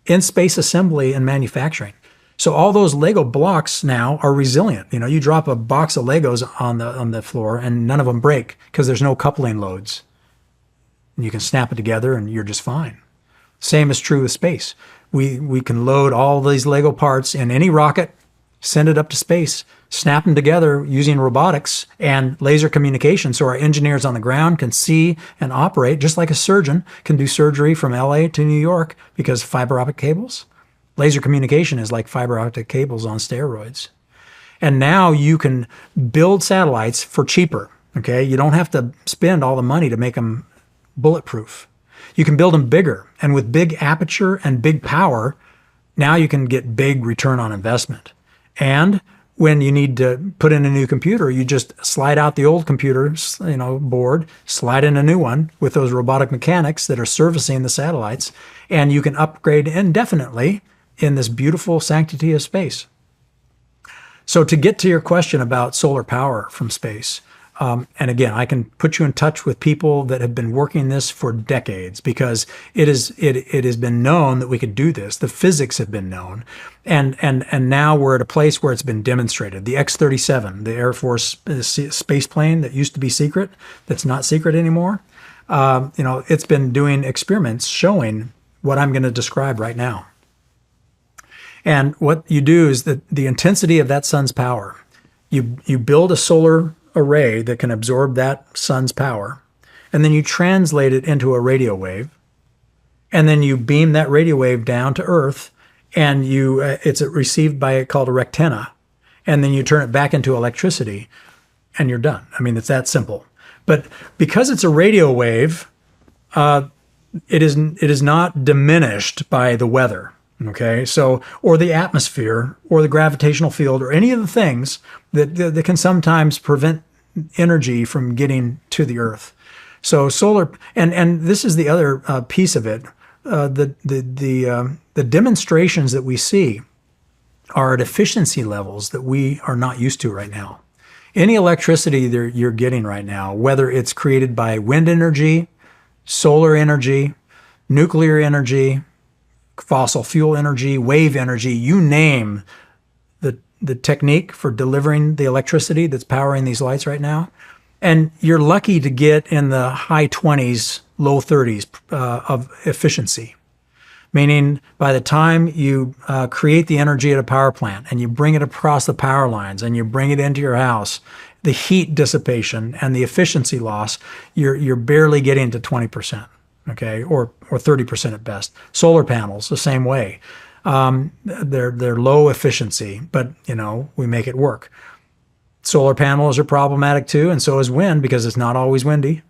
Speaker 2: In-space assembly and manufacturing. So all those Lego blocks now are resilient. You drop a box of Legos on the floor and none of them break because there's no coupling loads. And you can snap it together and you're just fine. Same is true with space. We can load all these Lego parts in any rocket, send it up to space, snap them together using robotics and laser communication so our engineers on the ground can see and operate, just like a surgeon can do surgery from LA to New York because of fiber optic cables. Laser communication is like fiber optic cables on steroids. And now you can build satellites for cheaper, okay? You don't have to spend all the money to make them bulletproof. You can build them bigger, and with big aperture and big power, now you can get big return on investment. And when you need to put in a new computer, you just slide out the old computer, board, slide in a new one with those robotic mechanics that are servicing the satellites, and you can upgrade indefinitely in this beautiful sanctity of space. So to get to your question about solar power from space, and again, I can put you in touch with people that have been working this for decades, because it has been known that we could do this. The physics have been known, and now we're at a place where it's been demonstrated. The X-37, the Air Force space plane that used to be secret, that's not secret anymore. It's been doing experiments showing what I'm going to describe right now. And what you do is that the intensity of that sun's power, you build a solar array that can absorb that sun's power, and then you translate it into a radio wave, and then you beam that radio wave down to Earth, and it's received by called a rectenna, and then you turn it back into electricity, and you're done. I mean, it's that simple. But because it's a radio wave, it is not diminished by the weather. Okay, so, or the atmosphere, or the gravitational field, or any of the things that can sometimes prevent energy from getting to the Earth. So solar, and this is the other piece of it. The demonstrations that we see are at efficiency levels that we are not used to right now. Any electricity that you're getting right now, whether it's created by wind energy, solar energy, nuclear energy, fossil fuel energy, wave energy, you name the technique for delivering the electricity that's powering these lights right now. And you're lucky to get in the high 20s, low 30s of efficiency. Meaning by the time you create the energy at a power plant and you bring it across the power lines and you bring it into your house, the heat dissipation and the efficiency loss, you're barely getting to 20%. Okay, or 30% at best. Solar panels, the same way. They're low efficiency, but we make it work. Solar panels are problematic too, and so is wind because it's not always windy.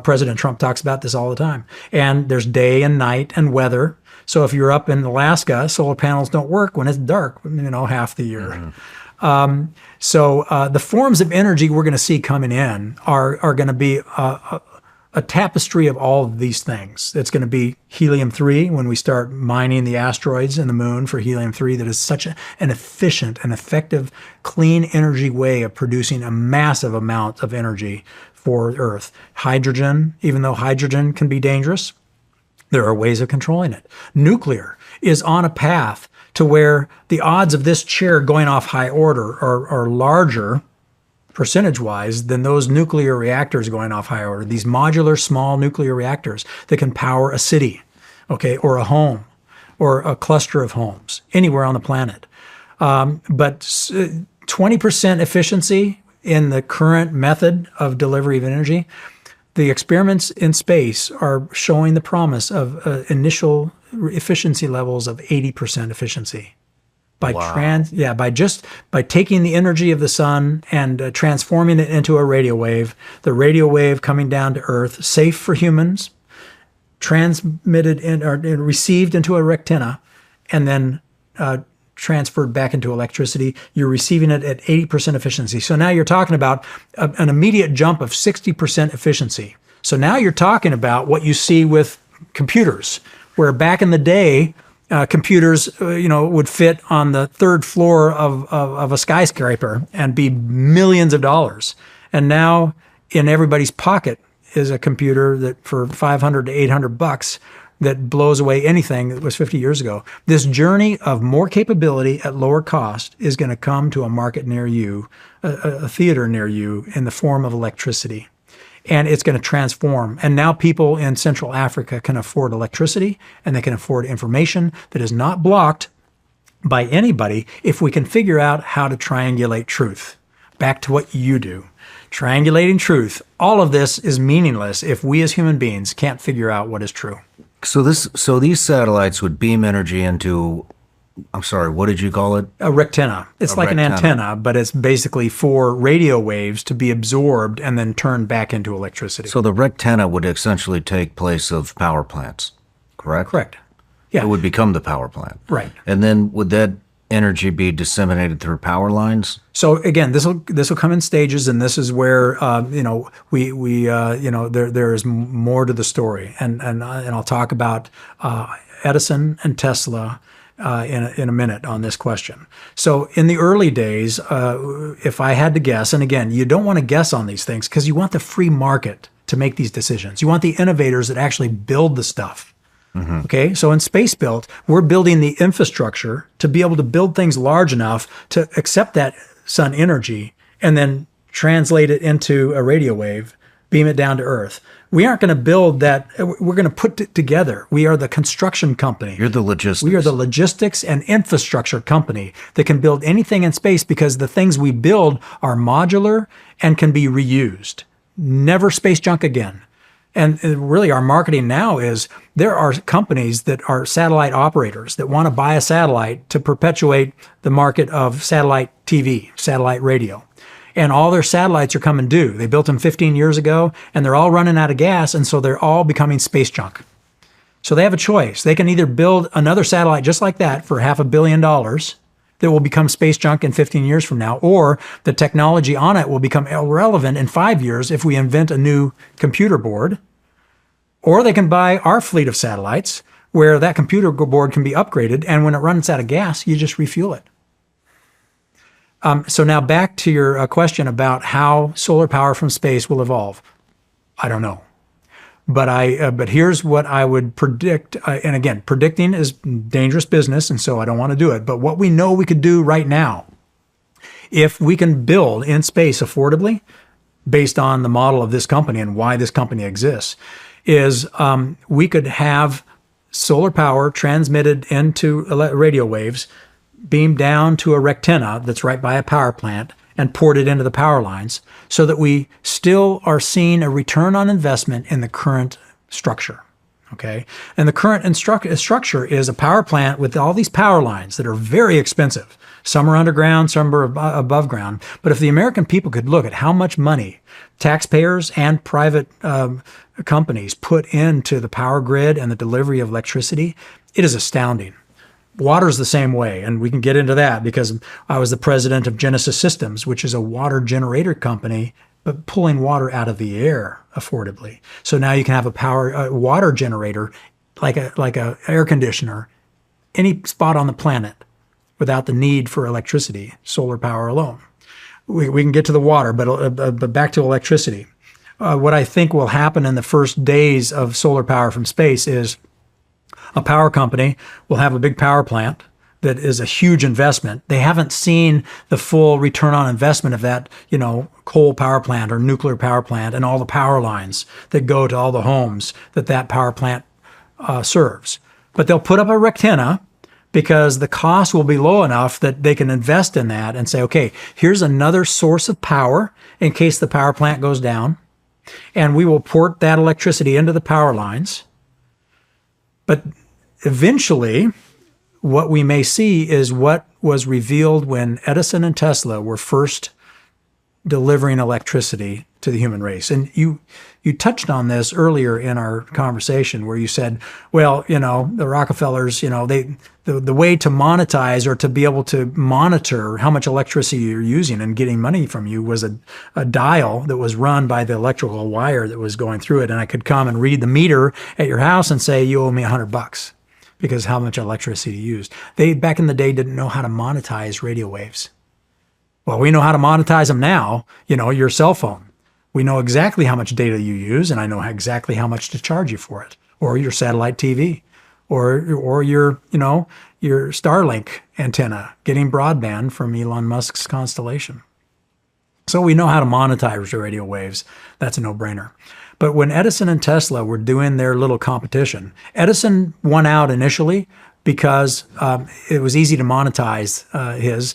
Speaker 2: President Trump talks about this all the time. And there's day and night and weather. So if you're up in Alaska, solar panels don't work when it's dark, half the year. Mm-hmm. So the forms of energy we're going to see coming in are going to be a tapestry of all of these things. It's going to be helium-3 when we start mining the asteroids and the moon for helium-3 that is such an efficient and effective, clean energy way of producing a massive amount of energy for Earth. Hydrogen, even though hydrogen can be dangerous, there are ways of controlling it. Nuclear is on a path to where the odds of this chair going off high order are larger percentage-wise than those nuclear reactors going off high order, these modular small nuclear reactors that can power a city, or a home, or a cluster of homes, anywhere on the planet. But 20% efficiency in the current method of delivery of energy, the experiments in space are showing the promise of initial efficiency levels of 80% efficiency. By taking the energy of the sun and transforming it into a radio wave, the radio wave coming down to Earth, safe for humans, transmitted or received into a rectina, and then transferred back into electricity, you're receiving it at 80% efficiency. So now you're talking about an immediate jump of 60% efficiency. So now you're talking about what you see with computers, where back in the day, computers, would fit on the third floor of a skyscraper and be millions of dollars. And now in everybody's pocket is a computer that for $500 to $800 that blows away anything that was 50 years ago. This journey of more capability at lower cost is going to come to a market near you, a theater near you, in the form of electricity. And it's going to transform. And now people in Central Africa can afford electricity, and they can afford information that is not blocked by anybody if we can figure out how to triangulate truth. Back to what you do. Triangulating truth. All of this is meaningless if we as human beings can't figure out what is true.
Speaker 1: So these satellites would beam energy into, I'm sorry, what did you call it?
Speaker 2: A rectina. It's like an antenna, but it's basically for radio waves to be absorbed and then turned back into electricity.
Speaker 1: So the rectina would essentially take place of power plants, correct?
Speaker 2: Correct. Yeah.
Speaker 1: It would become the power plant.
Speaker 2: Right.
Speaker 1: And then would that energy be disseminated through power lines?
Speaker 2: So again, this will come in stages, and this is where there is more to the story, and I'll talk about Edison and Tesla in a minute on this question. So in the early days, if I had to guess, and again, you don't want to guess on these things because you want the free market to make these decisions. You want the innovators that actually build the stuff. Mm-hmm. Okay, so in SpaceBilt, we're building the infrastructure to be able to build things large enough to accept that sun energy and then translate it into a radio wave, beam it down to Earth. We aren't going to build that. We're going to put it together. We are the construction company.
Speaker 1: You're the logistics.
Speaker 2: We are the logistics and infrastructure company that can build anything in space because the things we build are modular and can be reused. Never space junk again. And really our marketing now is there are companies that are satellite operators that want to buy a satellite to perpetuate the market of satellite TV, satellite radio. And all their satellites are coming due. They built them 15 years ago, and they're all running out of gas, and so they're all becoming space junk. So they have a choice. They can either build another satellite just like that for $500 million that will become space junk in 15 years from now, or the technology on it will become irrelevant in 5 years if we invent a new computer board. Or they can buy our fleet of satellites where that computer board can be upgraded, and when it runs out of gas, you just refuel it. So now back to your question about how solar power from space will evolve. I don't know. But here's what I would predict. And again, predicting is dangerous business, and so I don't want to do it. But what we know we could do right now, if we can build in space affordably, based on the model of this company and why this company exists, is we could have solar power transmitted into radio waves, beamed down to a rectina that's right by a power plant, and ported into the power lines so that we still are seeing a return on investment in the current structure. Okay. And the current structure is a power plant with all these power lines that are very expensive. Some are underground, some are above ground. But if the American people could look at how much money taxpayers and private companies put into the power grid and the delivery of electricity, it is astounding. Water is the same way, and we can get into that because I was the president of Genesis Systems, which is a water generator company, but pulling water out of the air affordably. So now you can have a water generator, like a air conditioner, any spot on the planet without the need for electricity, solar power alone. We can get to the water, but back to electricity. What I think will happen in the first days of solar power from space is a power company will have a big power plant that is a huge investment. They haven't seen the full return on investment of that, coal power plant or nuclear power plant and all the power lines that go to all the homes that power plant serves. But they'll put up a rectenna because the cost will be low enough that they can invest in that and say, okay, here's another source of power in case the power plant goes down, and we will port that electricity into the power lines. But eventually, what we may see is what was revealed when Edison and Tesla were first delivering electricity to the human race. And you touched on this earlier in our conversation where you said, well, the Rockefellers, the way to monetize or to be able to monitor how much electricity you're using and getting money from you was a dial that was run by the electrical wire that was going through it. And I could come and read the meter at your house and say, you owe me $100 because how much electricity you used. They, back in the day, didn't know how to monetize radio waves. Well, we know how to monetize them now, your cell phone. We know exactly how much data you use, and I know exactly how much to charge you for it, or your satellite TV, or your Starlink antenna getting broadband from Elon Musk's constellation. So we know how to monetize radio waves. That's a no-brainer. But when Edison and Tesla were doing their little competition, Edison won out initially because it was easy to monetize his.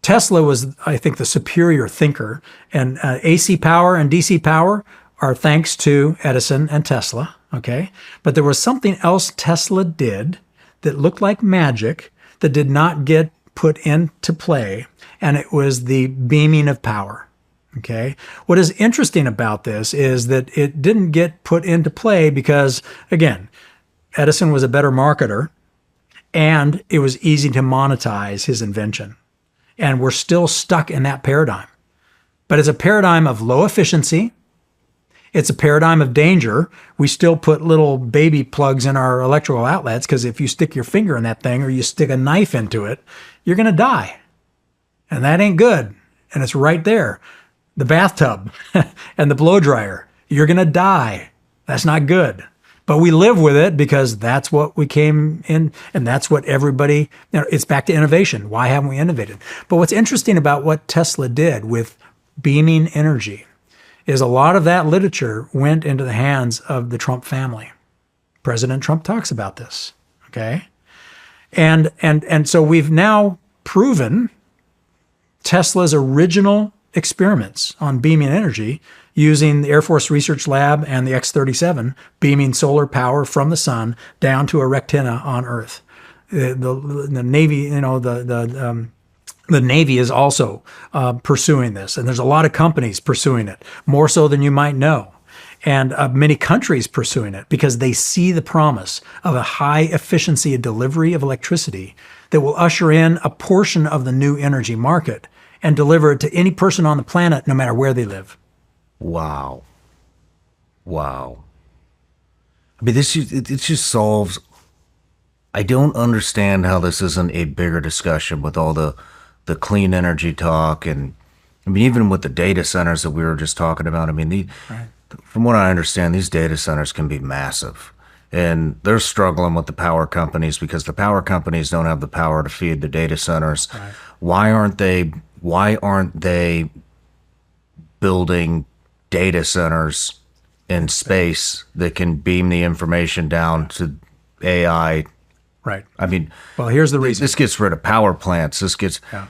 Speaker 2: Tesla was, I think, the superior thinker, and AC power and DC power are thanks to Edison and Tesla, okay? But there was something else Tesla did that looked like magic that did not get put into play, and it was the beaming of power, okay? What is interesting about this is that it didn't get put into play because, again, Edison was a better marketer, and it was easy to monetize his invention. And we're still stuck in that paradigm. But it's a paradigm of low efficiency. It's a paradigm of danger. We still put little baby plugs in our electrical outlets because if you stick your finger in that thing or you stick a knife into it, you're going to die. And that ain't good. And it's right there. The bathtub and the blow dryer, you're going to die. That's not good. But we live with it because that's what we came in, and that's what everybody, it's back to innovation. Why haven't we innovated? But what's interesting about what Tesla did with beaming energy is a lot of that literature went into the hands of the Trump family. President Trump talks about this, okay? And so we've now proven Tesla's original experiments on beaming energy using the Air Force Research Lab and the X-37 beaming solar power from the sun down to a rectenna on Earth. The Navy, the Navy is also pursuing this, and there's a lot of companies pursuing it, more so than you might know, and many countries pursuing it because they see the promise of a high efficiency of delivery of electricity that will usher in a portion of the new energy market and deliver it to any person on the planet, no matter where they live.
Speaker 1: Wow. I mean, it just solves. I don't understand how this isn't a bigger discussion with all the clean energy talk, and I mean, even with the data centers that we were just talking about. I mean, from what I understand, these data centers can be massive, and they're struggling with the power companies because the power companies don't have the power to feed the data centers. Right. Why aren't they building data centers in space that can beam the information down to AI?
Speaker 2: Right.
Speaker 1: I mean,
Speaker 2: well, here's the reason.
Speaker 1: This gets rid of power plants. This gets.
Speaker 2: Yeah.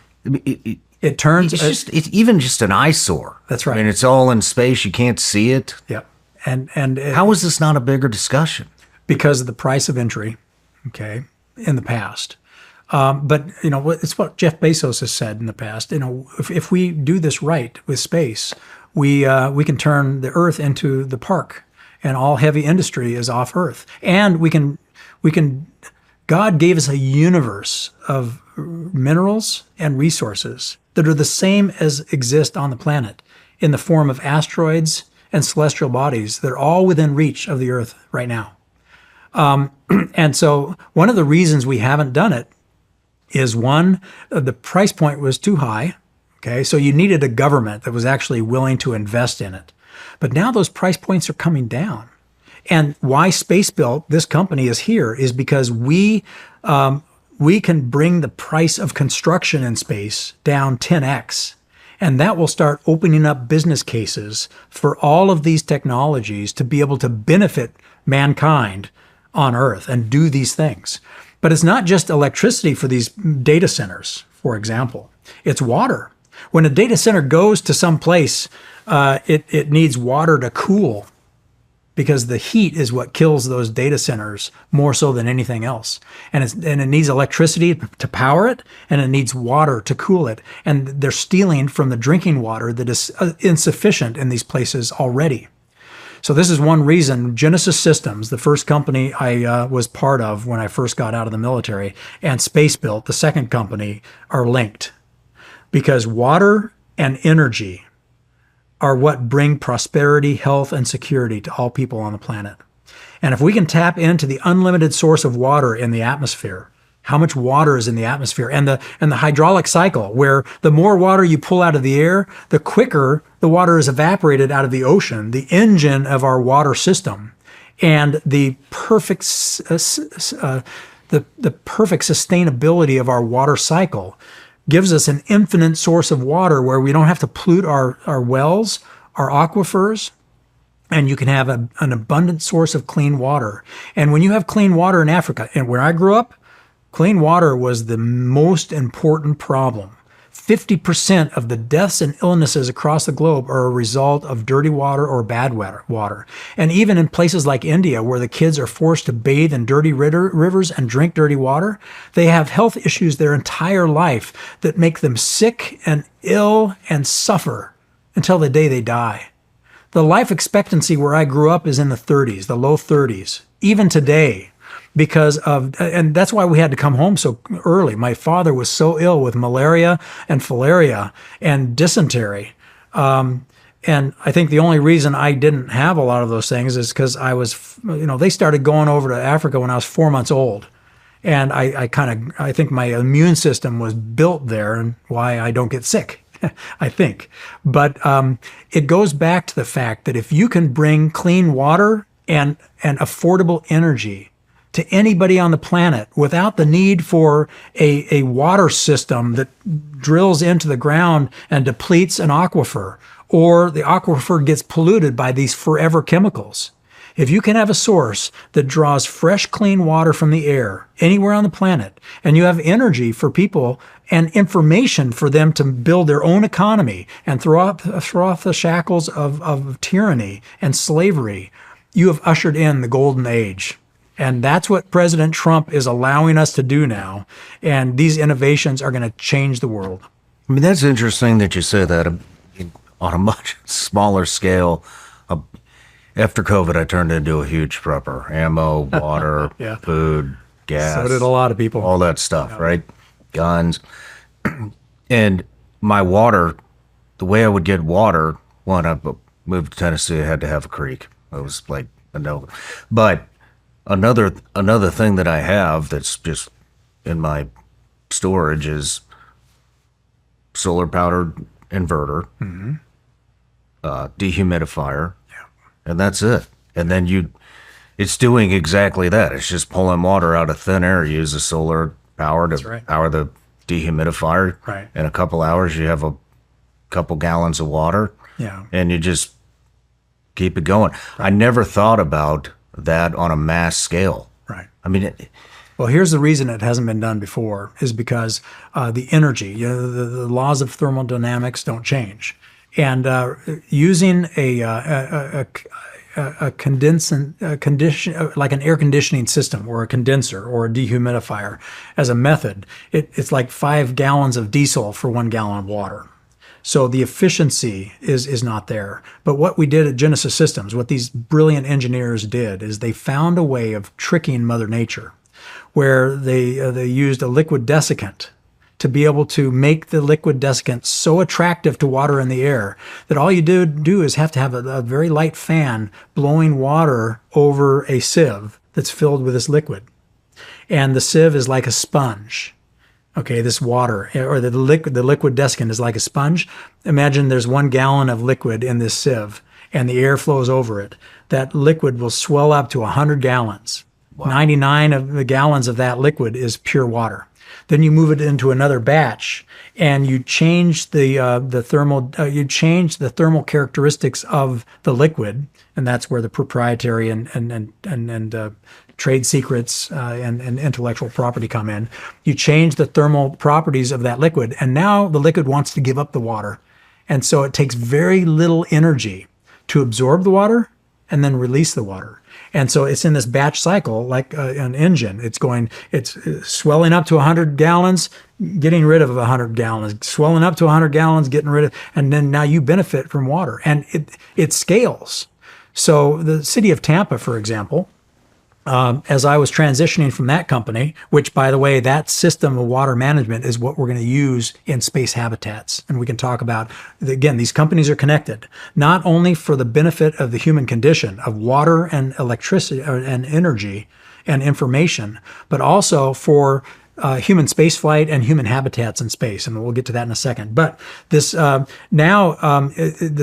Speaker 1: It turns. It's even just an eyesore.
Speaker 2: That's right.
Speaker 1: I mean, it's all in space. You can't see it.
Speaker 2: Yep. And
Speaker 1: how is this not a bigger discussion?
Speaker 2: because of the price of entry, okay, in the past. But it's what Jeff Bezos has said in the past. If we do this right with space, we can turn the Earth into the park, and all heavy industry is off Earth. And we can. God gave us a universe of minerals and resources that are the same as exist on the planet in the form of asteroids and celestial bodies that are all within reach of the Earth right now. And so one of the reasons we haven't done it is one, the price point was too high. Okay, so you needed a government that was actually willing to invest in it. But now those price points are coming down. And why SpaceBilt, this company, is here is because we can bring the price of construction in space down 10x. And that will start opening up business cases for all of these technologies to be able to benefit mankind on Earth and do these things. But it's not just electricity for these data centers, for example. It's water. When a data center goes to some place, it needs water to cool, because the heat is what kills those data centers more so than anything else. And it needs electricity to power it, and it needs water to cool it. And they're stealing from the drinking water that is insufficient in these places already. So this is one reason Genesis Systems, the first company I was part of when I first got out of the military, and SpaceBilt, the second company, are linked. Because water and energy are what bring prosperity, health, and security to all people on the planet. And if we can tap into the unlimited source of water in the atmosphere, how much water is in the atmosphere, and the hydraulic cycle, where the more water you pull out of the air, the quicker the water is evaporated out of the ocean, the engine of our water system, and the perfect sustainability of our water cycle gives us an infinite source of water where we don't have to pollute our wells, our aquifers, and you can have an abundant source of clean water. And when you have clean water in Africa, and where I grew up, clean water was the most important problem. 50% of the deaths and illnesses across the globe are a result of dirty water or bad water. And even in places like India, where the kids are forced to bathe in dirty rivers and drink dirty water, they have health issues their entire life that make them sick and ill and suffer until the day they die. The life expectancy where I grew up is in the 30s, the low 30s, even today. And that's why we had to come home so early. My father was so ill with malaria and filaria and dysentery. And I think the only reason I didn't have a lot of those things is because they started going over to Africa when I was 4 months old. And I think my immune system was built there, and why I don't get sick, I think. But it goes back to the fact that if you can bring clean water and affordable energy to anybody on the planet without the need for a water system that drills into the ground and depletes an aquifer, or the aquifer gets polluted by these forever chemicals. If you can have a source that draws fresh, clean water from the air anywhere on the planet, and you have energy for people and information for them to build their own economy and throw off the shackles of tyranny and slavery, you have ushered in the golden age. And that's what President Trump is allowing us to do now. And these innovations are going to change the world.
Speaker 1: I mean, that's interesting that you say that on a much smaller scale. After COVID, I turned into a huge prepper. Ammo, water,
Speaker 2: yeah.
Speaker 1: Food, gas.
Speaker 2: So did a lot of people.
Speaker 1: All that stuff, right? Guns. And my water, the way I would get water, when I moved to Tennessee, I had to have a creek. It was like a no. But another thing that I have that's just in my storage is solar powered inverter, dehumidifier, and that's it. And then it's doing exactly that. It's just pulling water out of thin air. You use the solar power to power the dehumidifier.
Speaker 2: Right.
Speaker 1: In a couple hours, you have a couple gallons of water.
Speaker 2: Yeah.
Speaker 1: And you just keep it going. Right. I never thought about that on a mass scale.
Speaker 2: Right.
Speaker 1: I mean,
Speaker 2: well, here's the reason it hasn't been done before is because the energy, the laws of thermodynamics don't change. And using a a condensing condition, like an air conditioning system or a condenser or a dehumidifier as a method, it's like 5 gallons of diesel for 1 gallon of water. So the efficiency is not there. But what we did at Genesis Systems, what these brilliant engineers did, is they found a way of tricking Mother Nature, where they used a liquid desiccant to be able to make the liquid desiccant so attractive to water in the air that all you do is have to have a very light fan blowing water over a sieve that's filled with this liquid. And the sieve is like a sponge. Okay, this water, or the liquid desiccant is like a sponge. Imagine there's 1 gallon of liquid in this sieve, and the air flows over it. That liquid will swell up to 100 gallons. Wow. 99 of the gallons of that liquid is pure water. Then you move it into another batch, and you change the thermal characteristics of the liquid, and that's where the proprietary and trade secrets and intellectual property come in. You change the thermal properties of that liquid, and now the liquid wants to give up the water, and so it takes very little energy to absorb the water and then release the water. And so it's in this batch cycle, like an engine. It's swelling up to 100 gallons, getting rid of 100 gallons, swelling up to 100 gallons, getting rid of, and then now you benefit from water. And it scales. So the city of Tampa, for example, as I was transitioning from that company, which, by the way, that system of water management is what we're going to use in space habitats. And we can talk about, again, these companies are connected, not only for the benefit of the human condition of water and electricity and energy and information, but also for human spaceflight and human habitats in space. And we'll get to that in a second. But this the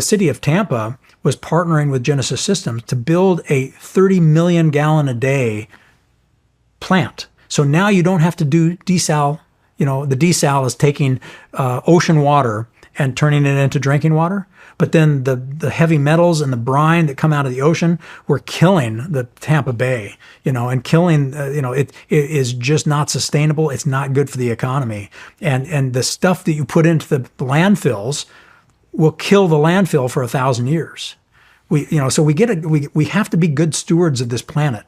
Speaker 2: city of Tampa was partnering with Genesis Systems to build a 30 million gallon a day plant. So now you don't have to do desal. The desal is taking ocean water and turning it into drinking water. But then the heavy metals and the brine that come out of the ocean were killing the Tampa Bay, and killing, it is just not sustainable. It's not good for the economy. And the stuff that you put into the landfills will kill the landfill for 1,000 years. We have to be good stewards of this planet,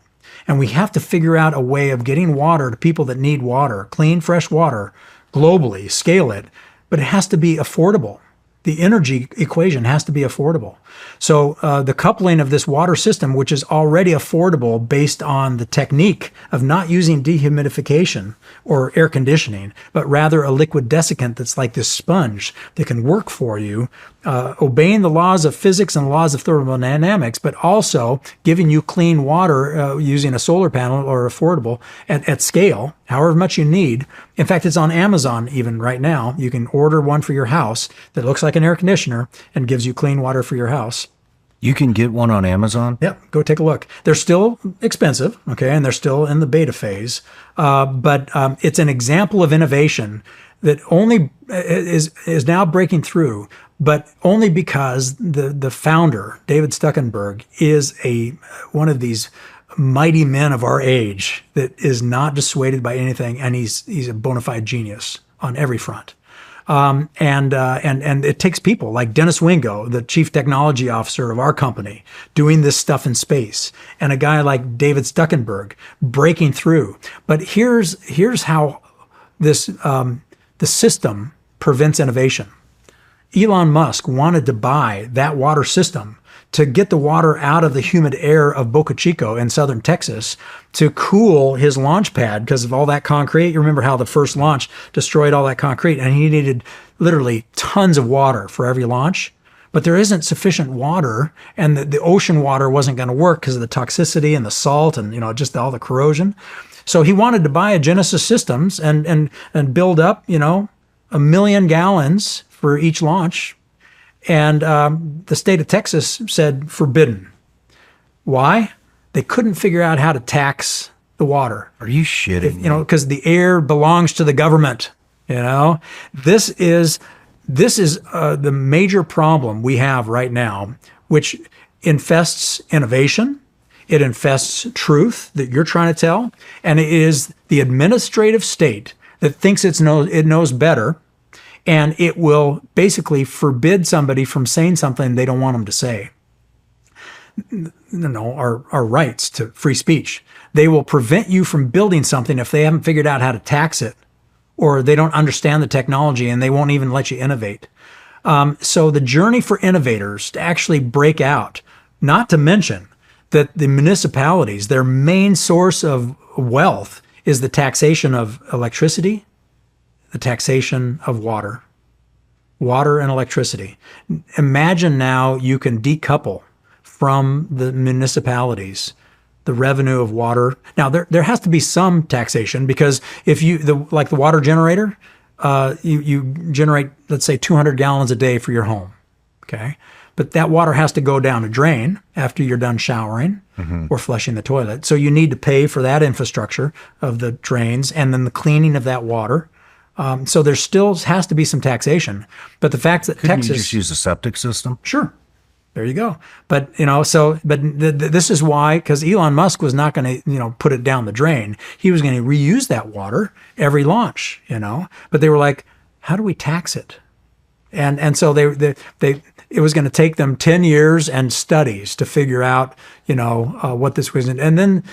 Speaker 2: and we have to figure out a way of getting water to people that need water, clean, fresh water, globally, scale it, but it has to be affordable. The energy equation has to be affordable. So the coupling of this water system, which is already affordable based on the technique of not using dehumidification or air conditioning, but rather a liquid desiccant that's like this sponge that can work for you, obeying the laws of physics and laws of thermodynamics, but also giving you clean water using a solar panel or affordable at scale, however much you need. In fact, it's on Amazon even right now. You can order one for your house that looks like an air conditioner and gives you clean water for your house.
Speaker 1: You can get one on Amazon?
Speaker 2: Yep, go take a look. They're still expensive, okay, and they're still in the beta phase. But it's an example of innovation that only is now breaking through, but only because the founder, David Stuckenberg, is one of these mighty men of our age that is not dissuaded by anything, and he's a bona fide genius on every front. And it takes people like Dennis Wingo, the chief technology officer of our company, doing this stuff in space, and a guy like David Stuckenberg breaking through. But here's how this the system prevents innovation. Elon Musk wanted to buy that water system to get the water out of the humid air of Boca Chica in southern Texas to cool his launch pad because of all that concrete. You remember how the first launch destroyed all that concrete, and he needed literally tons of water for every launch. But there isn't sufficient water, and the ocean water wasn't going to work because of the toxicity and the salt and just all the corrosion. So he wanted to buy a Genesis Systems and build up 1 million gallons for each launch. And the state of Texas said forbidden. Why? They couldn't figure out how to tax the water.
Speaker 1: Are you shitting me?
Speaker 2: Because the air belongs to the government. This is the major problem we have right now, which infests innovation. It infests truth that you're trying to tell. And it is the administrative state that thinks it knows better. And it will basically forbid somebody from saying something they don't want them to say. our rights to free speech. They will prevent you from building something if they haven't figured out how to tax it, or they don't understand the technology, and they won't even let you innovate. So the journey for innovators to actually break out, not to mention that the municipalities, their main source of wealth is the taxation of electricity, the taxation of water and electricity. Imagine now you can decouple from the municipalities the revenue of water. Now there has to be some taxation, because if like the water generator, you generate, let's say, 200 gallons a day for your home, okay? But that water has to go down a drain after you're done showering or flushing the toilet. So you need to pay for that infrastructure of the drains and then the cleaning of that water. So there still has to be some taxation. But the fact that
Speaker 1: Couldn't
Speaker 2: Texas...
Speaker 1: you just use a septic system?
Speaker 2: Sure. There you go. But, this is why, because Elon Musk was not going to, put it down the drain. He was going to reuse that water every launch, But they were like, how do we tax it? And so it was going to take them 10 years and studies to figure out, what this was. And then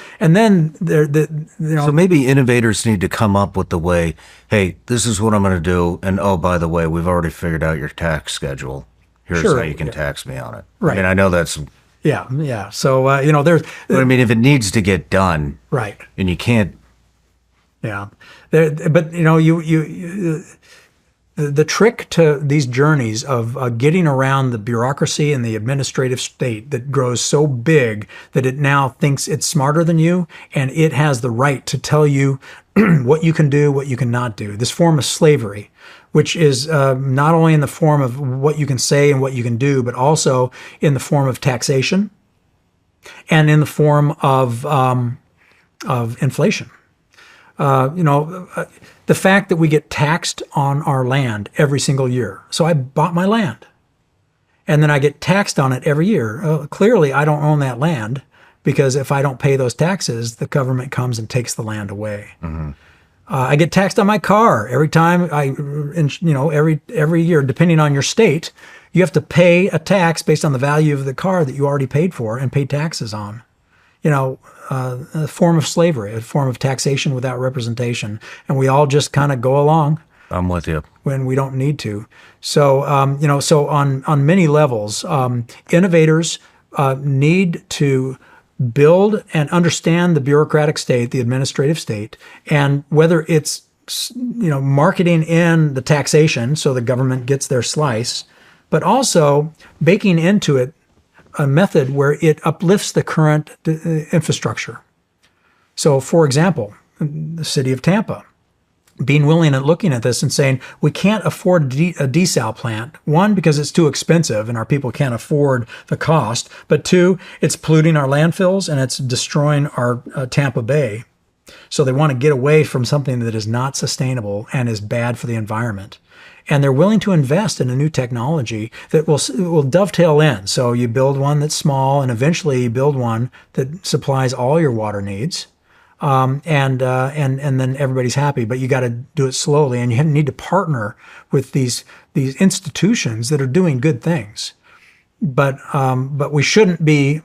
Speaker 1: So maybe innovators need to come up with the way, hey, this is what I'm going to do. And oh, by the way, we've already figured out your tax schedule. Here's
Speaker 2: Sure.
Speaker 1: how you can tax me on it.
Speaker 2: Right.
Speaker 1: I mean, I know that's...
Speaker 2: Yeah. So, there's...
Speaker 1: But I mean, if it needs to get done...
Speaker 2: Right.
Speaker 1: And you can't...
Speaker 2: Yeah. But, the trick to these journeys of getting around the bureaucracy and the administrative state that grows so big that it now thinks it's smarter than you, and it has the right to tell you what you can do, what you cannot do. This form of slavery, which is not only in the form of what you can say and what you can do, but also in the form of taxation and in the form of inflation. The fact that we get taxed on our land every single year. So I bought my land, and then I get taxed on it every year. Clearly, I don't own that land, because if I don't pay those taxes, the government comes and takes the land away. Mm-hmm. I get taxed on my car every time every year, depending on your state, you have to pay a tax based on the value of the car that you already paid for and pay taxes on. A form of slavery, a form of taxation without representation. And we all just kind of go along.
Speaker 1: I'm with you.
Speaker 2: When we don't need to. So, so on many levels, innovators need to build and understand the bureaucratic state, the administrative state, and whether it's, marketing in the taxation so the government gets their slice, but also baking into it a method where it uplifts the current infrastructure. So, for example, the city of Tampa, being willing and looking at this and saying, we can't afford a desal plant. One, because it's too expensive and our people can't afford the cost. But two, it's polluting our landfills and it's destroying our Tampa Bay. So they want to get away from something that is not sustainable and is bad for the environment. And they're willing to invest in a new technology that will dovetail in. So you build one that's small, and eventually you build one that supplies all your water needs, and then everybody's happy. But you got to do it slowly, and you need to partner with these institutions that are doing good things. But we shouldn't be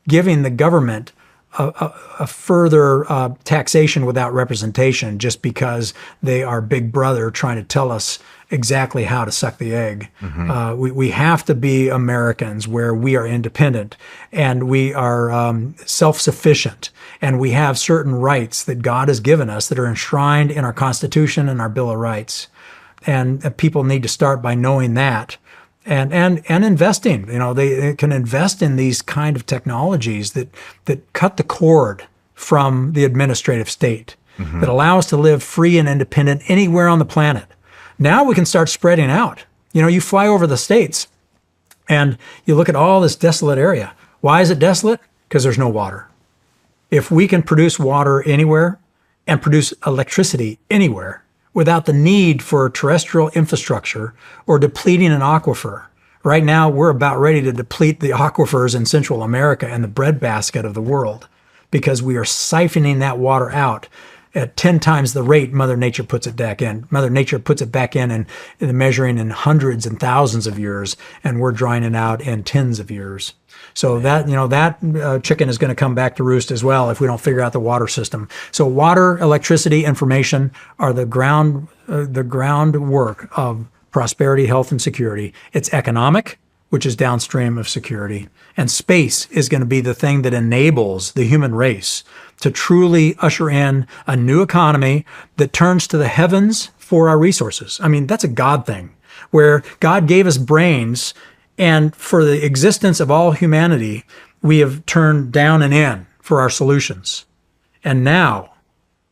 Speaker 2: giving the government a further taxation without representation just because they are Big Brother trying to tell us exactly how to suck the egg. Mm-hmm. We have to be Americans where we are independent and we are self-sufficient, and we have certain rights that God has given us that are enshrined in our Constitution and our Bill of Rights. And people need to start by knowing that. And investing, they can invest in these kind of technologies that cut the cord from the administrative state, mm-hmm. that allow us to live free and independent anywhere on the planet. Now we can start spreading out. You fly over the states and you look at all this desolate area. Why is it desolate? Because there's no water. If we can produce water anywhere and produce electricity anywhere, without the need for terrestrial infrastructure or depleting an aquifer. Right now, we're about ready to deplete the aquifers in Central America and the breadbasket of the world because we are siphoning that water out. at 10 times the rate Mother Nature puts it back in. Mother Nature puts it back in measuring in hundreds and thousands of years, and we're drying it out in tens of years. So that chicken is going to come back to roost as well if we don't figure out the water system. So water, electricity, information are the groundwork of prosperity, health, and security. It's economic, which is downstream of security. And space is going to be the thing that enables the human race to truly usher in a new economy that turns to the heavens for our resources. I mean, that's a God thing, where God gave us brains, and for the existence of all humanity, we have turned down and in for our solutions. And now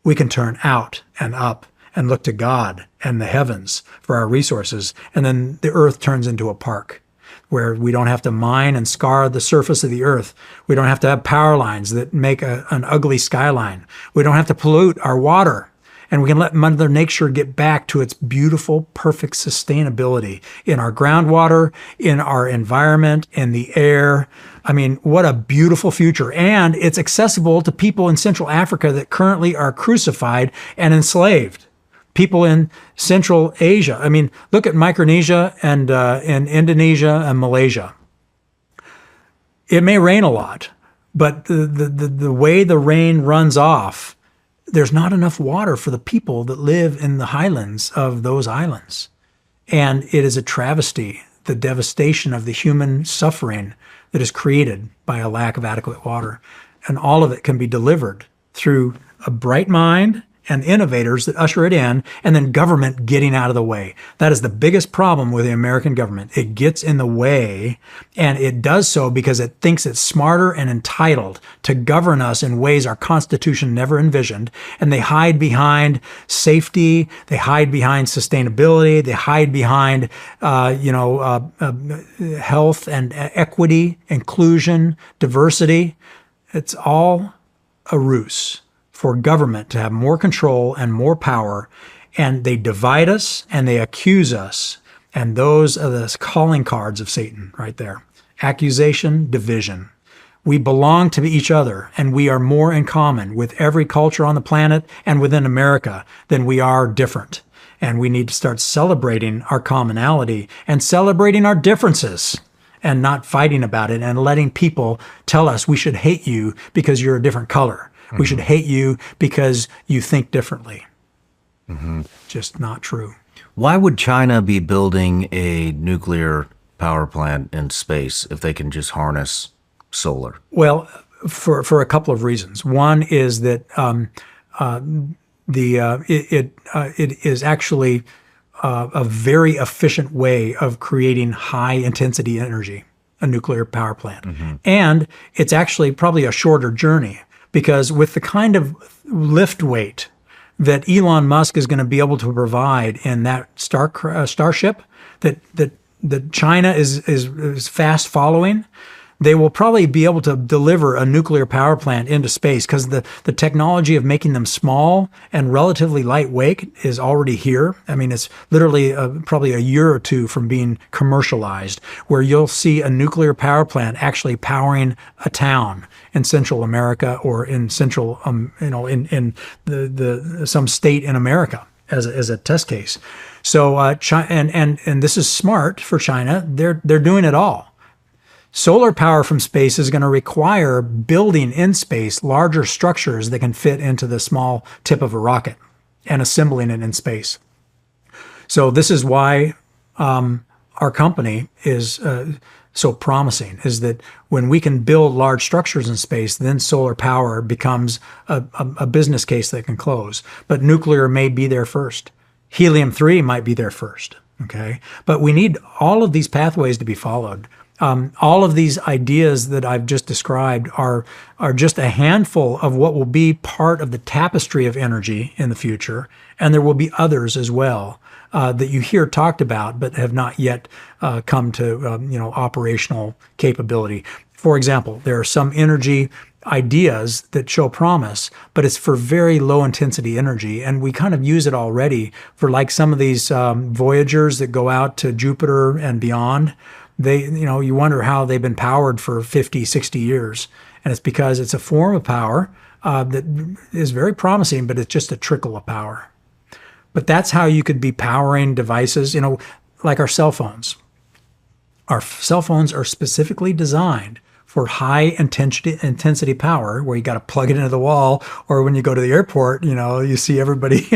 Speaker 2: we can turn out and up and look to God and the heavens for our resources. And then the earth turns into a park where we don't have to mine and scar the surface of the earth. We don't have to have power lines that make an ugly skyline. We don't have to pollute our water. And we can let Mother Nature get back to its beautiful, perfect sustainability in our groundwater, in our environment, in the air. I mean, what a beautiful future. And it's accessible to people in Central Africa that currently are crucified and enslaved. People in Central Asia. I mean, look at Micronesia and Indonesia and Malaysia. It may rain a lot, but the way the rain runs off, there's not enough water for the people that live in the highlands of those islands. And it is a travesty, the devastation of the human suffering that is created by a lack of adequate water. And all of it can be delivered through a bright mind and innovators that usher it in, and then government getting out of the way. That is the biggest problem with the American government. It gets in the way, and it does so because it thinks it's smarter and entitled to govern us in ways our Constitution never envisioned. And they hide behind safety, they hide behind sustainability, they hide behind health and equity, inclusion, diversity. It's all a ruse for government to have more control and more power, and they divide us and they accuse us. And those are the calling cards of Satan right there. Accusation, division. We belong to each other, and we are more in common with every culture on the planet and within America than we are different. And we need to start celebrating our commonality and celebrating our differences and not fighting about it and letting people tell us we should hate you because you're a different color. We should hate you because you think differently. Just not true.
Speaker 1: Why would China be building a nuclear power plant in space if they can just harness solar?
Speaker 2: Well, for a couple of reasons. One is that it is actually a very efficient way of creating high intensity energy, a nuclear power plant. And it's actually probably a shorter journey, because with the kind of lift weight that Elon Musk is going to be able to provide in that Starship that China is fast following, they will probably be able to deliver a nuclear power plant into space, because the technology of making them small and relatively lightweight is already here. I mean, it's literally probably a year or two from being commercialized, where you'll see a nuclear power plant actually powering a town in Central America or in Central, in some state in America as a test case. So China, and this is smart for China. They're doing it all. Solar power from space is going to require building in space larger structures that can fit into the small tip of a rocket and assembling it in space. So this is why our company is so promising, is that when we can build large structures in space, then solar power becomes a business case that can close. But nuclear may be there first. Helium-3 might be there first, okay? But we need all of these pathways to be followed. All of these ideas that I've just described are just a handful of what will be part of the tapestry of energy in the future, and there will be others as well that you hear talked about but have not yet come to operational capability. For example, there are some energy ideas that show promise, but it's for very low intensity energy, and we kind of use it already for like some of these Voyagers that go out to Jupiter and beyond. You wonder how they've been powered for 50, 60 years. And it's because it's a form of power that is very promising, but it's just a trickle of power. But that's how you could be powering devices, like our cell phones. Our cell phones are specifically designed for high intensity power, where you got to plug it into the wall, or when you go to the airport, you see everybody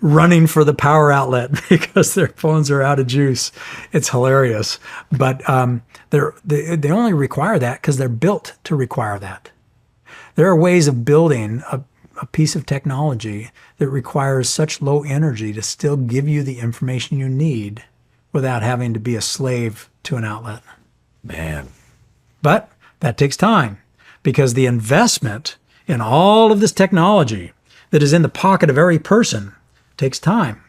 Speaker 2: running for the power outlet because their phones are out of juice. It's hilarious. But they only require that because they're built to require that. There are ways of building a piece of technology that requires such low energy to still give you the information you need without having to be a slave to an outlet.
Speaker 1: Man.
Speaker 2: But that takes time, because the investment in all of this technology that is in the pocket of every person takes time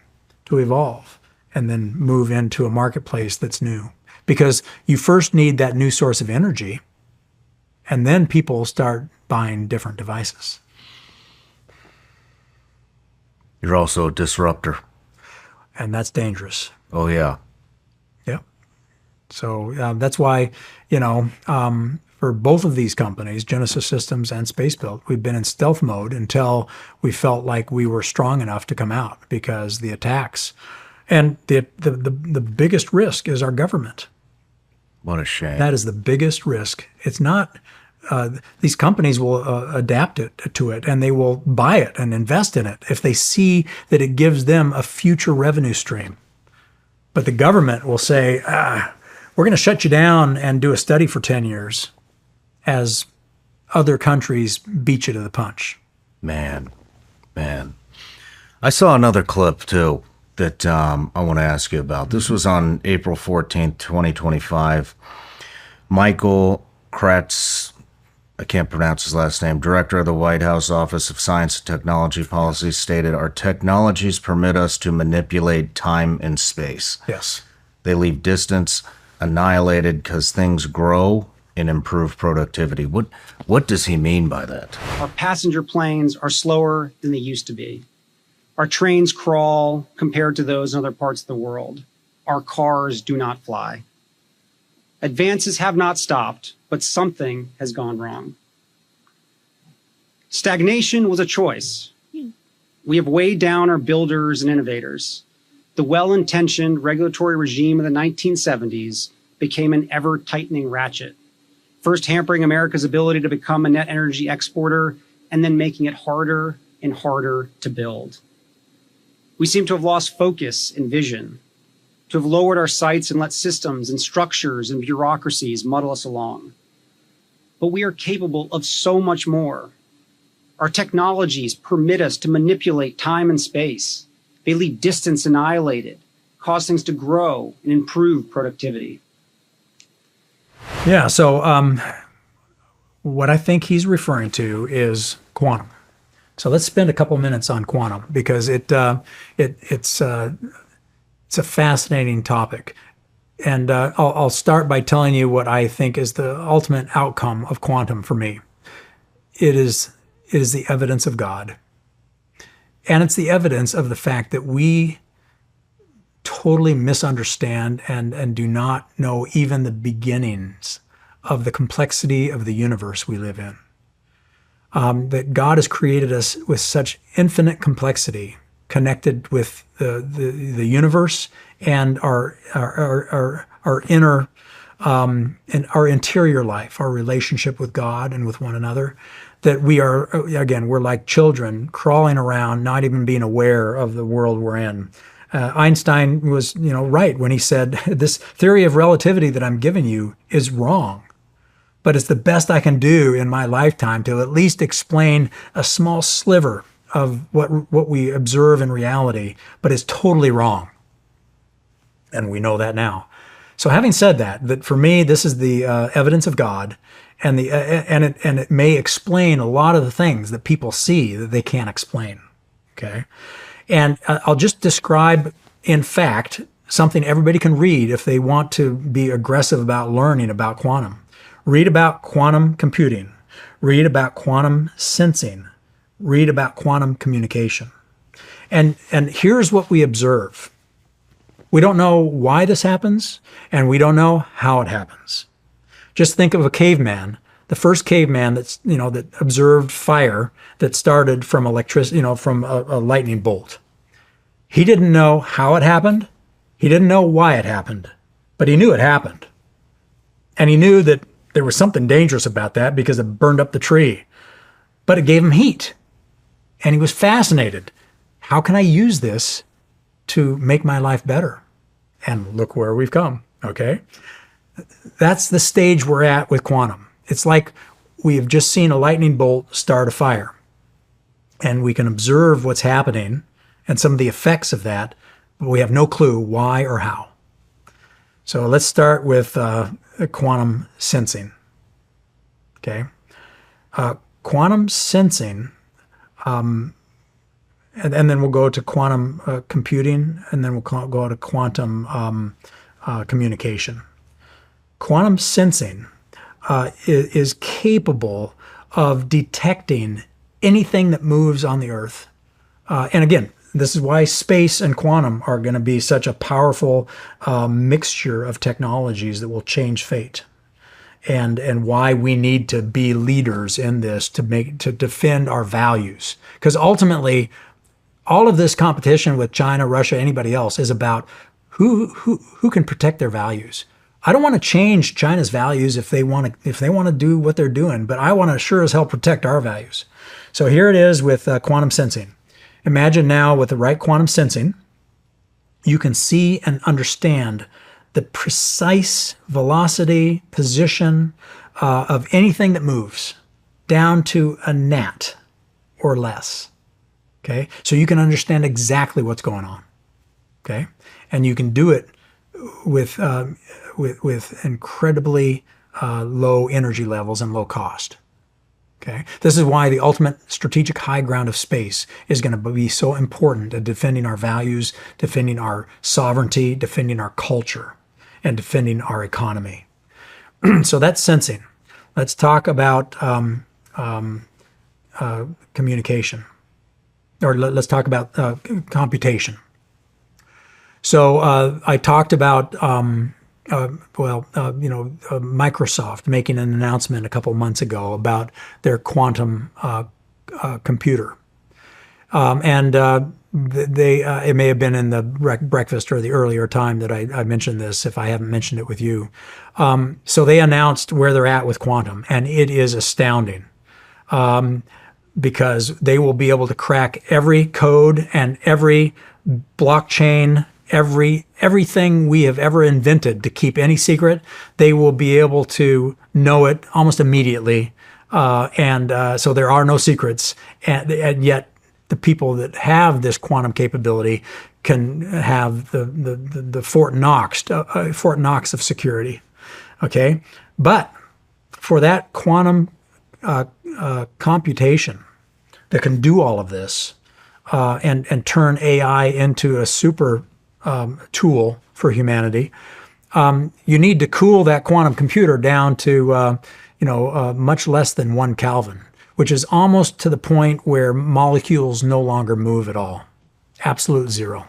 Speaker 2: to evolve and then move into a marketplace that's new. Because you first need that new source of energy, and then people start buying different devices.
Speaker 1: You're also a disruptor.
Speaker 2: And that's dangerous.
Speaker 1: Oh, yeah.
Speaker 2: Yep. So that's why, for both of these companies, Genesis Systems and SpaceBilt, we've been in stealth mode until we felt like we were strong enough to come out, because the attacks and the biggest risk is our government.
Speaker 1: What a shame.
Speaker 2: That is the biggest risk. It's not, these companies will adapt to it, and they will buy it and invest in it if they see that it gives them a future revenue stream. But the government will say, we're going to shut you down and do a study for 10 years as other countries beat you to the punch.
Speaker 1: Man. I saw another clip, too, that I want to ask you about. This was on April 14th, 2025. Michael Kratz, I can't pronounce his last name, director of the White House Office of Science and Technology Policy, stated, "Our technologies permit us to manipulate time and space.
Speaker 2: Yes.
Speaker 1: They leave distance annihilated because things grow and improve productivity." What does he mean by that?
Speaker 4: Our passenger planes are slower than they used to be. Our trains crawl compared to those in other parts of the world. Our cars do not fly. Advances have not stopped, but something has gone wrong. Stagnation was a choice. We have weighed down our builders and innovators. The well-intentioned regulatory regime of the 1970s became an ever-tightening ratchet, first hampering America's ability to become a net energy exporter, and then making it harder and harder to build. We seem to have lost focus and vision, to have lowered our sights and let systems and structures and bureaucracies muddle us along. But we are capable of so much more. Our technologies permit us to manipulate time and space. They leave distance annihilated, cause things to grow and improve productivity.
Speaker 2: Yeah, so what I think he's referring to is quantum. So let's spend a couple minutes on quantum, because it's a fascinating topic. And I'll start by telling you what I think is the ultimate outcome of quantum for me. It is the evidence of God. And it's the evidence of the fact that we totally misunderstand and do not know even the beginnings of the complexity of the universe we live in. That God has created us with such infinite complexity, connected with the universe and our inner and our interior life, our relationship with God and with one another, that we are, again, we're like children crawling around, not even being aware of the world we're in. Einstein was, right when he said, this theory of relativity that I'm giving you is wrong, but it's the best I can do in my lifetime to at least explain a small sliver of what we observe in reality, but it's totally wrong. And we know that now. So having said that for me, this is the evidence of God, and it may explain a lot of the things that people see that they can't explain. Okay, and I'll just describe, in fact, something everybody can read if they want to be aggressive about learning about quantum. Read about quantum computing. Read about quantum sensing. Read about quantum communication. And here's what we observe. We don't know why this happens, and we don't know how it happens. Just think of a caveman the first caveman that observed fire that started from electricity, from a lightning bolt. He didn't know how it happened. He didn't know why it happened, but he knew it happened. And he knew that there was something dangerous about that because it burned up the tree, but it gave him heat. And he was fascinated. How can I use this to make my life better? And look where we've come, okay? That's the stage we're at with quantum. It's like we have just seen a lightning bolt start a fire. And we can observe what's happening and some of the effects of that, but we have no clue why or how. So let's start with quantum sensing, okay? Quantum sensing, and then we'll go to quantum computing, and then we'll go to quantum communication. Quantum sensing is capable of detecting anything that moves on the Earth. And again, this is why space and quantum are going to be such a powerful mixture of technologies that will change fate. And why we need to be leaders in this to defend our values. Because ultimately, all of this competition with China, Russia, anybody else is about who can protect their values. I don't want to change China's values if they want to do what they're doing, but I want to sure as hell protect our values. So here it is with quantum sensing. Imagine now with the right quantum sensing, you can see and understand the precise velocity, position of anything that moves down to a gnat or less. Okay, so you can understand exactly what's going on. Okay, and you can do it with incredibly low energy levels and low cost. Okay, this is why the ultimate strategic high ground of space is going to be so important at defending our values, defending our sovereignty, defending our culture, and defending our economy. So that's sensing. Let's talk about communication, or let's talk about computation. So I talked about Microsoft making an announcement a couple months ago about their quantum computer, and it may have been in the breakfast or the earlier time that I mentioned this, if I haven't mentioned it with you. So they announced where they're at with quantum, and it is astounding, because they will be able to crack every code and every blockchain, everything we have ever invented to keep any secret. They will be able to know it almost immediately, so there are no secrets, and yet the people that have this quantum capability can have the Fort Knox of security. Okay, but for that quantum computation that can do all of this and turn AI into a super tool for humanity, you need to cool that quantum computer down to much less than 1 Kelvin, which is almost to the point where molecules no longer move at all. Absolute zero.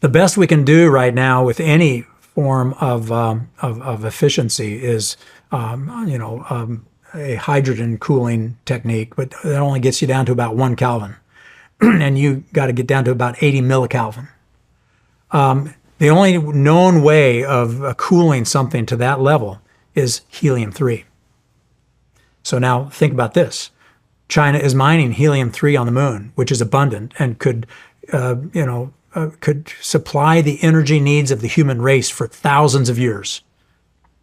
Speaker 2: The best we can do right now with any form of efficiency is a hydrogen cooling technique, but that only gets you down to about 1 Kelvin. And you got to get down to about 80 millikelvin. The only known way of cooling something to that level is helium-3. So now think about this. China is mining helium-3 on the moon, which is abundant and could supply the energy needs of the human race for thousands of years,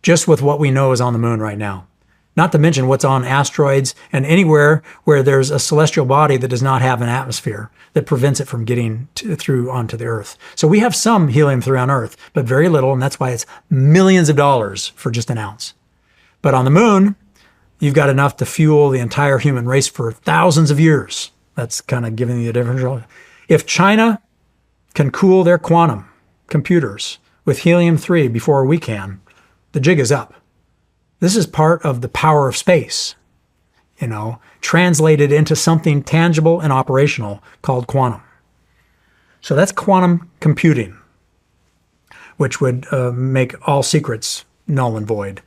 Speaker 2: just with what we know is on the moon right now. Not to mention what's on asteroids and anywhere where there's a celestial body that does not have an atmosphere that prevents it from getting through onto the Earth. So we have some helium-3 on Earth, but very little, and that's why it's millions of dollars for just an ounce. But on the moon, you've got enough to fuel the entire human race for thousands of years. That's kind of giving you a different. If China can cool their quantum computers with helium-3 before we can, the jig is up. This is part of the power of space, translated into something tangible and operational called quantum. So that's quantum computing, which would make all secrets null and void.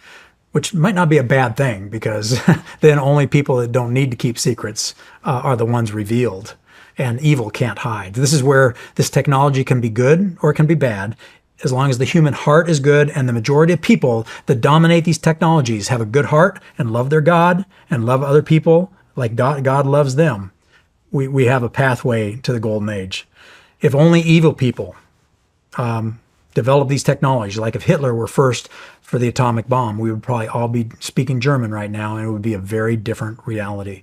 Speaker 2: which might not be a bad thing, because then only people that don't need to keep secrets are the ones revealed, and evil can't hide. This is where this technology can be good or it can be bad, as long as the human heart is good, and the majority of people that dominate these technologies have a good heart and love their God and love other people like God loves them. We have a pathway to the golden age. If only evil people develop these technologies, like if Hitler were first for the atomic bomb, we would probably all be speaking German right now, and it would be a very different reality.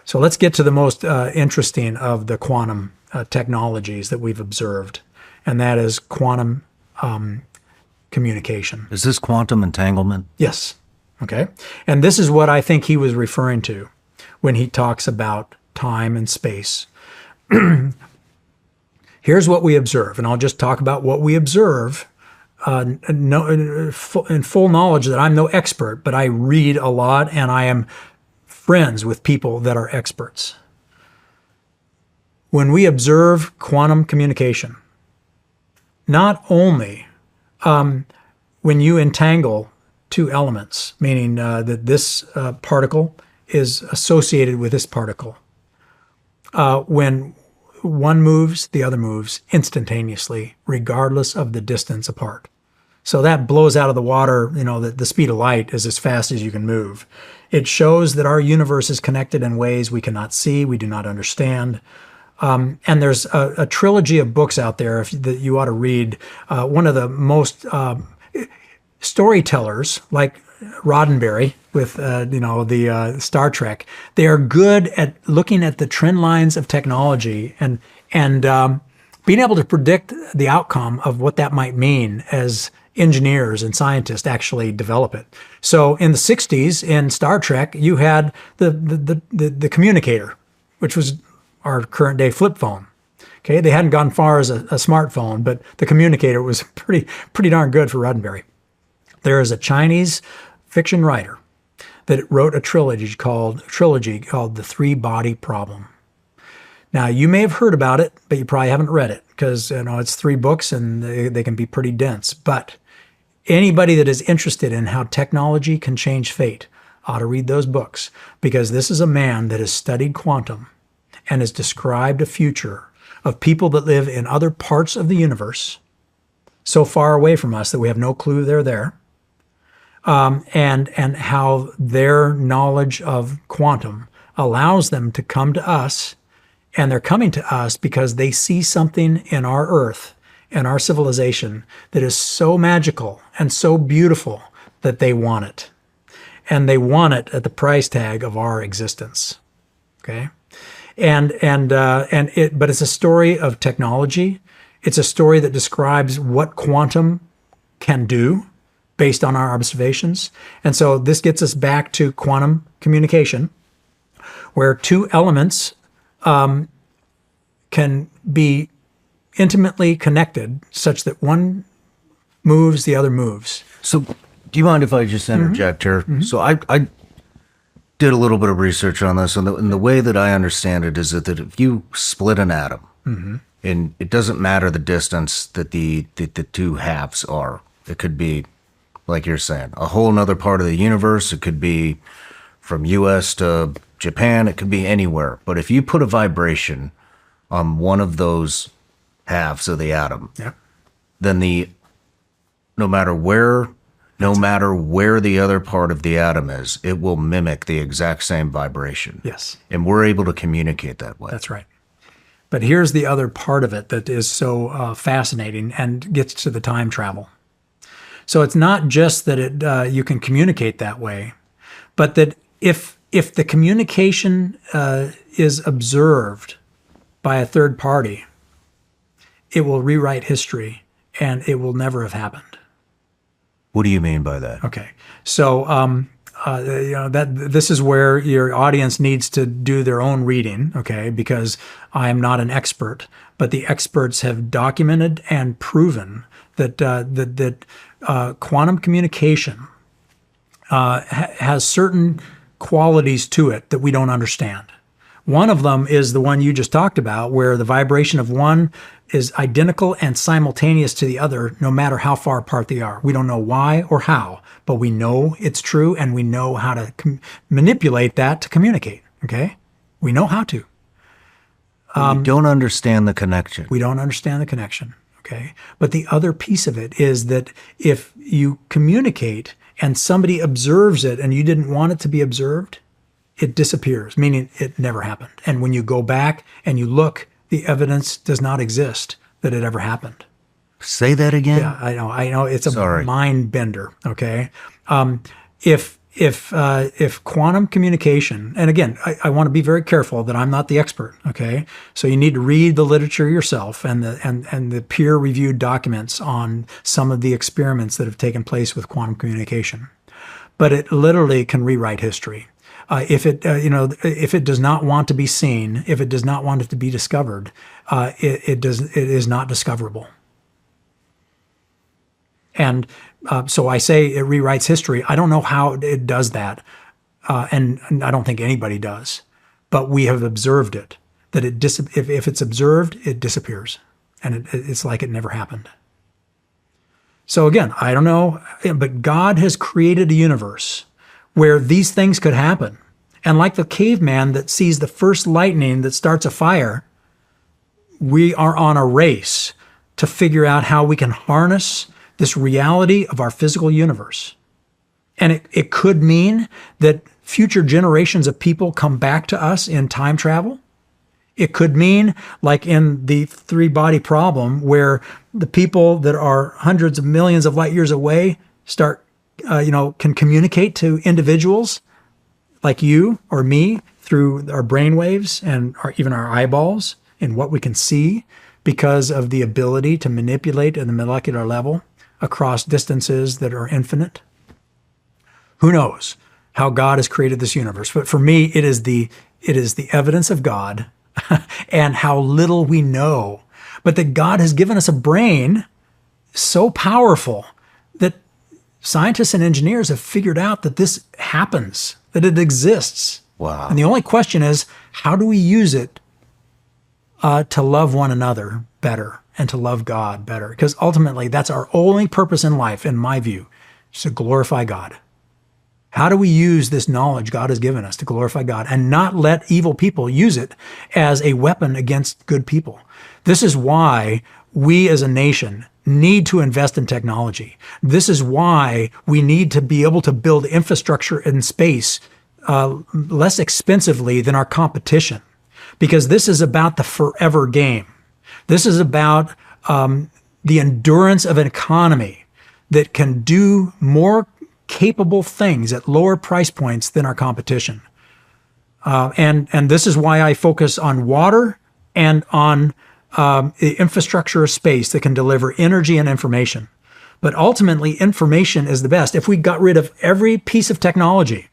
Speaker 2: So let's get to the most interesting of the quantum technologies that we've observed, and that is quantum communication.
Speaker 1: Is this quantum entanglement?
Speaker 2: Yes. Okay. And this is what I think he was referring to when he talks about time and space. Here's what we observe, and I'll just talk about what we observe in full knowledge that I'm no expert, but I read a lot and I am friends with people that are experts. When we observe quantum communication, not only when you entangle two elements, meaning that this particle is associated with this particle, when one moves, the other moves instantaneously, regardless of the distance apart. So that blows out of the water, the speed of light is as fast as you can move. It shows that our universe is connected in ways we cannot see, we do not understand. And there's a trilogy of books out there that you ought to read. One of the most storytellers, like Roddenberry with the Star Trek, they are good at looking at the trend lines of technology and being able to predict the outcome of what that might mean as engineers and scientists actually develop it. So in the 60s in Star Trek, you had the communicator, which was our current day flip phone. Okay, they hadn't gone far as a smartphone, but the communicator was pretty darn good for Roddenberry. There is a Chinese fiction writer that wrote a trilogy called The Three-Body Problem. Now, you may have heard about it, but you probably haven't read it, because it's 3 books and they can be pretty dense. But anybody that is interested in how technology can change fate ought to read those books, because this is a man that has studied quantum and has described a future of people that live in other parts of the universe so far away from us that we have no clue they're there. And how their knowledge of quantum allows them to come to us, and they're coming to us because they see something in our Earth and our civilization that is so magical and so beautiful that they want it, and they want it at the price tag of our existence. Okay, but it's a story of technology. It's a story that describes what quantum can do based on our observations. And so this gets us back to quantum communication, where two elements can be intimately connected such that one moves, the other moves.
Speaker 1: So do you mind if I just interject here? Mm-hmm. So I did a little bit of research on this, and the way that I understand it is that if you split an atom, mm-hmm. and it doesn't matter the distance that the two halves are, it could be, like you're saying, a whole nother part of the universe. It could be from US to Japan. It could be anywhere. But if you put a vibration on one of those halves of the atom,
Speaker 2: yeah.
Speaker 1: then no matter where the other part of the atom is, it will mimic the exact same vibration.
Speaker 2: Yes.
Speaker 1: And we're able to communicate that way.
Speaker 2: That's right. But here's the other part of it that is so fascinating and gets to the time travel. So it's not just that you can communicate that way, but that if the communication is observed by a third party, it will rewrite history, and it will never have happened.
Speaker 1: What do you mean by that?
Speaker 2: Okay, so this is where your audience needs to do their own reading, okay? Because I am not an expert, but the experts have documented and proven that quantum communication has certain qualities to it that we don't understand. One of them is the one you just talked about, where the vibration of one is identical and simultaneous to the other, no matter how far apart they are. We don't know why or how, but we know it's true, and we know how to manipulate that to communicate, okay? We know how to.
Speaker 1: We don't understand the connection.
Speaker 2: We don't understand the connection, okay? But the other piece of it is that if you communicate and somebody observes it and you didn't want it to be observed, it disappears, meaning it never happened. And when you go back and you look, the evidence does not exist that it ever happened.
Speaker 1: Say that again?
Speaker 2: Yeah, I know. It's a mind bender, okay? If quantum communication, and again, I want to be very careful that I'm not the expert, okay? So you need to read the literature yourself and the peer-reviewed documents on some of the experiments that have taken place with quantum communication. But it literally can rewrite history. If it does not want to be seen, if it does not want it to be discovered, it is not discoverable. And so I say it rewrites history. I don't know how it does that, and I don't think anybody does. But we have observed it, that if it's observed, it disappears, and it's like it never happened. So again, I don't know, but God has created a universe where these things could happen. And like the caveman that sees the first lightning that starts a fire, we are on a race to figure out how we can harness this reality of our physical universe. And it could mean that future generations of people come back to us in time travel. It could mean, like in the three-body problem, where the people that are hundreds of millions of light years away can communicate to individuals like you or me through our brainwaves and even our eyeballs and what we can see because of the ability to manipulate at the molecular level across distances that are infinite. Who knows how God has created this universe? But for me, it is the evidence of God and how little we know. But that God has given us a brain so powerful that scientists and engineers have figured out that this happens, that it exists.
Speaker 1: Wow.
Speaker 2: And the only question is, how do we use it to love one another better and to love God better? Because ultimately, that's our only purpose in life, in my view, is to glorify God. How do we use this knowledge God has given us to glorify God and not let evil people use it as a weapon against good people? This is why we as a nation need to invest in technology. This is why we need to be able to build infrastructure in space less expensively than our competition, because this is about the forever game. This is about the endurance of an economy that can do more capable things at lower price points than our competition. And this is why I focus on water and on the infrastructure of space that can deliver energy and information. But ultimately, information is the best. If we got rid of every piece of technology,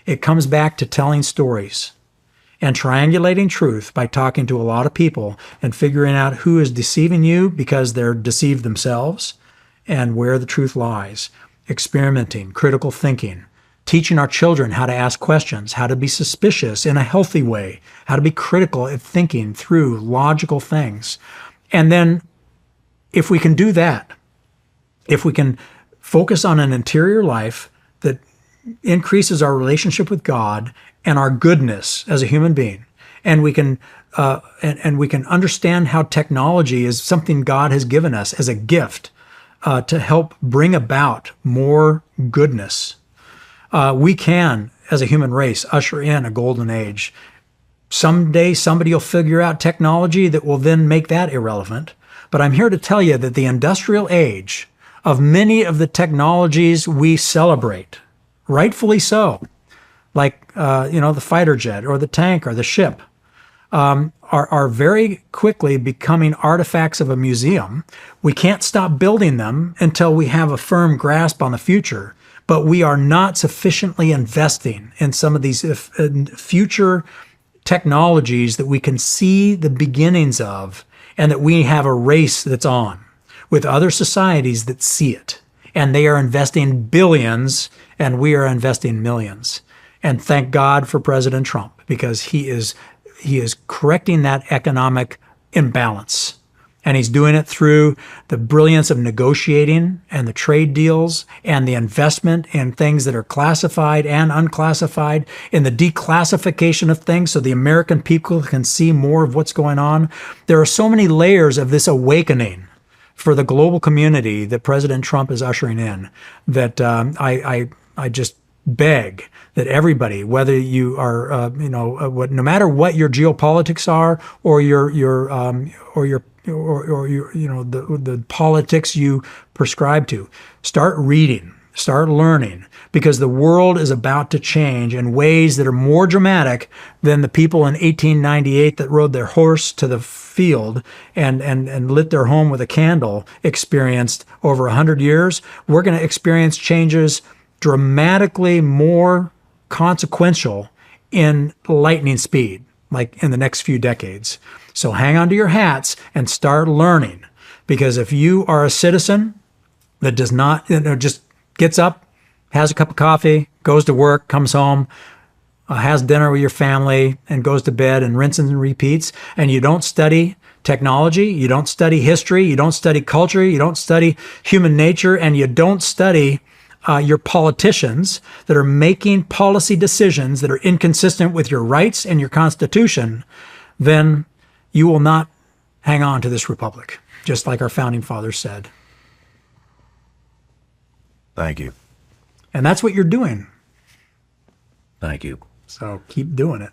Speaker 2: it comes back to telling stories and triangulating truth by talking to a lot of people and figuring out who is deceiving you because they're deceived themselves and where the truth lies. Experimenting, critical thinking, teaching our children how to ask questions, how to be suspicious in a healthy way, how to be critical at thinking through logical things. And then if we can do that, if we can focus on an interior life that increases our relationship with God and our goodness as a human being, and we can understand how technology is something God has given us as a gift to help bring about more goodness, we can, as a human race, usher in a golden age. Someday somebody will figure out technology that will then make that irrelevant. But I'm here to tell you that the industrial age of many of the technologies we celebrate, rightfully so, like the fighter jet or the tank or the ship, are very quickly becoming artifacts of a museum. We can't stop building them until we have a firm grasp on the future, but we are not sufficiently investing in some of these future technologies that we can see the beginnings of and that we have a race that's on with other societies that see it. And they are investing billions and we are investing millions. And thank God for President Trump, because he is correcting that economic imbalance. And he's doing it through the brilliance of negotiating and the trade deals and the investment in things that are classified and unclassified, in the declassification of things so the American people can see more of what's going on. There are so many layers of this awakening for the global community that President Trump is ushering in that I just beg that everybody, whether you are, no matter what your geopolitics are or the politics you prescribe to, start reading, start learning, because the world is about to change in ways that are more dramatic than the people in 1898 that rode their horse to the field and lit their home with a candle experienced over 100 years. We're going to experience changes dramatically more consequential in lightning speed, like in the next few decades. So hang on to your hats and start learning, because if you are a citizen that does not, just gets up, has a cup of coffee, goes to work, comes home, has dinner with your family, and goes to bed and rinses and repeats, and you don't study technology, you don't study history, you don't study culture, you don't study human nature, and you don't study your politicians that are making policy decisions that are inconsistent with your rights and your Constitution, then you will not hang on to this republic, just like our founding fathers said.
Speaker 1: Thank you.
Speaker 2: And that's what you're doing.
Speaker 1: Thank you.
Speaker 2: So keep doing it.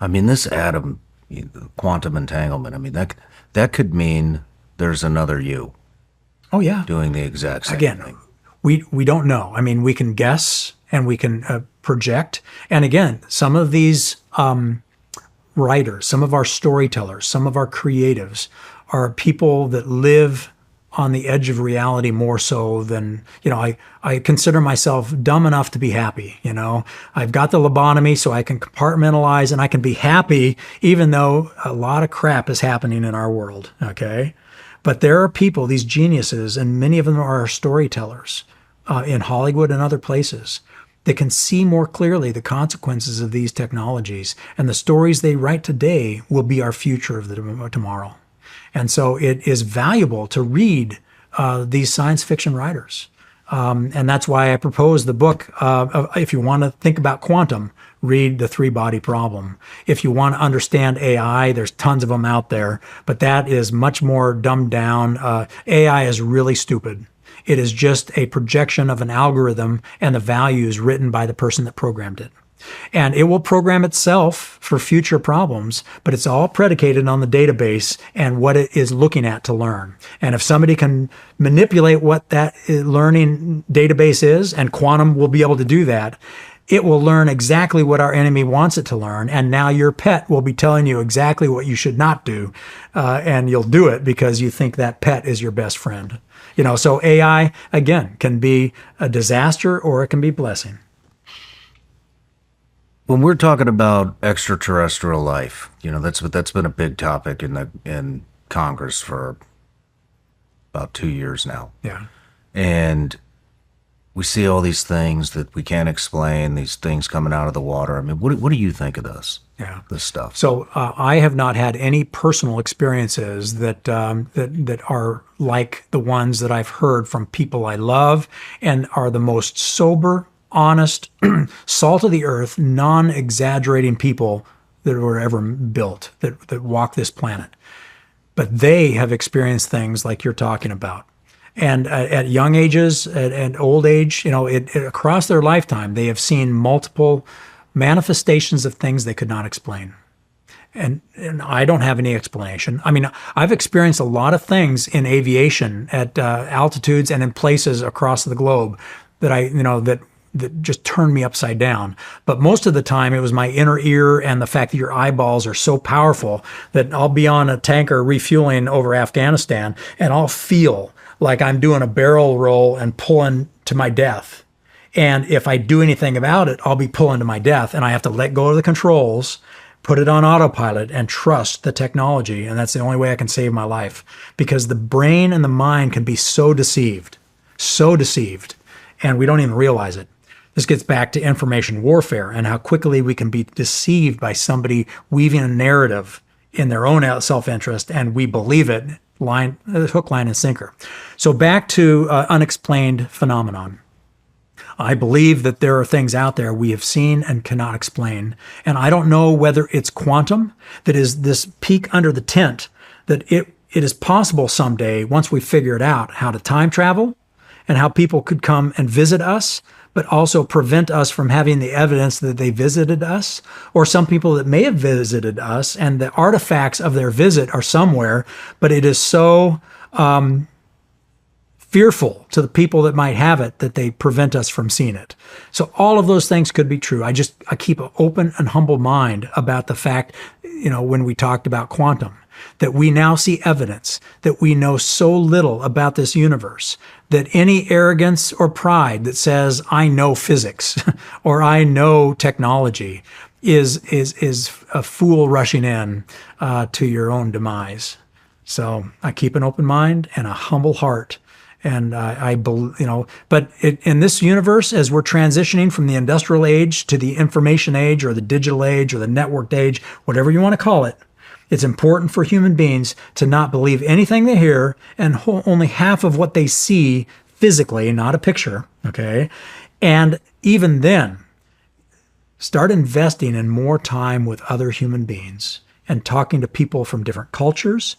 Speaker 1: I mean, this atom, quantum entanglement, I mean, that could mean there's another you.
Speaker 2: Oh, yeah.
Speaker 1: Doing the exact same
Speaker 2: thing. We don't know. I mean, we can guess and we can project. And again, some of these writers, some of our storytellers, some of our creatives are people that live on the edge of reality more so than, I consider myself dumb enough to be happy. I've got the lobotomy so I can compartmentalize and I can be happy even though a lot of crap is happening in our world. Okay. But there are people, these geniuses, and many of them are storytellers in Hollywood and other places that can see more clearly the consequences of these technologies. And the stories they write today will be our future of the tomorrow. And so it is valuable to read these science fiction writers. And that's why I proposed the book. If you want to think about quantum, read The Three-Body Problem. If you want to understand AI, there's tons of them out there, but that is much more dumbed down. AI is really stupid. It is just a projection of an algorithm and the values written by the person that programmed it. And it will program itself for future problems, but it's all predicated on the database and what it is looking at to learn. And if somebody can manipulate what that learning database is, and quantum will be able to do that, it will learn exactly what our enemy wants it to learn. And now your pet will be telling you exactly what you should not do. And you'll do it because you think that pet is your best friend. So AI, again, can be a disaster or it can be a blessing.
Speaker 1: When we're talking about extraterrestrial life, that's been a big topic in Congress for about 2 years now.
Speaker 2: Yeah.
Speaker 1: And we see all these things that we can't explain, these things coming out of the water. I mean, what do you think of this?
Speaker 2: Yeah.
Speaker 1: This stuff.
Speaker 2: So I have not had any personal experiences that are like the ones that I've heard from people I love and are the most sober, honest, salt of the earth, non-exaggerating people that were ever built, that walk this planet. But they have experienced things like you're talking about. And at young ages and old age, across their lifetime, they have seen multiple manifestations of things they could not explain. And I don't have any explanation. I mean, I've experienced a lot of things in aviation at altitudes and in places across the globe that just turned me upside down. But most of the time it was my inner ear and the fact that your eyeballs are so powerful that I'll be on a tanker refueling over Afghanistan and I'll feel like I'm doing a barrel roll and pulling to my death. And if I do anything about it, I'll be pulling to my death. And I have to let go of the controls, put it on autopilot, and trust the technology. And that's the only way I can save my life. Because the brain and the mind can be so deceived, and we don't even realize it. This gets back to information warfare and how quickly we can be deceived by somebody weaving a narrative in their own self-interest, and we believe it, hook, line, and sinker. So back to unexplained phenomenon. I believe that there are things out there we have seen and cannot explain. And I don't know whether it's quantum, that is this peek under the tent, that it is possible someday, once we figure it out, how to time travel and how people could come and visit us, but also prevent us from having the evidence that they visited us, or some people that may have visited us and the artifacts of their visit are somewhere, but it is so fearful to the people that might have it that they prevent us from seeing it. So all of those things could be true. I keep an open and humble mind about the fact, when we talked about quantum, that we now see evidence that we know so little about this universe that any arrogance or pride that says, I know physics or I know technology is a fool rushing in to your own demise. So I keep an open mind and a humble heart. And I believe, but in this universe, as we're transitioning from the industrial age to the information age or the digital age or the networked age, whatever you want to call it, it's important for human beings to not believe anything they hear and only half of what they see physically, not a picture, okay? And even then, start investing in more time with other human beings and talking to people from different cultures,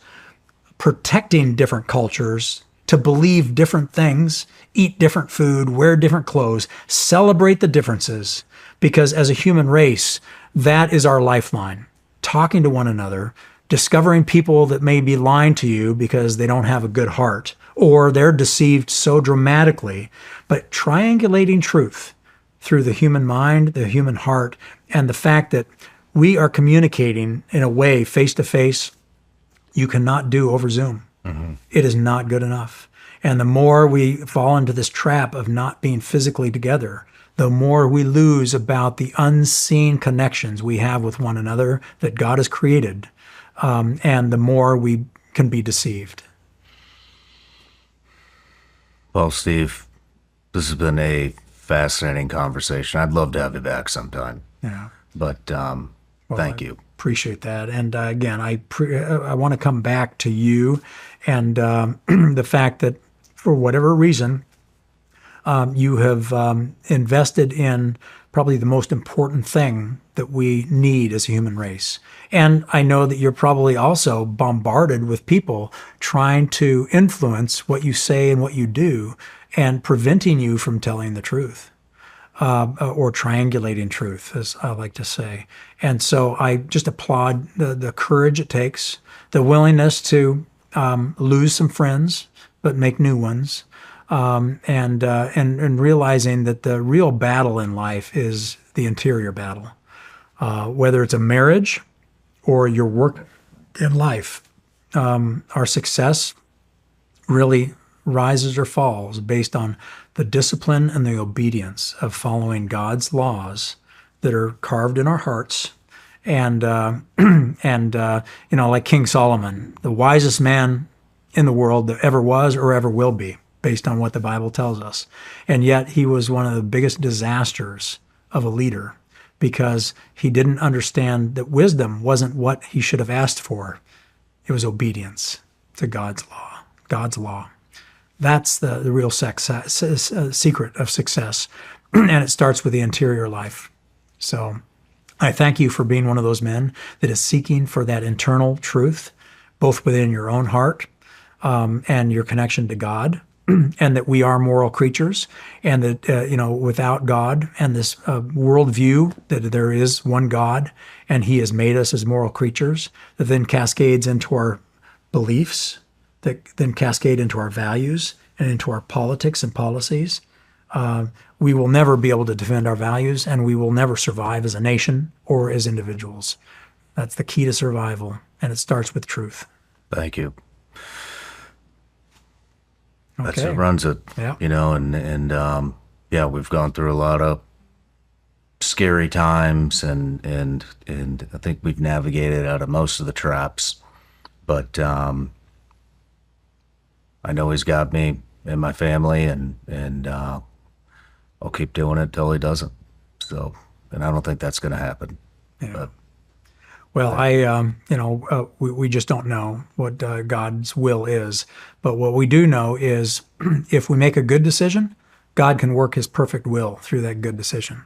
Speaker 2: protecting different cultures, to believe different things, eat different food, wear different clothes, celebrate the differences, because as a human race, that is our lifeline. Talking to one another, discovering people that may be lying to you because they don't have a good heart, or they're deceived so dramatically, but triangulating truth through the human mind, the human heart, and the fact that we are communicating in a way face-to-face you cannot do over Zoom. Mm-hmm. It is not good enough. And the more we fall into this trap of not being physically together, the more we lose about the unseen connections we have with one another that God has created, and the more we can be deceived.
Speaker 1: Well, Steve, this has been a fascinating conversation. I'd love to have you back sometime.
Speaker 2: Yeah.
Speaker 1: But thank you.
Speaker 2: Appreciate that. And again, I want to come back to you and the fact that for whatever reason, you have invested in probably the most important thing that we need as a human race. And I know that you're probably also bombarded with people trying to influence what you say and what you do and preventing you from telling the truth. Or triangulating truth, as I like to say. And so I just applaud the courage it takes, the willingness to lose some friends, but make new ones, and realizing that the real battle in life is the interior battle. Whether it's a marriage or your work in life, our success really rises or falls based on the discipline and the obedience of following God's laws that are carved in our hearts. And like King Solomon, the wisest man in the world that ever was or ever will be, based on what the Bible tells us. And yet he was one of the biggest disasters of a leader because he didn't understand that wisdom wasn't what he should have asked for. It was obedience to God's law. God's law. That's the real secret of success. And it starts with the interior life. So I thank you for being one of those men that is seeking for that internal truth, both within your own heart and your connection to God, and that we are moral creatures, and that, without God and this worldview that there is one God, and he has made us as moral creatures, that then cascades into our beliefs, that then cascade into our values and into our politics and policies. We will never be able to defend our values, and we will never survive as a nation or as individuals. That's the key to survival, and it starts with truth.
Speaker 1: Thank you.
Speaker 2: Okay.
Speaker 1: That's what runs it,
Speaker 2: Yeah.
Speaker 1: And we've gone through a lot of scary times, and I think we've navigated out of most of the traps, but I know he's got me and my family, and I'll keep doing it till he doesn't. So, and I don't think that's going to happen.
Speaker 2: Yeah.
Speaker 1: But
Speaker 2: Well, we just don't know what God's will is. But what we do know is if we make a good decision, God can work his perfect will through that good decision.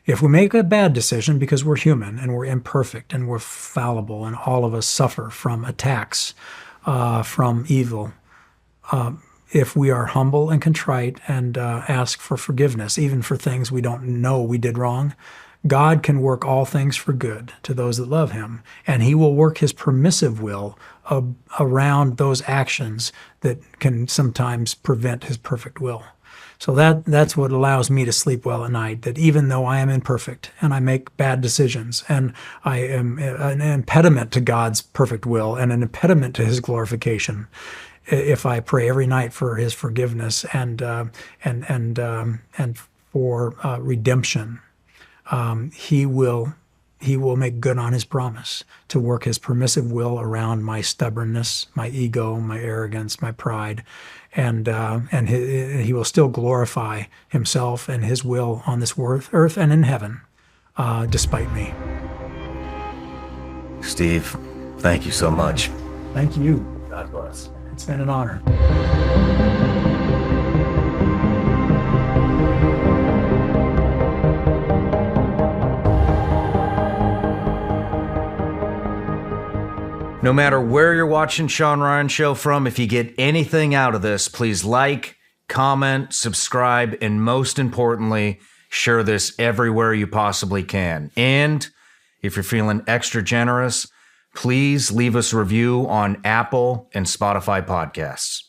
Speaker 2: If we make a bad decision, because we're human and we're imperfect and we're fallible and all of us suffer from attacks from evil, if we are humble and contrite and ask for forgiveness, even for things we don't know we did wrong, God can work all things for good to those that love him, and he will work his permissive will around those actions that can sometimes prevent his perfect will. So that's what allows me to sleep well at night, that even though I am imperfect and I make bad decisions and I am an impediment to God's perfect will and an impediment to his glorification, if I pray every night for his forgiveness and for redemption, he will make good on his promise to work his permissive will around my stubbornness, my ego, my arrogance, my pride, and he will still glorify himself and his will on this earth and in heaven, despite me.
Speaker 1: Steve, thank you so much.
Speaker 2: Thank you.
Speaker 1: God bless.
Speaker 2: It's been an honor.
Speaker 1: No matter where you're watching Shawn Ryan Show from, if you get anything out of this, please like, comment, subscribe, and most importantly, share this everywhere you possibly can. And if you're feeling extra generous, please leave us a review on Apple and Spotify podcasts.